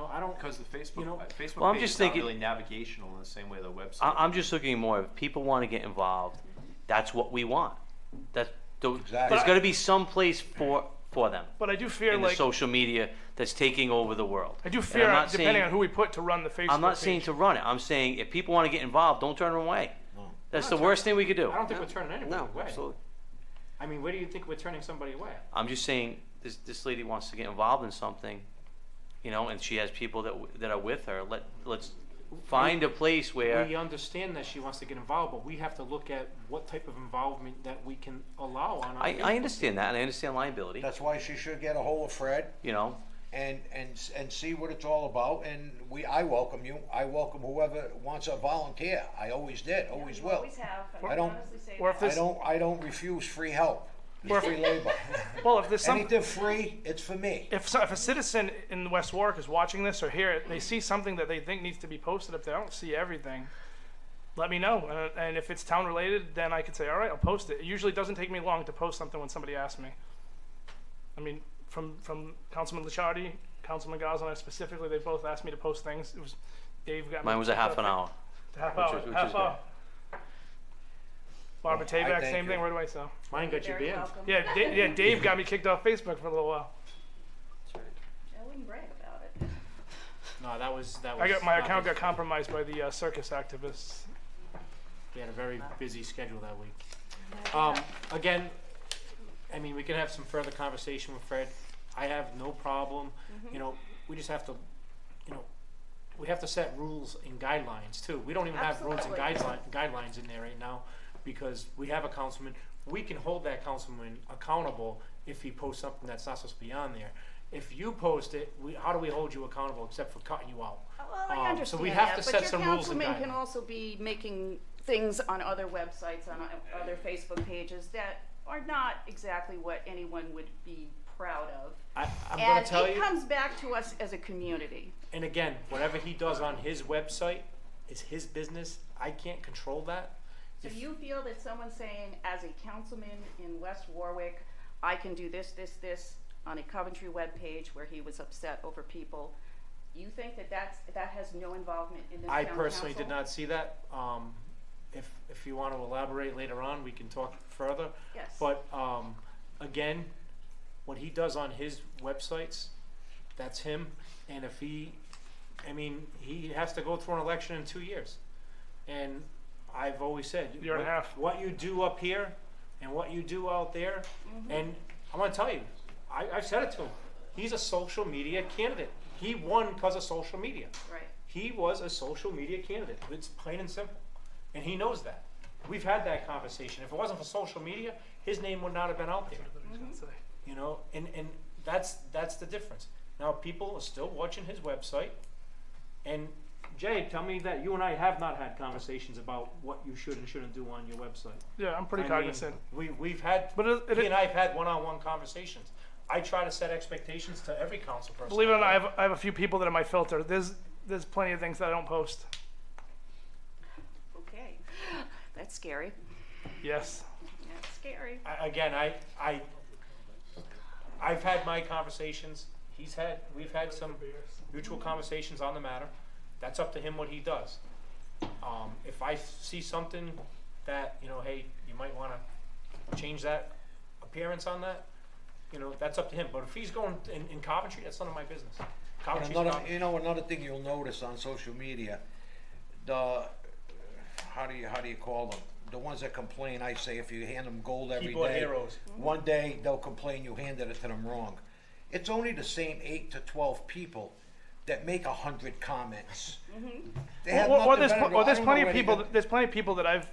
I don't. Because the Facebook Facebook Well, I'm page just is thinking- not really navigational in the same way the website. I'm just looking more if people want to get involved, that's what we want. Exactly. There's got to be some place for them But I do fear, in the like, social media that's taking over the world. I do And fear, I'm not depending saying- on who we put to run the Facebook I'm not page. saying to run it. I'm saying if people want to get involved, don't turn them away. That's the worst thing we could do. I don't think we're turning anybody No, away. absolutely. I mean, where do you think we're turning somebody away? I'm just saying this lady wants to get involved in something, you know, and she has people that are with her. Let's find a place where We understand that she wants to get involved, but we have to look at what type of involvement that we can allow on our I Facebook. understand that, and I understand liability. That's why she should get a hold of Fred You know, and see what it's all about. And I welcome you. I welcome whoever wants to volunteer. I always did, always will. Always have. I don't- honestly say Or if that. this, I don't refuse free help, Or if- free labor. well, if there's some, Anything free, it's for me. if a citizen in West Warwick is watching this or hear it, they see something that they think needs to be posted up there. I don't see everything. Let me know, and if it's town related, then I can say, all right, I'll post it. It usually doesn't take me long to post something when somebody asks me. I mean, from Councilman Licciardi, Councilman Gaza, and I specifically, they both asked me to post things. It was Dave got me. mine was a half an hour. Half which hour. is Half good. hour. Barbara Well, I Tabak, thank same you. thing. Where do I sell? Mine got you Very banned. welcome. Yeah, Dave got me kicked off Facebook for a little while. I wouldn't brag about it. No, that was. I got my not account his got compromised by the circus activists. We had a very busy schedule that week. Again, I mean, we can have some further conversation with Fred. I have no problem. You know, we just have to, you know, we have to set rules and guidelines too. We don't even have rules and guidelines in there right now because we have a councilman. We can hold that councilman accountable if he posts something that's not supposed to be on there. If you post it, how do we hold you accountable except for cutting you out? Well, I understand so we have that, to but set your some rules and councilman can guidelines. also be making things on other websites, on other Facebook pages that are not exactly what anyone would be proud of. I'm going to tell And it you. comes back to us as a community. And again, whatever he does on his website is his business. I can't control that. So you feel that someone saying, as a councilman in West Warwick, I can do this, this, this on a Coventry webpage where he was upset over people, you think that that has no involvement in this I town personally council? did not see that. If you want to elaborate later on, we can talk further. Yes. But again, what he does on his websites, that's him. And if he has to go through an election in 2 years. And I've always said, Year and a half. what you do up here and what you do out there, and I'm going to tell you, I've said it to him. He's a social media candidate. He won because of social media. Right. He was a social media candidate. It's plain and simple. And he knows that. We've had that conversation. If it wasn't for social media, his name would not have been out there. You know, and that's the difference. Now people are still watching his website. And Jay, tell me that you and I have not had conversations about what you should and shouldn't do on your website. Yeah, I'm pretty I mean, cognizant. we've had, But he and I have had one-on-one conversations. I try to set expectations to every council person. Believe it or not, I have a few people that are my filter. There's plenty of things that I don't post. Okay. That's scary. Yes. That's scary. Again, I've had my conversations. We've had some mutual conversations on the matter. That's up to him what he does. If I see something that, you know, hey, you might want to change that appearance on that, you know, that's up to him. But if he's going in Coventry, that's none of my business. Coventry's Coventry. Another thing you'll notice on social media, how do you call them? The ones that complain, I say, if you hand them gold every Keyboard day, heroes. one day they'll complain you handed it to them wrong. It's only the same 8 to 12 people that make 100 comments. They have Or nothing better to do. there's I don't plenty know of where people. they get- There's plenty of people that I've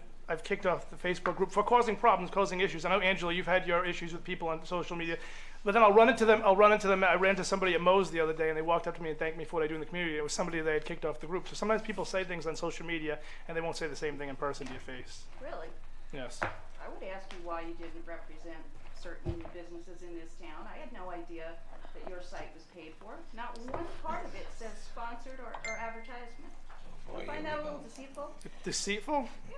kicked off the Facebook group for causing problems, causing issues. I know Angela, you've had your issues with people on social media, but then I'll run into them. I ran into somebody at Moe's the other day, and they walked up to me and thanked me for what I do in the community. It was somebody they had kicked off the group. So sometimes people say things on social media, and they won't say the same thing in person to your face. Really? Yes. I would ask you why you didn't represent certain businesses in this town. I had no idea that your site was paid for. Not one part of it says sponsored or advertisement. Do you find that a little deceitful? Deceitful? Yeah.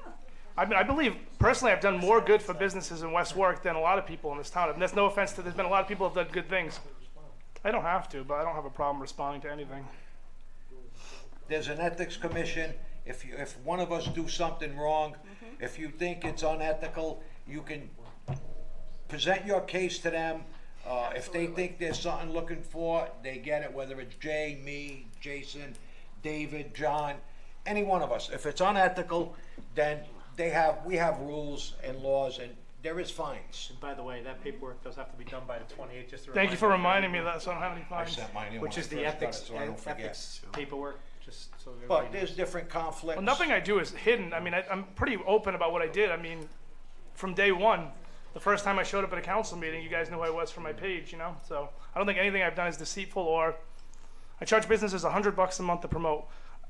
I mean, I believe personally, I've done more good for businesses in West Warwick than a lot of people in this town. And that's no offense to. There's been a lot of people who've done good things. I don't have to, but I don't have a problem responding to anything. There's an ethics commission. if one of us do something wrong, if you think it's unethical, you can present your case to them. If they think there's something looking for, they get it, whether it's Jay, me, Jason, David, John, any one of us. If it's unethical, then we have rules and laws, and there is fines. And by the way, that paperwork does have to be done by the 28th, just to Thank you for reminding me of that, so I don't have any I fines. sent mine in Which when is I the first got it, ethics, so I don't forget. ethics paperwork, just so everybody But knows. there's different conflicts. Well, nothing I do is hidden. I mean, I'm pretty open about what I did. I mean, from day one, the first time I showed up at a council meeting, you guys knew who I was from my page, you know? So I don't think anything I've done is deceitful, or I charge businesses $100 a month to promote,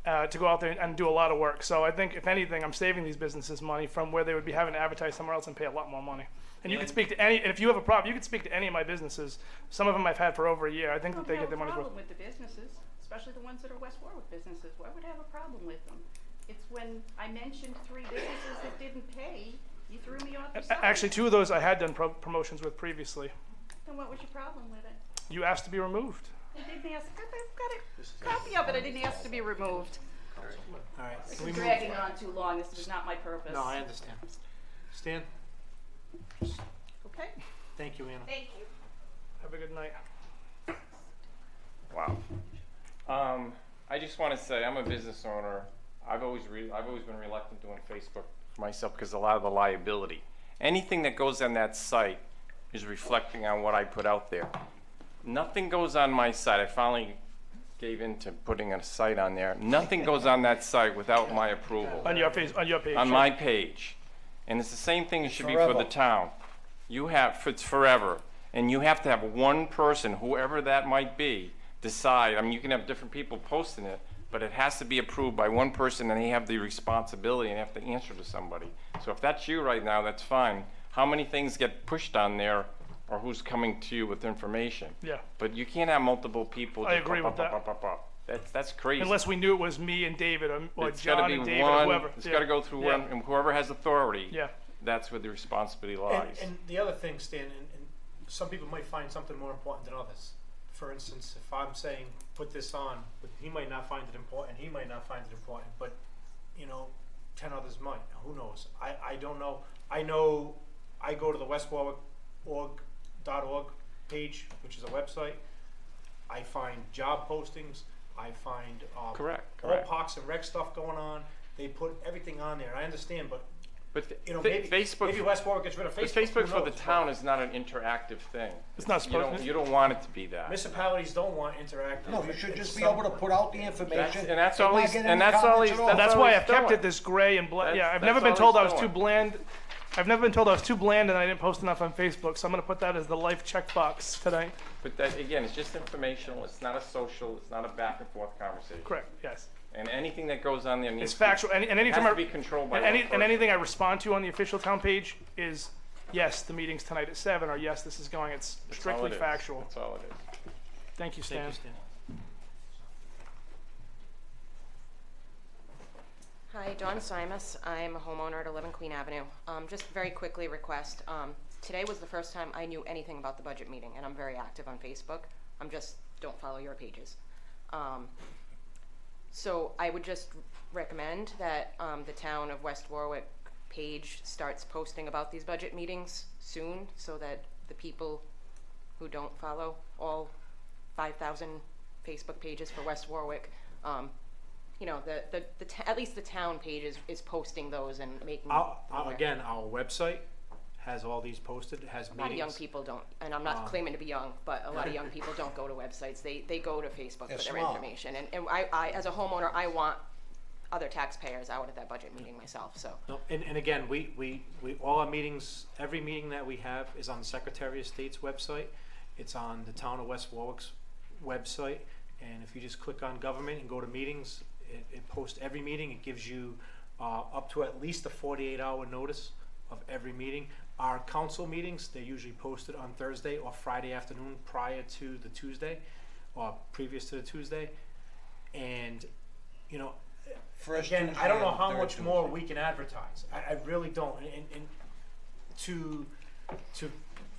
to go out there and do a lot of work. So I think, if anything, I'm saving these businesses money from where they would be having to advertise somewhere else and pay a lot more money. And you can speak to any, and if you have a problem, you can speak to any of my businesses. Some of them I've had for over a year. I think that they get their money's worth. I don't have a problem with the businesses, especially the ones that are West Warwick businesses. Why would I have a problem with them? It's when I mentioned 3 businesses that didn't pay, you threw me off the side. Actually, 2 of those I had done promotions with previously. Then what was your problem with it? You asked to be removed. I didn't ask, I've got a copy of it, I didn't ask to be removed. All right, This can we is move? dragging on too long, this was not my purpose. No, I understand. Stan, Okay, thank you, Anna. thank you. Have a good night. Wow. I just want to say I'm a business owner. I've always been reluctant doing Facebook for myself because of a lot of the liability. Anything that goes on that site is reflecting on what I put out there. Nothing goes on my site. I finally gave in to putting a site on there. Nothing goes on that site without my approval. On your page. On my page. And it's the same thing it should be for the Forever. town. You have, it's forever. And you have to have one person, whoever that might be, decide. I mean, you can have different people posting it, but it has to be approved by one person, and they have the responsibility and have to answer to somebody. So if that's you right now, that's fine. How many things get pushed on there, or who's coming to you with information? Yeah. But you can't have multiple people. I just agree pop, with pop, that. pop, pop, pop. That's crazy. Unless we knew it was me and David, or It's gotta John be and David, one, or whoever. it's Yeah. gotta go through Yeah. one, and whoever has authority. Yeah. That's where the responsibility lies. And the other thing, Stan, and some people might find something more important than others. For instance, if I'm saying put this on, but he might not find it important, he might not find it important, but 10 others might. Who knows? I don't know. I know I go to the westwarwick.org page, which is a website. I find job postings. I find Correct. all Parks and Rec stuff going on. They put everything on there. I understand, but maybe Facebook, maybe West Warwick gets rid of but Facebook. Facebook who for the knows? town is not an interactive thing. It's not supposed to. You don't want it to be that. Municipalities don't want interactive. No, you should It's just be some- able to put out the information. And that's and all not he's- get and any that's all comments he's- at all. that's That's all why he's I've kept doing. it this gray and black. Yeah, I've That's never been all told I he's was too doing. bland. I've never been told I was too bland and I didn't post enough on Facebook, so I'm going to put that as the life checkbox tonight. But that, again, it's just informational. It's not a social. It's not a back and forth conversation. Correct, yes. And anything that goes on there needs It's factual, and has anytime to be controlled by one and person. anything I respond to on the official town page is, yes, the meeting's tonight at 7, or yes, this is going, it's That's all strictly it is. factual. That's all it is. Thank you, Stan. Thank you, Stan. Hi, Dawn Simus. I'm a homeowner at 11 Queen Avenue. Just very quickly request, today was the first time I knew anything about the budget meeting, and I'm very active on Facebook. Don't follow your pages. So I would just recommend that the town of West Warwick page starts posting about these budget meetings soon, so that the people who don't follow all 5,000 Facebook pages for West Warwick, at least the town page is posting those and making them aware. Again, our website has all these posted. It has A lot of meetings. young people don't, and I'm not claiming to be young, but a lot of young people don't go to websites. They go to Facebook They're for their smart. information. And I, as a homeowner, I want other taxpayers out at that budget meeting myself, so. No, and again, we all our meetings, every meeting that we have is on the Secretary of State's website. It's on the Town of West Warwick's website, and if you just click on government and go to meetings, it posts every meeting. It gives you up to at least a 48-hour notice of every meeting. Our council meetings, they're usually posted on Thursday or Friday afternoon prior to the Tuesday, or previous to the Tuesday. And, First again, Tuesday I don't know and how third much more Tuesday. we can advertise. I really don't. And to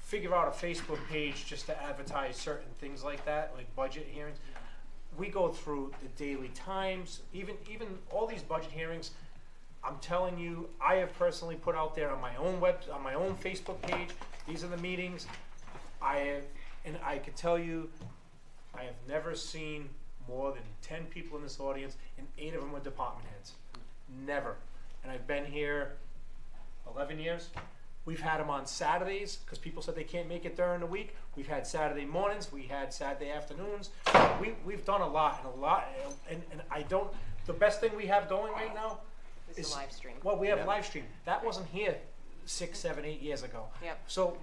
figure out a Facebook page just to advertise certain things like that, like budget hearings, we go through the Daily Times, even all these budget hearings. I'm telling you, I have personally put out there on my own Facebook page, these are the meetings. I can tell you, I have never seen more than 10 people in this audience, and 8 of them were department heads. Never. And I've been here 11 years. We've had them on Saturdays because people said they can't make it during the week. We've had Saturday mornings. We had Saturday afternoons. We've done a lot, and I don't. The best thing we have going right now It's a live stream. Well, we have live stream. That wasn't here 6, 7, 8 years ago. Yep. So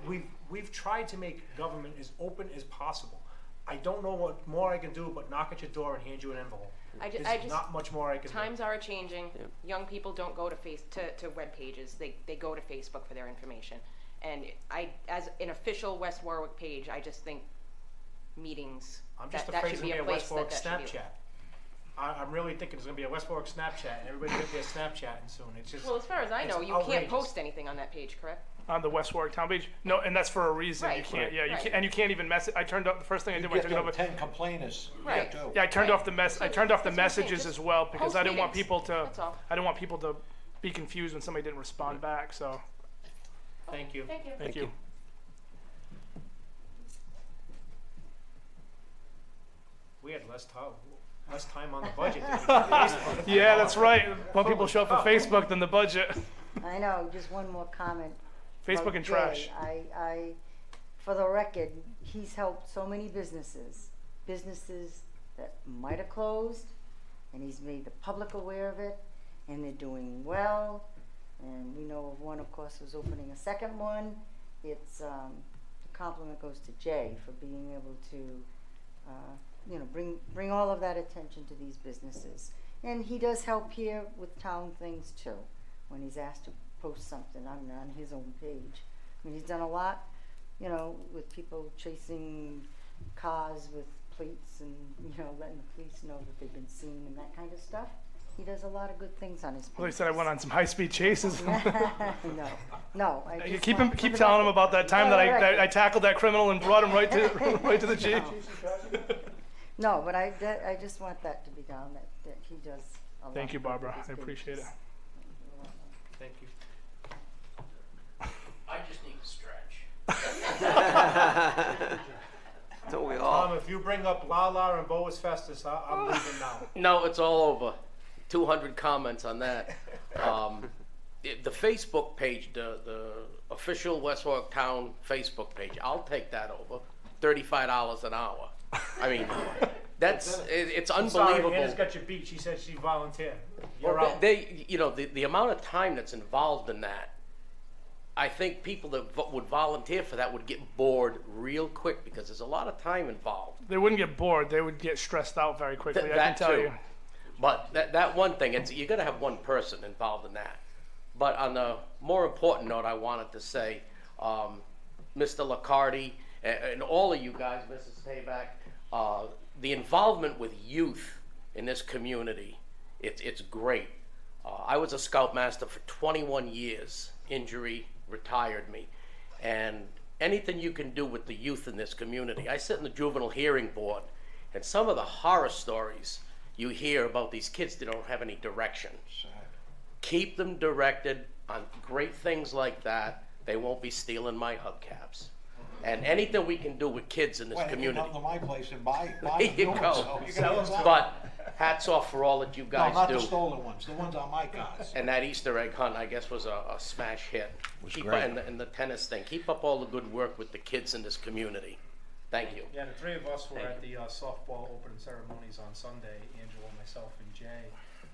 we've tried to make government as open as possible. I don't know what more I can do but knock at your door and hand you an envelope. There's not much more I can do. Times are changing. Young people don't go to to web pages. They go to Facebook for their information. And as an official West Warwick page, I just think meetings. I'm just that afraid should it's be gonna a be a West place Warwick that should be. Snapchat. I'm really thinking it's gonna be a West Warwick Snapchat, and everybody's gonna be a Snapchatting soon. It's just. Well, as far as I know, you outrageous. can't post anything on that page, correct? On the West Warwick town page? No, and that's for a reason. You Right. can't. Yeah, you Right. can't, and you can't even message. I turned off the first thing I did when I Get turned it them over. 10 complainers. Right. Too. Yeah, I turned off the So I turned off the that's what I'm saying, messages just as well because post I didn't want meetings. people to. That's all. I didn't want people to be confused when somebody didn't respond back. So Thank you. Thank you. thank you. We had less time on the budget than we did Facebook. Yeah, that's right. More people show up for Facebook than the budget. I know, just one more comment. Facebook about and Jay. trash. I, for the record, he's helped so many businesses that might have closed, and he's made the public aware of it, and they're doing well. And we know of one, of course, who's opening a second one. It's the compliment goes to Jay for being able to, bring all of that attention to these businesses. And he does help here with town things too, when he's asked to post something on his own page. I mean, he's done a lot, with people chasing cars with plates and, letting the police know that they've been seen and that kind of stuff. He does a lot of good things on his page. Well, he said I went on some high-speed chases. No. I just keep want- telling him about that time that Right. I tackled that criminal and brought him right to the chief. No, but I just want that to be down, that he does a lot. Thank you, of good with Barbara. his I appreciate it. pages. Thank you. I just need to stretch. Don't we all? Tom, if you bring up Lala and Boas Festus, I'm leaving now. No, it's all over. 200 comments on that. The Facebook page, the official West Warwick Town Facebook page, I'll take that over. $35 an hour. I mean, it's I'm sorry, unbelievable. Anna's got your beat. She said she volunteered. You're Well, out. the amount of time that's involved in that, I think people that would volunteer for that would get bored real quick because there's a lot of time involved. They wouldn't get bored. They would get stressed out very quickly. I can That tell too. you. But that one thing, you got to have one person involved in that. But on the more important note, I wanted to say, Mr. Lacardi and all of you guys, Mrs. Tayback, the involvement with youth in this community, it's great. I was a scoutmaster for 21 years. Injury retired me. And anything you can do with the youth in this community. I sit in the juvenile hearing board, and some of the horror stories you hear about these kids that don't have any direction. Keep them directed on great things like that. They won't be stealing my hubcaps. And anything we can do with kids in this community. Come to my place and buy There them you new ones, go. so you're gonna get some. But hats off for all that you guys No, not do. the stolen ones, the ones on my cars. And that Easter egg hunt, I guess, was a smash hit. Keep great. and the tennis thing. Keep up all the good work with the kids in this community. Thank you. Yeah, the three of us were Thank at the softball opening ceremonies on Sunday. Angela, myself, and Jay.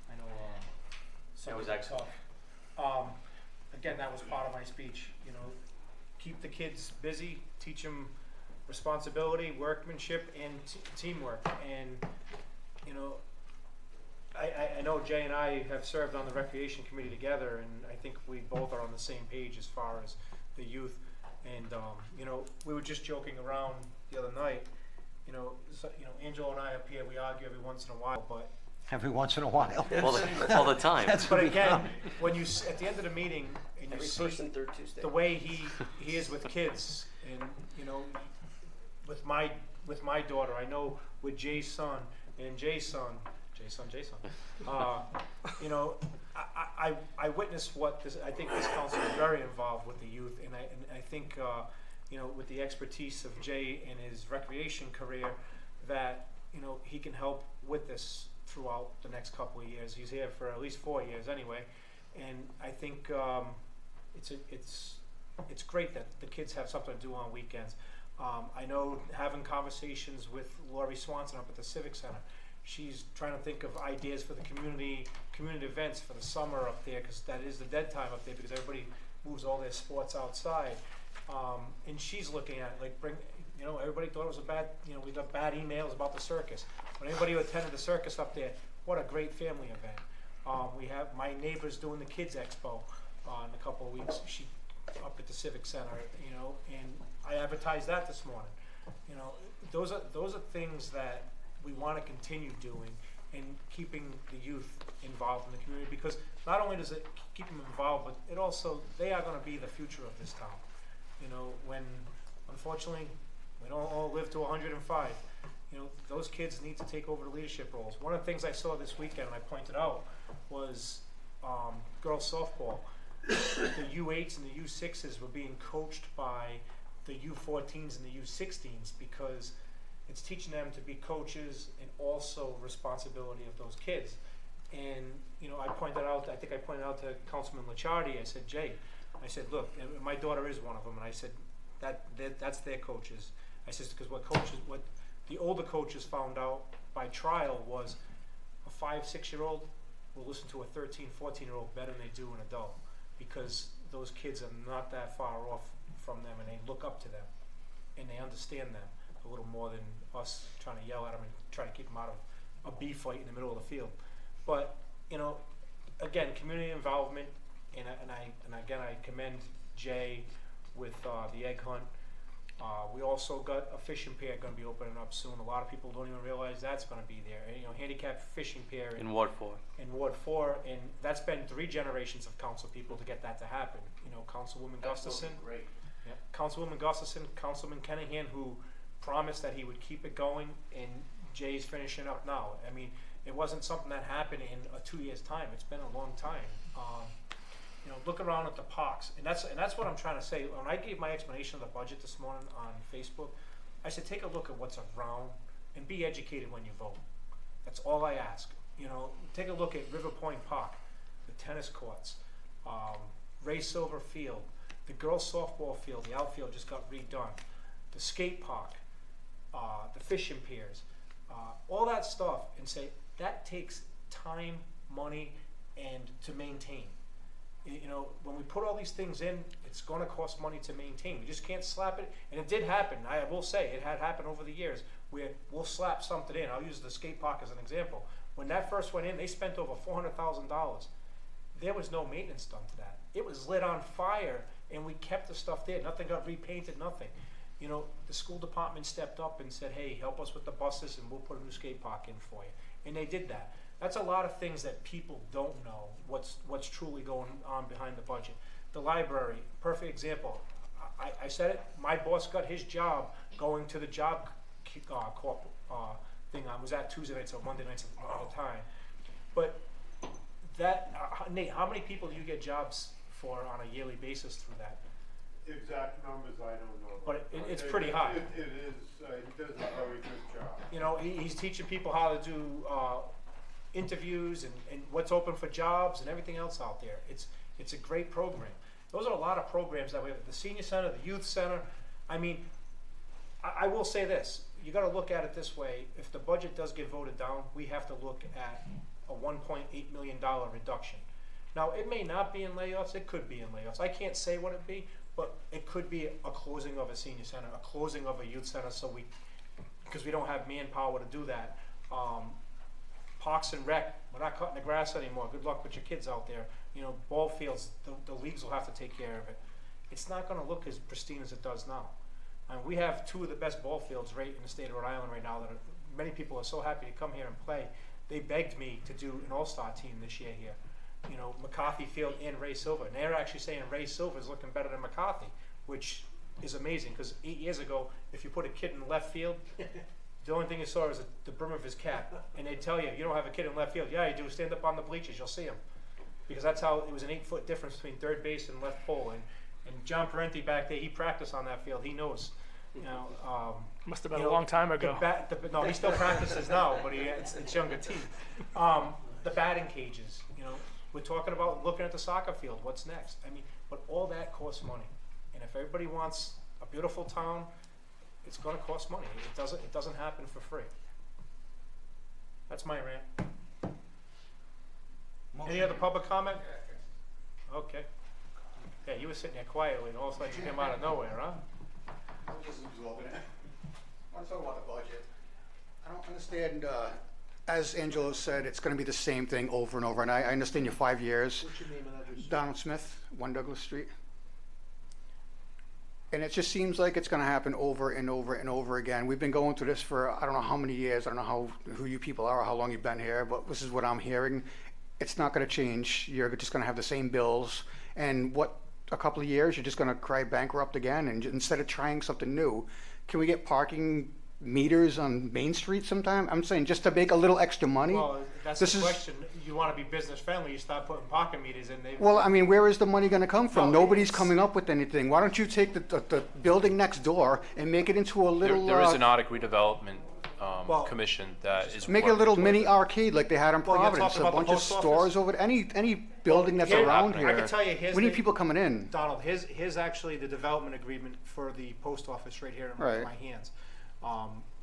I know. That was Sunday excellent. tough. Again, that was part of my speech. Keep the kids busy, teach them responsibility, workmanship, and teamwork. And I know Jay and I have served on the recreation committee together, and I think we both are on the same page as far as the youth. And we were just joking around the other night. Angela and I up here, we argue every once in a while, but Every once in a while. All the time. That's but what we again, come. when you at the end of the meeting and you Every see first and third Tuesday. the way he is with kids, and with my daughter, I know with Jay's son, and Jason, you know, I witnessed what this, I think this council is very involved with the youth, and I think, you know, with the expertise of Jay and his recreation career, that, you know, he can help with this throughout the next couple of years. He's here for at least 4 years anyway, and I think it's great that the kids have something to do on weekends. I know, having conversations with Laurie Swanson up at the Civic Center, she's trying to think of ideas for the community events for the summer up there, because that is the dead time up there, because everybody moves all their sports outside. And she's looking at, like, you know, everybody thought it was a bad, you know, we got bad emails about the circus. But anybody who attended the circus up there, what a great family event. We have my neighbor's doing the Kids Expo in a couple of weeks. She up at the Civic Center, you know, and I advertised that this morning. You know, those are things that we want to continue doing, and keeping the youth involved in the community, because not only does it keep them involved, but it also, they are going to be the future of this town. You know, when unfortunately we don't all live to 105, you know, those kids need to take over the leadership roles. One of the things I saw this weekend, and I pointed out, was girls softball. The U8s and the U6s were being coached by the U14s and the U16s, because it's teaching them to be coaches and also responsibility of those kids. And, you know, I think I pointed out to Councilman Licciardi, I said, Jay, I said, look, and my daughter is one of them, and I said, that's their coaches. I said, because what the older coaches found out by trial was a 5, 6-year-old will listen to a 13, 14-year-old better than they do an adult, because those kids are not that far off from them, and they look up to them, and they understand them a little more than us trying to yell at them and trying to keep them out of a bee fight in the middle of the field. But, you know, again, community involvement, and again, I commend Jay with the egg hunt. We also got a fishing pier going to be opening up soon. A lot of people don't even realize that's going to be there. And, you know, handicapped fishing pier In Ward 4. In Ward 4, and that's been 3 generations of council people to get that to happen. You know, Councilwoman Gustafson. Great. Yeah, Councilwoman Gustafson, Councilman Kennahan, who promised that he would keep it going, and Jay's finishing up now. I mean, it wasn't something that happened in 2 years' time. It's been a long time. You know, look around at the parks, and that's what I'm trying to say. When I gave my explanation of the budget this morning on Facebook, I said, take a look at what's around and be educated when you vote. That's all I ask. You know, take a look at River Point Park, the tennis courts, Ray Silver Field, the girls softball field, the outfield just got redone, the skate park, the fishing piers, all that stuff, and say that takes time, money, and to maintain. You know, when we put all these things in, it's going to cost money to maintain. We just can't slap it. And it did happen. I will say it had happened over the years where we'll slap something in. I'll use the skate park as an example. When that first went in, they spent over $400,000. There was no maintenance done to that. It was lit on fire, and we kept the stuff there. Nothing got repainted, nothing. You know, the school department stepped up and said, hey, help us with the buses, and we'll put a new skate park in for you. And they did that. That's a lot of things that people don't know what's truly going on behind the budget. The library, perfect example. I said it, my boss got his job going to the job corp thing. I was at Tuesday nights or Monday nights at the time. But that, Nate, how many people do you get jobs for on a yearly basis through that? Exact numbers I don't know. But it's pretty high. It is, he does a very good job. You know, he's teaching people how to do interviews and what's open for jobs and everything else out there. It's a great program. Those are a lot of programs that we have at the senior center, the youth center. I mean, I will say this, you got to look at it this way. If the budget does get voted down, we have to look at a $1.8 million reduction. Now, it may not be in layoffs, it could be in layoffs. I can't say what it'd be, but it could be a closing of a senior center, a closing of a youth center, because we don't have manpower to do that. Parks and Rec, we're not cutting the grass anymore. Good luck with your kids out there. You know, ball fields, the leagues will have to take care of it. It's not going to look as pristine as it does now. And we have 2 of the best ball fields right in the state of Rhode Island right now that many people are so happy to come here and play. They begged me to do an all-star team this year here. You know, McCarthy Field and Ray Silver. And they're actually saying Ray Silver is looking better than McCarthy, which is amazing, because 8 years ago, if you put a kid in left field, the only thing you saw is the brim of his cap. And they tell you, you don't have a kid in left field. Yeah, you do. Stand up on the bleachers, you'll see him. Because that's how, it was an 8-foot difference between third base and left pole. And John Parenti back there, he practiced on that field. He knows. You know, Must have been a long time ago. no, he still practices now, but it's younger team. The batting cages, you know, we're talking about looking at the soccer field. What's next? I mean, but all that costs money. And if everybody wants a beautiful town, it's going to cost money. It doesn't happen for free. That's my rant. Any other public comment? Okay. Yeah, you were sitting there quietly, and all of a sudden you came out of nowhere, huh? I'm just absorbing it. I want to talk about the budget. I don't understand, as Angelo said, it's going to be the same thing over and over, and I understand your 5 years. What's your name and address? Donald Smith, 1 Douglas Street. And it just seems like it's going to happen over and over and over again. We've been going through this for I don't know how many years. I don't know who you people are or how long you've been here, but this is what I'm hearing. It's not going to change. You're just going to have the same bills. And a couple of years, you're just going to cry bankrupt again. And instead of trying something new, can we get parking meters on Main Street sometime? I'm saying just to make a little extra money. Well, that's the question. You want to be business friendly, you start putting parking meters in. Well, I mean, where is the money going to come from? No, Nobody's coming up with anything. Why don't you take the building next door and make it into a little... There is an Arctic redevelopment commission that is make it a little mini arcade like they had in Well, you're Providence. talking A about the bunch of post office? stores over any building that's around here. I can tell you, we need people coming in. Donald, here's actually the development agreement for the post office right here in Right. my hands.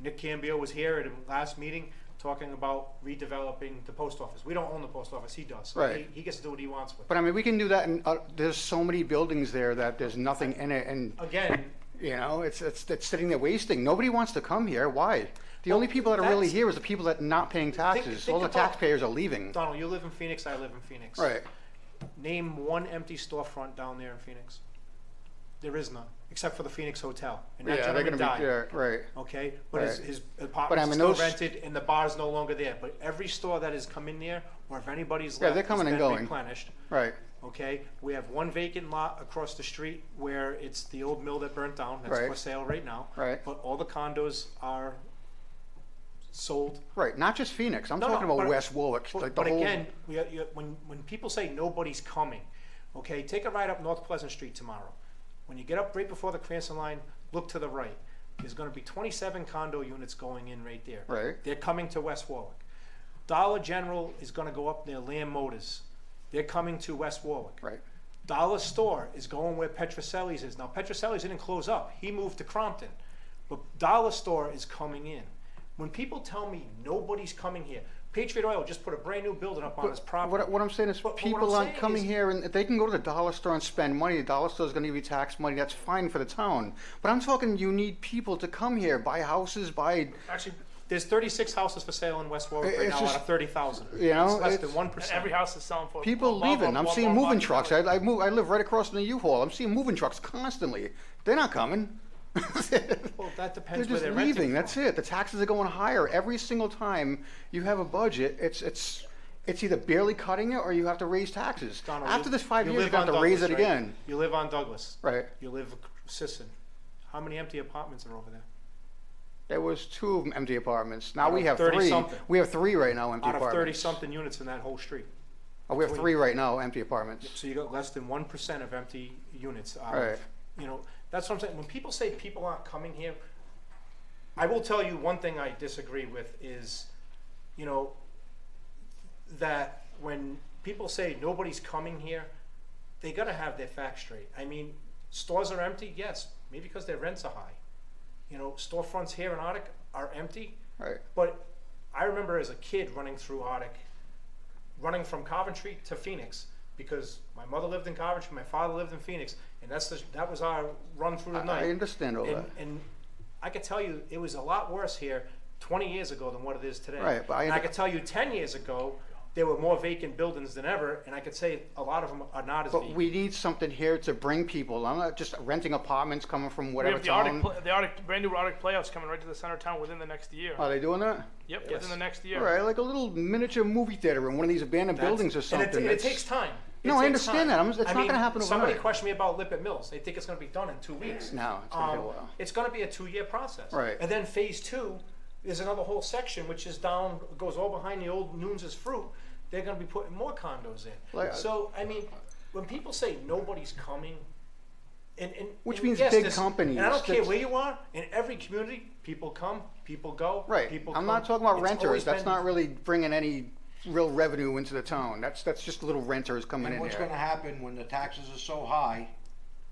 Nick Cambio was here at the last meeting talking about redeveloping the post office. We don't own the post office, he does. So Right. He gets to do what he wants with it. But I mean, we can do that, and there's so many buildings there that there's nothing in it, and Again, you know, it's sitting there wasting. Nobody wants to come here. Why? The only people that are really here is the people that are not paying taxes. think All the about- taxpayers are leaving. Donald, you live in Phoenix, I live in Phoenix. Right. Name one empty storefront down there in Phoenix. There is none, except for the Phoenix Hotel. And that Yeah, they're gentleman gonna be died. there, right. Okay, but Right. his But I apartment's mean, still those- rented and the bar's no longer there. But every store that has come in there, or if anybody's Yeah, left, they're coming has and been going. replenished. Right. Okay, we have one vacant lot across the street where it's the old mill that burnt down. That's Right. for sale right now. Right. But all the condos are sold. Right, not just Phoenix. I'm No, talking no, about but- West Warwick. But, like the but whole, again, when people say nobody's coming, okay, take a ride up North Pleasant Street tomorrow. When you get up right before the Cranston line, look to the right. There's going to be 27 condo units going in right there. Right. They're coming to West Warwick. Dollar General is going to go up near Lamb Motors. They're coming to West Warwick. Right. Dollar Store is going where Petrocelli's is. Now, Petrocelli's didn't close up. He moved to Crompton. But Dollar Store is coming in. When people tell me nobody's coming here, Patriot Oil just put a brand new building up on his property. what I'm saying is But what people I'm aren't saying coming is- here, and if they can go to the dollar store and spend money. The dollar store is going to give you tax money. That's fine for the town. But I'm talking you need people to come here, buy houses, buy... Actually, there's 36 houses for sale in West Warwick right It's now just- out of 30,000. you know, it's less it's- than 1%. And every house is selling for People blah, blah, leaving. blah, I'm blah, seeing blah, moving blah. trucks. I live right across from the U-Haul. I'm seeing moving trucks constantly. They're not coming. Well, that depends They're where just they're leaving. renting That's from. it. The taxes are going higher every single time you have a budget. It's either barely cutting it or you have to raise taxes. Donald, After this 5 years, live you have on to raise it Douglas, right? again. You live on Douglas. Right. You live Sisson. How many empty apartments are over there? There was 2 empty apartments. Now Out we of have 30 3. something. We have 3 right now empty Out of apartments. 30-something units in that whole street. Oh, we have 3 right now empty apartments. So you got less than 1% of empty units. Out Right. of, you know, that's what I'm saying. When people say people aren't coming here, I will tell you one thing I disagree with is, you know, that when people say nobody's coming here, they got to have their facts straight. I mean, stores are empty, yes, maybe because their rents are high. You know, storefronts here in Arctic are empty. Right. But I remember as a kid running through Arctic, running from Coventry to Phoenix, because my mother lived in Coventry, my father lived in Phoenix, and that was our run through the night. I understand all that. And I could tell you it was a lot worse here 20 years ago than what it is today. Right, but and I could tell you 10 years ago, there were more vacant buildings than ever, and I could say a lot of them are not as But vacant. we need something here to bring people. I'm not just renting apartments coming from We whatever have town. the Arctic, brand new Arctic playoffs coming right to the center of town within the next year. Are they doing that? Yep, Yes. within the next year. All right, like a little miniature movie theater in one of these abandoned buildings or something. And it That's- takes time. It No, I takes understand time. that. It's not mean, gonna happen Somebody overnight. questioned me about Lippet Mills. They think it's going to be done in 2 weeks. No, it's gonna take a while. It's going to be a 2-year process. Right. And then phase 2, there's another whole section which is down, goes all behind the old Noon's Fruit. They're gonna be putting more condos in. Like, So, I mean, when people say nobody's coming, and Which and means yes, big there's- companies And I don't care that- where you are, in every community, people come, people go, Right. people I'm come. not talking about It's renters. always That's been- not really bringing any real revenue into the town. That's just little renters coming And in what's here. gonna happen when the taxes are so high,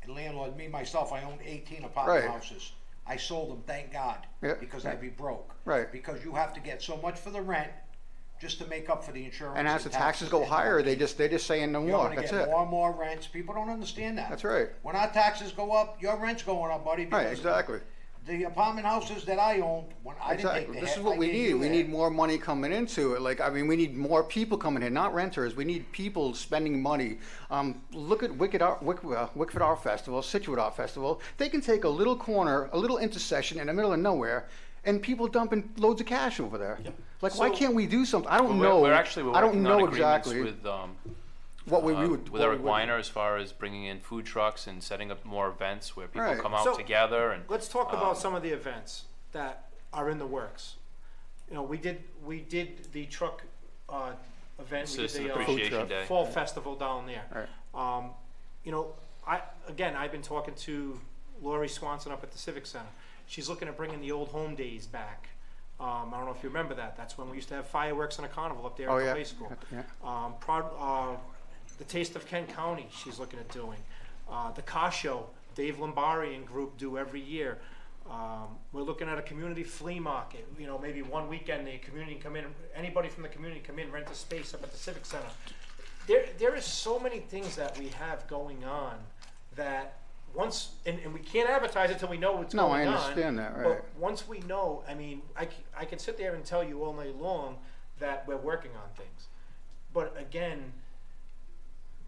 and landlord, me, myself, I own 18 apartment Right. houses. I sold them, thank God, Yeah. because I'd be broke. Right. Because you have to get so much for the rent, just to make up for the insurance. And as the taxes go and higher, upkeep. they're just saying no You're more. gonna That's get it. more and more rents. People don't understand that. That's right. When our taxes go up, your rent's going up, buddy. Right, because exactly. The apartment houses that I owned, when I didn't take Exactly. the This hit, is what I we gave need. you We that. need more money coming into it. Like, I mean, we need more people coming in, not renters. We need people spending money. Look at Wicked Art Festival, Situate Art Festival. They can take a little corner, a little intersection in the middle of nowhere, and people dumping loads of cash over there. Like, why So- can't we do something? I don't Well, know. We're actually I don't working know on agreements exactly with what we would with Eric Weiner as far as bringing in food trucks and setting up more events where people Right. come out So, together and. Let's talk about some of the events that are in the works. You know, we did the truck event. Citizen we did the Appreciation Day. fall festival down there. You know, I've been talking to Lori Swanson up at the Civic Center. She's looking at bringing the old home days back. I don't know if you remember that. That's when we used to have fireworks and a carnival up there Oh, at the yeah. high school. Yeah. The Taste of Kent County, she's looking at doing. The car show, Dave Lombari and group do every year. We're looking at a community flea market. You know, maybe one weekend the community can come in, anybody from the community come in, rent a space up at the Civic Center. There is so many things that we have going on that once, and we can't advertise it till we know what's No, going on. I understand that, right. But once we know, I mean, I can sit there and tell you all night long that we're working on things. But again,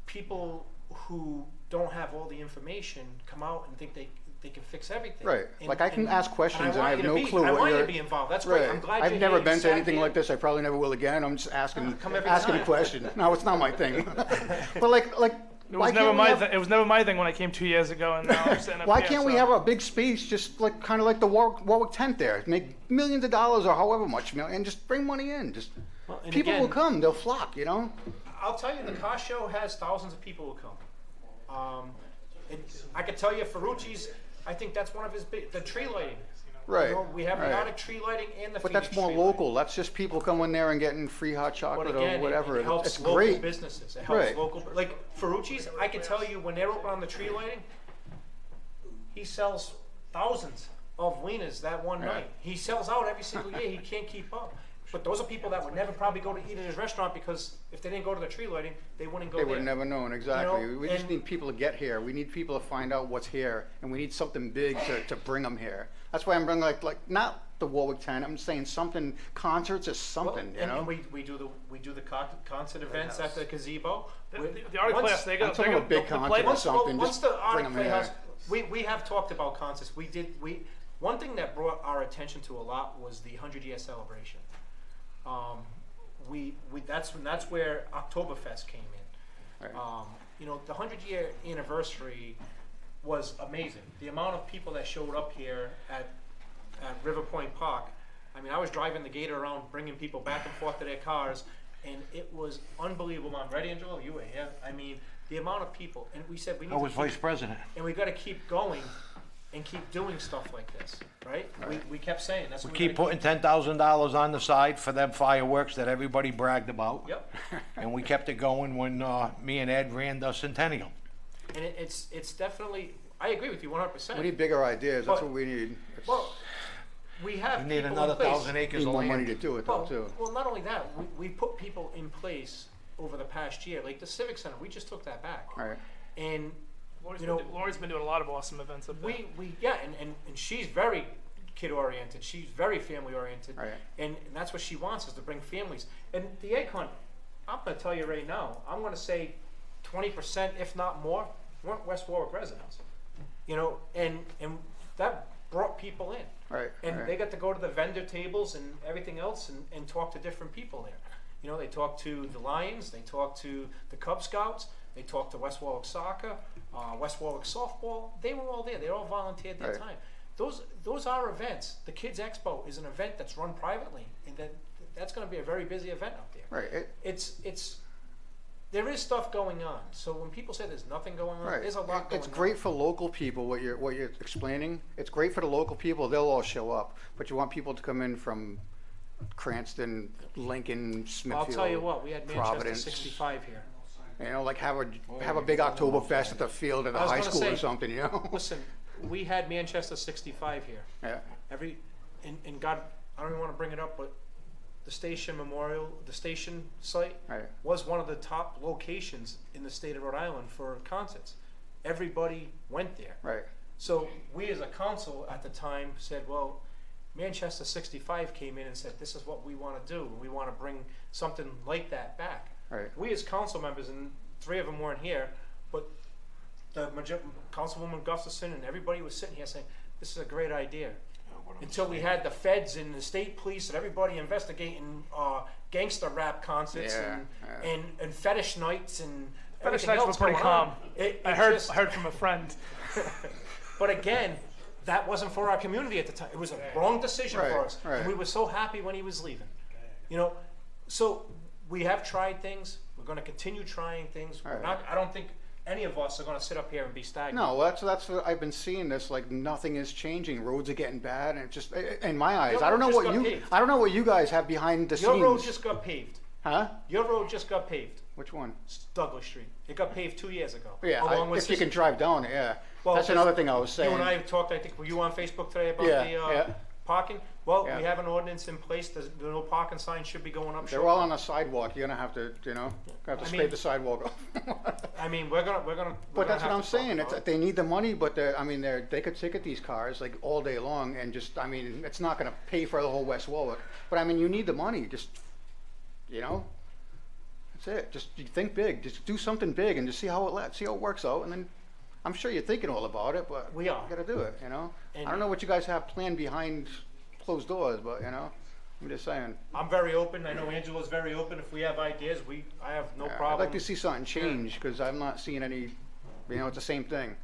people who don't have all the information come out and think they can fix everything. Right. And- Like, I can ask questions and I want have you to no be- clue I what want you you're. to be involved. That's great. I'm glad I've you're never here. been You to sat anything here. like this. I probably never will again. I'm just asking, Come every asking a time. question. No, it's not my thing. But like, It why was never can't we my have, it was never my thing when I came 2 years ago, and now I'm sitting up why here, can't we so- have a big space, just like kind of like the Warwick tent there, make millions of dollars or however much, and just bring money in. Just Well, and people again- will come, they'll flock, you know. I'll tell you, the car show has thousands of people who come. I could tell you, Ferrucci's, I think that's one of his big, the tree lighting. Right. You know, we have right. the Arctic tree lighting and the But Phoenix that's more tree local. That's just people coming there and getting free hot But chocolate again, or whatever. it helps It's local great. businesses. It helps Right. local, like Ferrucci's, I can tell you, when they're open on the tree lighting, he sells thousands of wieners that one Yeah. night. He sells out every single year. He can't keep up. But those are people that would never probably go to eat at his restaurant because if they didn't go to the tree lighting, they wouldn't go They there. would have never known, exactly. You know, We just and- need people to get here. We need people to find out what's here, and we need something big to bring them here. That's why I'm bringing like not the Warwick tent. I'm saying something, concerts or something, you and, know? and we do the concert events at the gazebo. The Art Class, they got I'm talking about a big concert or something. Once Just the bring Art 'em Playhouse, here. we have talked about concerts. One thing that brought our attention to a lot was the 100-year celebration. That's where Oktoberfest came in. Right. You know, the 100-year anniversary was amazing. The amount of people that showed up here at River Point Park. I mean, I was driving the gator around, bringing people back and forth to their cars, and it was unbelievable. I'm ready, Angelo. You were here. I mean, the amount of people, and we said we need I to was keep- vice president. and we got to keep going and keep doing stuff like this, right? We kept saying that's We what keep gotta putting $10,000 on the side for them fireworks that everybody bragged about. Yep. And we kept it going when me and Ed ran the Centennial. And it's definitely, I agree with you 100%. We need bigger ideas. That's But- what we need. Well, we have We need people another in place. 1,000 acres Need of more land. money to do it, though, Well, too. well, not only that, we put people in place over the past year. Like the Civic Center, we just took that back. All right. And Lori's you been know, Lori's been doing a lot of awesome events up there. and she's very kid oriented. She's very family oriented, Right. and that's what she wants is to bring families. And the egg hunt, I'm going to tell you right now, I'm going to say 20%, if not more, weren't West Warwick residents. You know, and that brought people in. Right. And right. they got to go to the vendor tables and everything else and talk to different people there. You know, they talked to the Lions, they talked to the Cub Scouts, they talked to West Warwick Soccer, West Warwick Softball. They were all there. They all volunteered their Right. time. those are events. The Kids Expo is an event that's run privately, and that's going to be a very busy event up there. Right. There is stuff going on. So when people say there's nothing going on, Right. there's a lot going on. It's great for local people, what you're explaining. It's great for the local people, they'll all show up. But you want people to come in from Cranston, Lincoln, Smithfield, I'll tell you what, we had Manchester Providence. 65 here. You know, like have a big Oktoberfest at the field at the I was high gonna school or say, something, you know? Listen, we had Manchester 65 here. Yeah. And God, I don't even want to bring it up, but the station memorial, the station site Right. was one of the top locations in the state of Rhode Island for concerts. Everybody went there. Right. So we as a council at the time said, well, Manchester 65 came in and said, this is what we want to do. We want to bring something like that back. Right. We as council members, and 3 of them weren't here, but the Councilwoman Gustafson and everybody was sitting here saying, this is a great idea. Until we had the feds and the state police and everybody investigating gangster rap concerts and fetish nights and Fetish everything nights were else pretty going calm. on. I heard from a friend. But again, that wasn't for our community at the time. It was a wrong decision for us. Right. And we were so happy when he was leaving. You know, so we have tried things. We're going to continue trying things. We're not, I don't think any of us are going to sit up here and be stagnant. No, that's what I've been seeing. This like nothing is changing. Roads are getting bad, and it just in my eyes. Your I don't know road just what got you. paved. I don't know what you guys have behind the Your scenes. road just got paved. Huh? Your road just got paved. Which one? Douglas Street. It got paved 2 years ago. Yeah, if you can drive down it, yeah. Well, That's another thing I was saying. You and I talked, I think, were you on Facebook today about the parking? Well, we have an ordinance in place. The no parking sign should be going up. They're all on the sidewalk. You're gonna have to, scrape the sidewalk off. I mean, we're gonna. But that's what I'm saying. They need the money, but they could ticket these cars like all day long, and just, it's not gonna pay for the whole West Warwick. But you need the money. Just, that's it. Just you think big. Just do something big, and just see how it works out, and then. I'm sure you're thinking all about it, but we are. You gotta do it, And I don't know what you guys have planned behind closed doors, but I'm just saying. I'm very open. I know Angela's very open. If we have ideas, I have no problem. I'd like to see something change because I'm not seeing any. It's the same thing.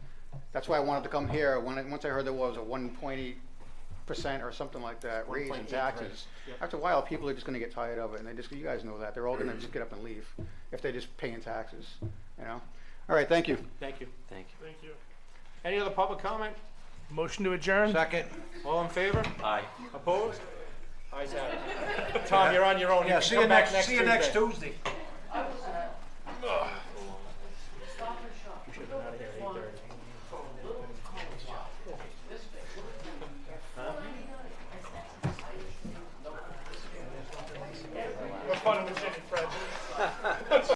That's why I wanted to come here. Once I heard there was a 1.8% or something like that raise in taxes. Yep. After a while, people are just gonna get tired of it, and you guys know that they're all gonna just get up and leave if they're just paying taxes. All right, thank you. Thank you. Thank you. Thank you. Any other public comment? Motion to adjourn. Second. All in favor? Aye. Opposed? Ayes have it. Tom, you're on your own. Yeah, can see come you back next Tuesday. Tuesday. What fun with